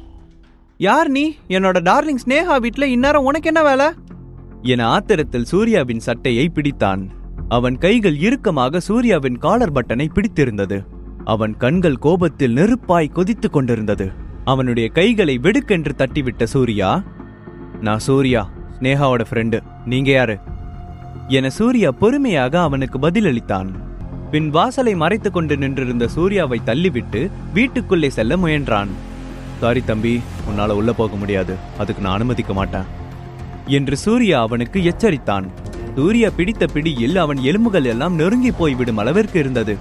யார் நீ? என்னோட டார்லிங் ஸ்னேகா வீட்ல இந்நேரம் உனக்கு என்ன வேலை என ஆத்திரத்தில் சூர்யாவின் சட்டையை பிடித்தான். அவன் கைகள் இறுக்கமாக சூர்யாவின் காலர் பட்டனை பிடித்திருந்தது. அவன் கண்கள் கோபத்தில் நெருப்பாய் கொதித்துக் கொண்டிருந்தது. அவனுடைய கைகளை வெடுக்கென்று தட்டிவிட்ட சூர்யா, நான் சூர்யா, ஸ்னேகாவோட ஃப்ரெண்டு, நீங்க யாரு என சூர்யா பொறுமையாக அவனுக்கு பதிலளித்தான். பின் வாசலை மறைத்துக் கொண்டு நின்றிருந்த சூர்யாவை தள்ளிவிட்டு வீட்டுக்குள்ளே செல்ல முயன்றான். சாரி தம்பி, உன்னால உள்ள போக முடியாது, அதுக்கு நான் அனுமதிக்க மாட்டேன் என்று சூர்யா அவனுக்கு எச்சரித்தான். சூர்யா பிடித்த பிடியில் அவன் எலும்புகள் எல்லாம் நெருங்கி போய்விடும் அளவிற்கு இருந்தது.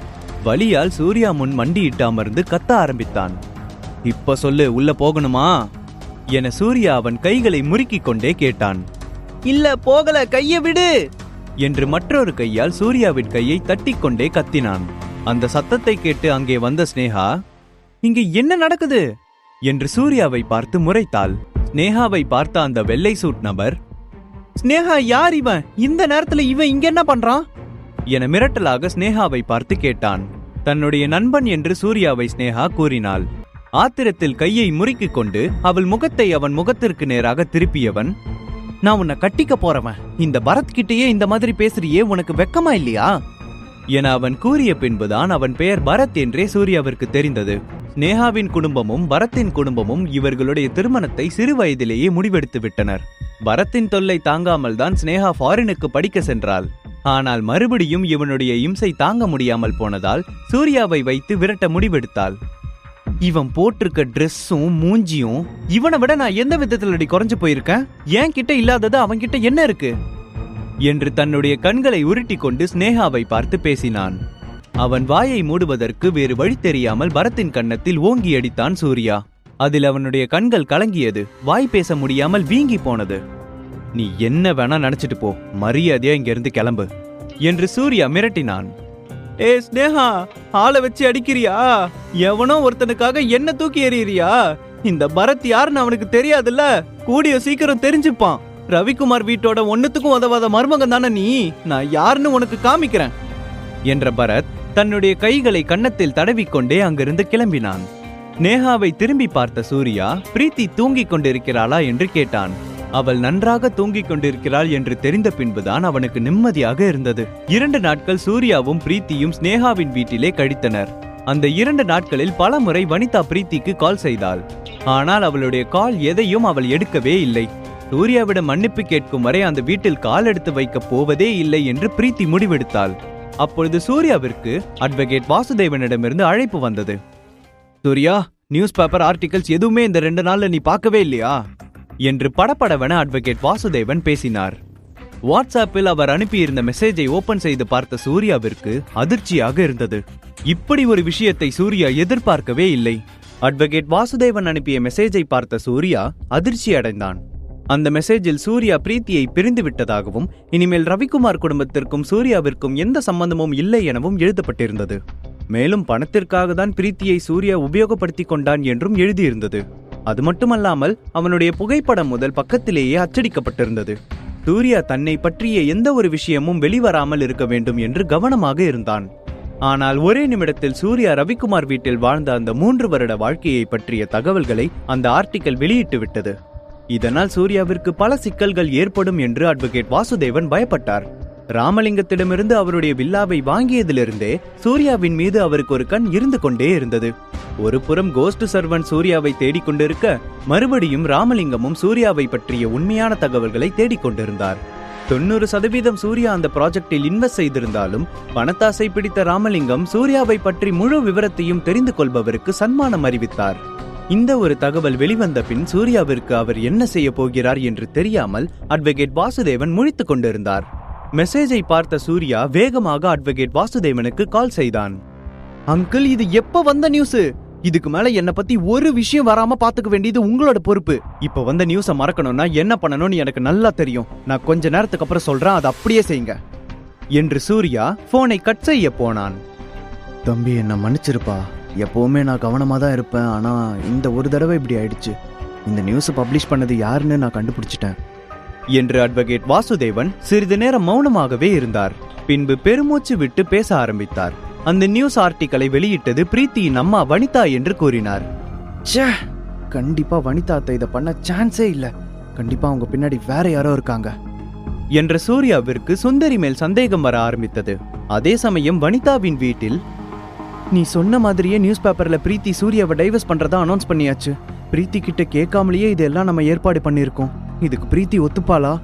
வலியால் சூர்யா முன் மண்டியிட்டு அமர்ந்து கத்த ஆரம்பித்தான். இப்ப சொல்லு, உள்ள போகணுமா என சூர்யா அவன் கைகளை முறுக்கிக் கொண்டே கேட்டான். இல்ல போகல, கையை விடு என்று மற்றொரு கையால் சூர்யாவின் கையை தட்டிக்கொண்டே கத்தினான். அந்த சத்தத்தை கேட்டு அங்கே வந்த ஸ்னேகா, இங்க என்ன நடக்குது என்று சூர்யாவை பார்த்து முறைத்தாள். ஸ்னேகாவை பார்த்த அந்த வெள்ளை சூட் நபர், ஸ்னேகா யார் இவன், இந்த நேரத்துல இவன் இங்க என்ன பண்றான் என மிரட்டலாக ஸ்னேகாவை பார்த்து கேட்டான். தன்னுடைய நண்பன் என்று சூர்யாவை ஸ்னேகா கூறினாள். ஆத்திரத்தில் கையை முறுக்கிக் கொண்டு அவள் முகத்தை அவன் முகத்திற்கு நேராக திருப்பியவன், நான் உன்னை கட்டிக்க போறவன், இந்த பரத் கிட்டேயே இந்த மாதிரி பேசுறியே, உனக்கு வெக்கமா இல்லையா என அவன் கூறிய பின்புதான் அவன் பெயர் பரத் என்றே சூர்யாவிற்கு தெரிந்தது. ஸ்னேகாவின் குடும்பமும் பரத்தின் குடும்பமும் இவர்களுடைய திருமணத்தை சிறு வயதிலேயே முடிவெடுத்து விட்டனர். பரத்தின் தொல்லை தாங்காமல் தான் ஸ்னேகா ஃபாரினுக்கு படிக்க சென்றாள். ஆனால் மறுபடியும் இவனுடைய இம்சை தாங்க முடியாமல் போனதால் சூர்யாவை வைத்து விரட்ட முடிவெடுத்தாள். இவன் போட்டிருக்க ட்ரெஸ்ஸும் மூஞ்சியும் இவனை விட நான் எந்த விதத்தில் குறைஞ்சு போயிருக்கேன், ஏன் கிட்ட இல்லாதது அவன் கிட்ட என்ன இருக்கு என்று தன்னுடைய கண்களை உருட்டி கொண்டு ஸ்னேகாவை பார்த்து பேசினான். அவன் வாயை மூடுவதற்கு வேறு வழி தெரியாமல் பரத்தின் கன்னத்தில் ஓங்கி அடித்தான் சூர்யா. அதில் அவனுடைய கண்கள் கலங்கியது, வாய் பேச முடியாமல் வீங்கி போனது. நீ என்ன வேணா நினைச்சிட்டு போ, மரியாதையா இங்கிருந்து கிளம்பு என்று சூர்யா மிரட்டினான். ஏ ஸ்னேகா, ஆளை வச்சு அடிக்கிறியா? எவனோ ஒருத்தனுக்காக என்ன தூக்கி எறியறியா? இந்த பரத் யாருன்னு அவனுக்கு தெரியாதுல்ல, கூடிய சீக்கிரம் தெரிஞ்சுப்பான். ரவிக்குமார் வீட்டோட ஒன்னுத்துக்கும் உதவாத மருமகன் தானே நீ, நான் யாருன்னு உனக்கு காமிக்கிறேன் என்ற பரத் தன்னுடைய கைகளை கன்னத்தில் தடவிக்கொண்டே அங்கிருந்து கிளம்பினான். நேஹாவை திரும்பி பார்த்த சூர்யா, பிரீத்தி தூங்கிக் கொண்டிருக்கிறாளா என்று கேட்டான். அவள் நன்றாக தூங்கிக் கொண்டிருக்கிறாள் என்று தெரிந்த பின்புதான் அவனுக்கு நிம்மதியாக இருந்தது. 2 நாட்கள் சூர்யாவும் பிரீத்தியும் ஸ்னேகாவின் வீட்டிலே கழித்தனர். அந்த 2 நாட்களில் பல முறை வனிதா பிரீத்திக்கு கால் செய்தாள். ஆனால் அவளுடைய கால் எதையும் அவள் எடுக்கவே இல்லை. சூர்யாவிடம் மன்னிப்பு கேட்கும் வரை அந்த வீட்டில் கால் எடுத்து வைக்கப் போவதே இல்லை என்று பிரீத்தி முடிவெடுத்தாள். அப்பொழுது சூர்யாவிற்கு அட்வொகேட் வாசுதேவனிடமிருந்து அழைப்பு வந்தது. சூர்யா, நியூஸ் பேப்பர் ஆர்டிகல்ஸ் எதுவுமே இந்த 2 நாள்ல நீ பார்க்கவே இல்லையா என்று படபடவென அட்வொகேட் வாசுதேவன் பேசினார். வாட்ஸ்ஆப்பில் அவர் அனுப்பியிருந்த மெசேஜை ஓபன் செய்து பார்த்த சூர்யாவிற்கு அதிர்ச்சியாக இருந்தது. இப்படி ஒரு விஷயத்தை சூர்யா எதிர்பார்க்கவே இல்லை. அட்வொகேட் வாசுதேவன் அனுப்பிய மெசேஜை பார்த்த சூர்யா அதிர்ச்சி அடைந்தான். அந்த மெசேஜில் சூர்யா பிரீத்தியை பிரிந்து விட்டதாகவும் இனிமேல் ரவிக்குமார் குடும்பத்திற்கும் சூர்யாவிற்கும் எந்த சம்பந்தமும் இல்லை எனவும் எழுதப்பட்டிருந்தது. மேலும் பணத்திற்காக தான் பிரீத்தியை சூர்யா உபயோகப்படுத்திக் கொண்டான் என்றும் எழுதியிருந்தது. அது மட்டுமல்லாமல் அவனுடைய புகைப்படம் முதல் பக்கத்திலேயே அச்சடிக்கப்பட்டிருந்தது. சூர்யா தன்னை பற்றிய எந்த ஒரு விஷயமும் வெளிவராமல் இருக்க வேண்டும் என்று கவனமாக இருந்தான். ஆனால் ஒரே நிமிடத்தில் சூர்யா ரவிக்குமார் வீட்டில் வாழ்ந்த அந்த 3 வருட வாழ்க்கையை பற்றிய தகவல்களை அந்த ஆர்டிக்கல் வெளியிட்டு விட்டது. இதனால் சூர்யாவிற்கு பல சிக்கல்கள் ஏற்படும் என்று அட்வொகேட் வாசுதேவன் பயப்பட்டார். ராமலிங்கத்திடமிருந்து அவருடைய வில்லாவை வாங்கியதிலிருந்தே சூர்யாவின் மீது அவருக்கு ஒரு கண் இருந்து கொண்டே இருந்தது. ஒரு புறம் கோஸ்ட் சர்வன்ட் சூர்யாவை தேடிக்கொண்டிருக்க, மறுபடியும் ராமலிங்கமும் சூர்யாவை பற்றிய உண்மையான தகவல்களை தேடிக்கொண்டிருந்தார். 90% சூர்யா அந்த ப்ராஜெக்டில் இன்வெஸ்ட் செய்திருந்தாலும் பணத்தாசை பிடித்த ராமலிங்கம் சூர்யாவை பற்றி முழு விவரத்தையும் தெரிந்து கொள்பவருக்கு சன்மானம் அறிவித்தார். இந்த ஒரு தகவல் வெளிவந்த பின் சூர்யாவிற்கு அவர் என்ன செய்ய போகிறார் என்று தெரியாமல் அட்வொகேட் வாசுதேவன் முழித்துக் கொண்டிருந்தார். மெசேஜை பார்த்த சூர்யா வேகமாக அட்வொகேட் வாசுதேவனுக்கு கால் செய்தான். அங்கிள், இது எப்ப வந்த நியூஸ்? இதுக்கு மேல என்ன பத்தி ஒரு விஷயம் வராம பாத்துக்க வேண்டியது உங்களோட பொறுப்பு. இப்ப வந்த நியூஸ மறக்கணும்னா என்ன பண்ணணும்னு எனக்கு நல்லா தெரியும். நான் கொஞ்ச நேரத்துக்கு அப்புறம் சொல்றேன், அதை அப்படியே செய்யுங்க என்று சூர்யா போனை கட் செய்ய போனான். தம்பி, என்ன மன்னிச்சிருப்பா. எப்பவுமே நான் கவனமா தான் இருப்பேன். ஆனா இந்த ஒரு தடவை இப்படி ஆயிடுச்சு. இந்த நியூஸ் பப்ளிஷ் பண்ணது யாருன்னு நான் கண்டுபிடிச்சிட்டேன் என்று அட்வொகேட் வாசுதேவன் சிறிது நேரம் மௌனமாகவே இருந்தார். பின்பு பெருமூச்சு விட்டு பேச ஆரம்பித்தார். அந்த நியூஸ் ஆர்டிக்கலை வெளியிட்டது பிரீத்தியின் அம்மா வனிதா என்று கூறினார். கண்டிப்பா வனிதா அத்தை இதை பண்ண சான்ஸே இல்ல. கண்டிப்பா அவங்க பின்னாடி வேற யாரோ இருக்காங்க என்ற சூர்யாவிற்கு சுந்தரி மேல் சந்தேகம் வர ஆரம்பித்தது. அதே சமயம் வனிதாவின் வீட்டில், நீ சொன்ன மாதிரியே நியூஸ் பேப்பர்ல பிரீத்தி சூர்யாவை டைவர்ஸ் பண்றதா அனௌன்ஸ் பண்ணியாச்சு. பிரீத்தி கிட்ட கேட்காமலேயே இதெல்லாம் நம்ம ஏற்பாடு பண்ணிருக்கோம். இதுக்கு பிரீத்தி ஒத்துப்பாளா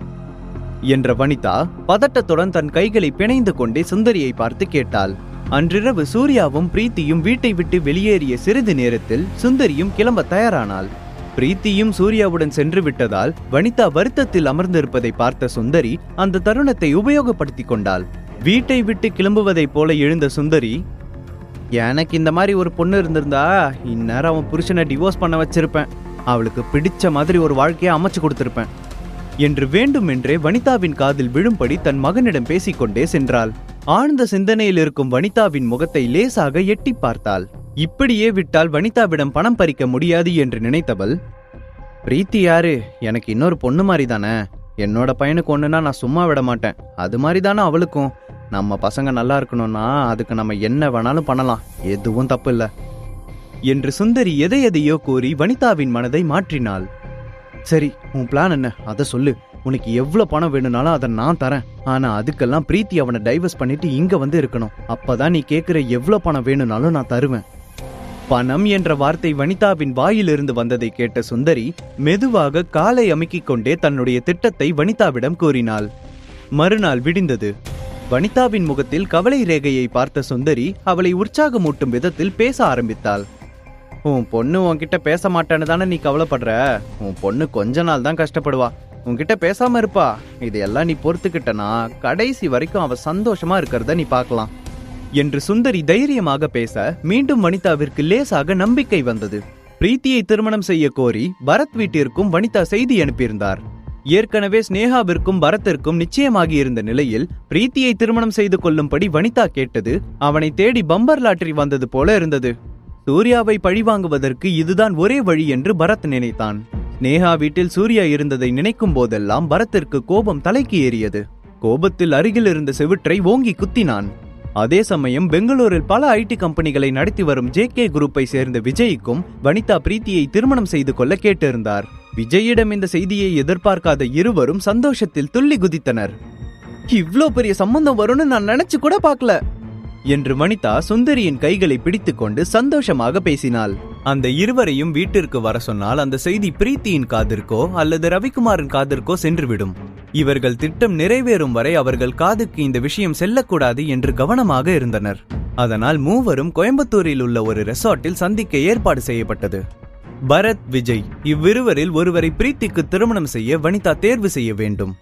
என்ற வனிதா பதட்டத்துடன் தன் கைகளை பிணைந்து கொண்டே சுந்தரியை பார்த்து கேட்டாள். அன்றிரவு சூர்யாவும் பிரீத்தியும் வீட்டை விட்டு வெளியேறிய சிறிது நேரத்தில் சுந்தரியும் கிளம்ப தயாரானாள். பிரீத்தியும் சூர்யாவுடன் சென்று விட்டதால் வனிதா வருத்தத்தில் அமர்ந்திருப்பதை பார்த்த சுந்தரி அந்த தருணத்தை உபயோகப்படுத்திக் கொண்டாள். வீட்டை விட்டு கிளம்புவதைப் போல எழுந்த சுந்தரி, எனக்கு இந்த மாதிரி ஒரு பொண்ணு இருந்திருந்தா இந்நேரம் அவன் புருஷனை டிவோர்ஸ் பண்ண வச்சிருப்பேன். அவளுக்கு பிடிச்ச மாதிரி ஒரு வாழ்க்கையை அமைச்சு கொடுத்திருப்பேன் என்று வேண்டுமென்றே வனிதாவின் காதில் விழும்படி தன் மகனிடம் பேசிக்கொண்டே சென்றாள். ஆழ்ந்த சிந்தனையில் இருக்கும் வனிதாவின் முகத்தை லேசாக எட்டி பார்த்தாள். இப்படியே விட்டால் வனிதாவிடம் பணம் பறிக்க முடியாது என்று நினைத்தவள், பிரீத்தி யாரு? எனக்கு இன்னொரு பொண்ணு மாதிரி தானே. என்னோட பையனுக்கு ஒண்ணுனா நான் சும்மா விட மாட்டேன். அது மாதிரி தானே அவளுக்கும். நம்ம பசங்க நல்லா இருக்கணும்னா அதுக்கு நம்ம என்ன வேணாலும் பண்ணலாம், எதுவும் தப்பு இல்ல என்று சுந்தரி எதையோ கூறி வனிதாவின் மனதை மாற்றினாள். சரி, உன் பிளான் என்ன? அதை சொல்லு. உனக்கு எவ்வளவு பணம் வேணும்னாலும் அதை நான் தரேன். ஆனா அதுக்கெல்லாம் பிரீத்தி அவனை டைவர்ஸ் பண்ணிட்டு இங்க வந்து இருக்கணும். அப்பதான் நீ கேட்கிற எவ்வளவு பணம் வேணும்னாலும் நான் தருவேன். பணம் என்ற வார்த்தை வனிதாவின் வாயிலிருந்து வந்ததை கேட்ட சுந்தரி மெதுவாக காலை அமுக்கிக் கொண்டே தன்னுடைய திட்டத்தை வனிதாவிடம் கூறினாள். மறுநாள் விடிந்தது. வனிதாவின் முகத்தில் கவலை ரேகையை பார்த்த சுந்தரி அவளை உற்சாகமூட்டும் விதத்தில் பேச ஆரம்பித்தாள். உன் பொண்ணு உன்கிட்ட பேச மாட்டான்னு தானே நீ கவலைப்படுற? உன் பொண்ணு கொஞ்ச நாள் தான் கஷ்டப்படுவா. உன்கிட்ட பேசாம இருப்பா. இதையெல்லாம் நீ பொறுத்துக்கிட்டனா கடைசி வரைக்கும் அவ சந்தோஷமா இருக்கிறத நீ பார்க்கலாம் என்று சுந்தரி தைரியமாக பேச மீண்டும் வனிதாவிற்கு லேசாக நம்பிக்கை வந்தது. பிரீத்தியை திருமணம் செய்ய கோரி பரத் வீட்டிற்கும் வனிதா செய்தி அனுப்பியிருந்தார். ஏற்கனவே ஸ்னேகாவிற்கும் பரத்திற்கும் நிச்சயமாகி இருந்த நிலையில் பிரீத்தியை திருமணம் செய்து கொள்ளும்படி வனிதா கேட்டது அவனை தேடி பம்பர் லாட்டரி வந்தது போல இருந்தது. சூர்யாவை பழிவாங்குவதற்கு இதுதான் ஒரே வழி என்று பரத் நினைத்தான். ஸ்னேகா வீட்டில் சூர்யா இருந்ததை நினைக்கும் போதெல்லாம் பரத்திற்கு கோபம் தலைக்கு ஏறியது. கோபத்தில் அருகில் இருந்த செவிற்றை ஓங்கி குத்தினான். அதே சமயம் பெங்களூரில் பல ஐடி கம்பெனிகளை நடத்தி வரும் ஜேகே குரூப்பை சேர்ந்த விஜய்க்கும் வனிதா பிரீத்தியை திருமணம் செய்து கொள்ள கேட்டிருந்தார். விஜயிடம் இந்த செய்தியை எதிர்பார்க்காத இருவரும் சந்தோஷத்தில் துள்ளி குதித்தனர். இவ்ளோ பெரிய சம்பந்தம் வரும்னு நான் நினைச்சு கூட பார்க்கல என்று வனிதா சுந்தரியின் கைகளை பிடித்துக்கொண்டு சந்தோஷமாக பேசினாள். அந்த இருவரையும் வீட்டிற்கு வர சொன்னால் அந்த செய்தி பிரீத்தியின் காதிற்கோ அல்லது ரவிக்குமாரின் காதிற்கோ சென்றுவிடும். இவர்கள் திட்டம் நிறைவேறும் வரை அவர்கள் காதுக்கு இந்த விஷயம் செல்லக்கூடாது என்று கவனமாக இருந்தனர். அதனால் மூவரும் கோயம்புத்தூரில் உள்ள ஒரு ரெசார்ட்டில் சந்திக்க ஏற்பாடு செய்யப்பட்டது. பரத், விஜய் இவ்விருவரில் ஒருவரை பிரீத்திக்கு திருமணம் செய்ய வனிதா தேர்வு செய்ய வேண்டும்.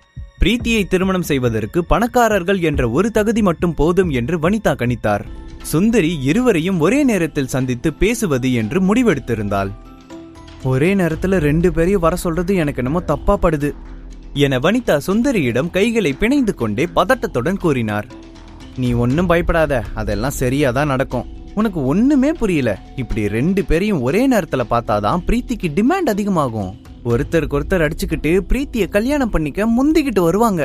பிரீத்தியை திருமணம் செய்வதற்கு பணக்காரர்கள் என்ற ஒரு தகுதி மட்டும் போதும் என்று வனிதா கணித்தார். சுந்தரி இருவரையும் ஒரே நேரத்தில் சந்தித்து பேசுவது என்று முடிவெடுத்திருந்தாள். ஒரே நேரத்துல 2 பேரையும் வர சொல்றது எனக்கு என்னமோ தப்பா படுது என வனிதா சுந்தரியிடம் கைகளை பிணைந்து கொண்டே பதட்டத்துடன் கூறினார். நீ ஒன்னும் பயப்படாத, அதெல்லாம் சரியாதான் நடக்கும். உனக்கு ஒண்ணுமே புரியல. இப்படி 2 பேரையும் ஒரே நேரத்துல பார்த்தாதான் பிரீத்திக்கு டிமாண்ட் அதிகமாகும். ஒருத்தருக்கு ஒருத்தர் அடிச்சுக்கிட்டு பிரீத்திய கல்யாணம் பண்ணிக்க முந்திக்கிட்டு வருவாங்க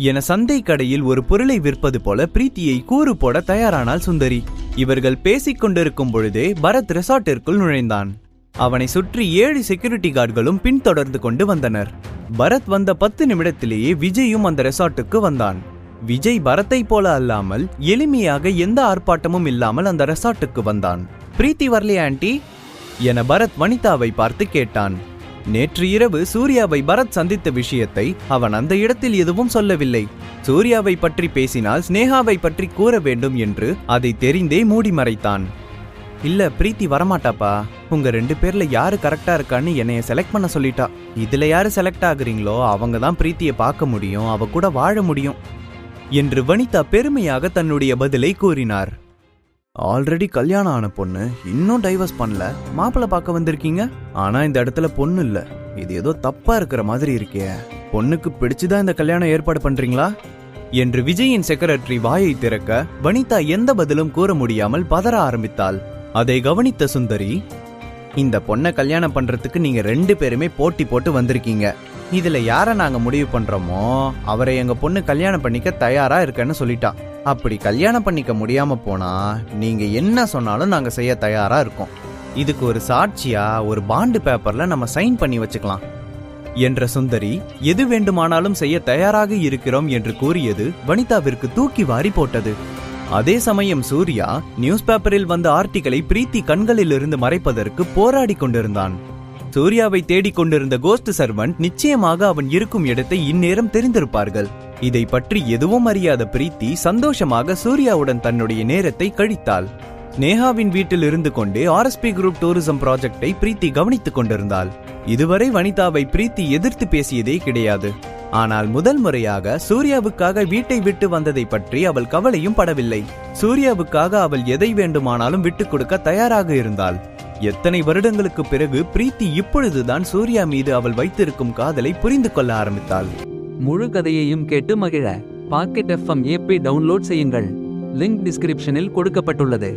என சந்தை கடையில் ஒரு பொருளை விற்பது போல பிரீத்தியை கூறு போட தயாரானாள் சுந்தரி. இவர்கள் பேசிக் கொண்டிருக்கும் பொழுதே பரத் ரெசார்ட்டிற்குள் நுழைந்தான். அவனை சுற்றி 7 செக்யூரிட்டி கார்டுகளும் பின்தொடர்ந்து கொண்டு வந்தனர். பரத் வந்த 10 நிமிடத்திலேயே விஜயும் அந்த ரெசார்ட்டுக்கு வந்தான். விஜய் பரத்தை போல அல்லாமல் எளிமையாக எந்த ஆர்ப்பாட்டமும் இல்லாமல் அந்த ரெசார்ட்டுக்கு வந்தான். பிரீத்தி வரலையா ஆண்டி என பரத் வனிதாவை பார்த்து கேட்டான். நேற்று இரவு சூர்யாவை பரத் சந்தித்த விஷயத்தை அவன் அந்த இடத்தில் எதுவும் சொல்லவில்லை. சூர்யாவை பற்றி பேசினால் ஸ்னேகாவை பற்றி கூற வேண்டும் என்று அதை தெரிந்தே மூடி மறைத்தான். இல்ல, பிரீத்தி வரமாட்டாப்பா. உங்க 2 பேர்ல யாரு கரெக்டா இருக்கான்னு என்னைய செலக்ட் பண்ண சொல்லிட்டா. இதுல யாரு செலக்ட் ஆகுறீங்களோ அவங்க தான் பிரீத்தியை பார்க்க முடியும், அவ கூட வாழ முடியும் என்று வனிதா பெருமையாக தன்னுடைய பதிலை கூறினார். ஆல்ரெடி கல்யாணம் ஆன பொண்ணு இன்னும் டைவர்ஸ் பண்ணல, மாப்பிள்ளை பார்க்க வந்திருக்கீங்க. ஆனா இந்த இடத்துல பொண்ணு இல்ல, இது ஏதோ தப்பா இருக்கிற மாதிரி இருக்கே. பொண்ணுக்கு பிடிச்சுதான் இந்த கல்யாணம் ஏற்பாடு பண்றீங்களா என்று விஜயின் செக்ரட்டரி வாயை திறக்க வனிதா எந்த பதிலும் கூற முடியாமல் பதற ஆரம்பித்தாள். அதை கவனித்த சுந்தரி, இந்த பொண்ணை கல்யாணம் பண்றதுக்கு நீங்க 2 பேருமே போட்டி போட்டு வந்திருக்கீங்க. இதுல யார நாங்க முடிவு பண்றோமோ அவரை எங்க பொண்ணு கல்யாணம் பண்ணிக்க தயாரா இருக்கேன்னு சொல்லிட்டா. அப்படி கல்யாணம் பண்ணிக்க முடியாம போனா நீங்க என்ன சொன்னாலும் நாங்க செய்ய தயாரா இருக்கோம். இதுக்கு ஒரு சாட்சியா ஒரு பாண்டு பேப்பர்ல நம்ம சைன் பண்ணி வச்சுக்கலாம் என்ற சுந்தரி எது வேண்டுமானாலும் செய்ய தயாராக இருக்கிறோம் என்று கூறியது வனிதாவிற்கு தூக்கி வாரி போட்டது. அதே சமயம் சூர்யா நியூஸ் பேப்பரில் வந்த ஆர்டிகளை பிரீத்தி கண்களில் இருந்து மறைப்பதற்கு போராடி கொண்டிருந்தான். சூர்யாவை தேடிக் கொண்டிருந்த கோஸ்ட் சர்வன்ட் நிச்சயமாக அவன் இருக்கும் இடத்தை இந்நேரம் தெரிந்திருப்பார்கள். இதை பற்றி எதுவும் அறியாத பிரீத்தி சந்தோஷமாக சூர்யாவுடன் தன்னுடைய நேரத்தை கழித்தாள். நேஹாவின் வீட்டில் இருந்து கொண்டே ஆர்எஸ்பி குரூப் டூரிசம் ப்ராஜெக்டை பிரீத்தி கவனித்துக் கொண்டிருந்தாள். இதுவரை வனிதாவை பிரீத்தி எதிர்த்து பேசியதே கிடையாது. ஆனால் முதல் முறையாக சூர்யாவுக்காக வீட்டை விட்டு வந்ததை பற்றி அவள் கவலையும் படவில்லை. சூர்யாவுக்காக அவள் எதை வேண்டுமானாலும் விட்டுக் கொடுக்க தயாராக இருந்தாள். எத்தனை வருடங்களுக்கு பிறகு பிரீத்தி இப்பொழுதுதான் சூர்யா மீது அவள் வைத்திருக்கும் காதலை புரிந்து கொள்ள ஆரம்பித்தாள். முழு கதையையும் கேட்டு மகிழ பாக்கெட் FM ஆப்பை டவுன்லோட் செய்யுங்கள். லிங்க் டிஸ்கிரிப்ஷனில் கொடுக்கப்பட்டுள்ளது.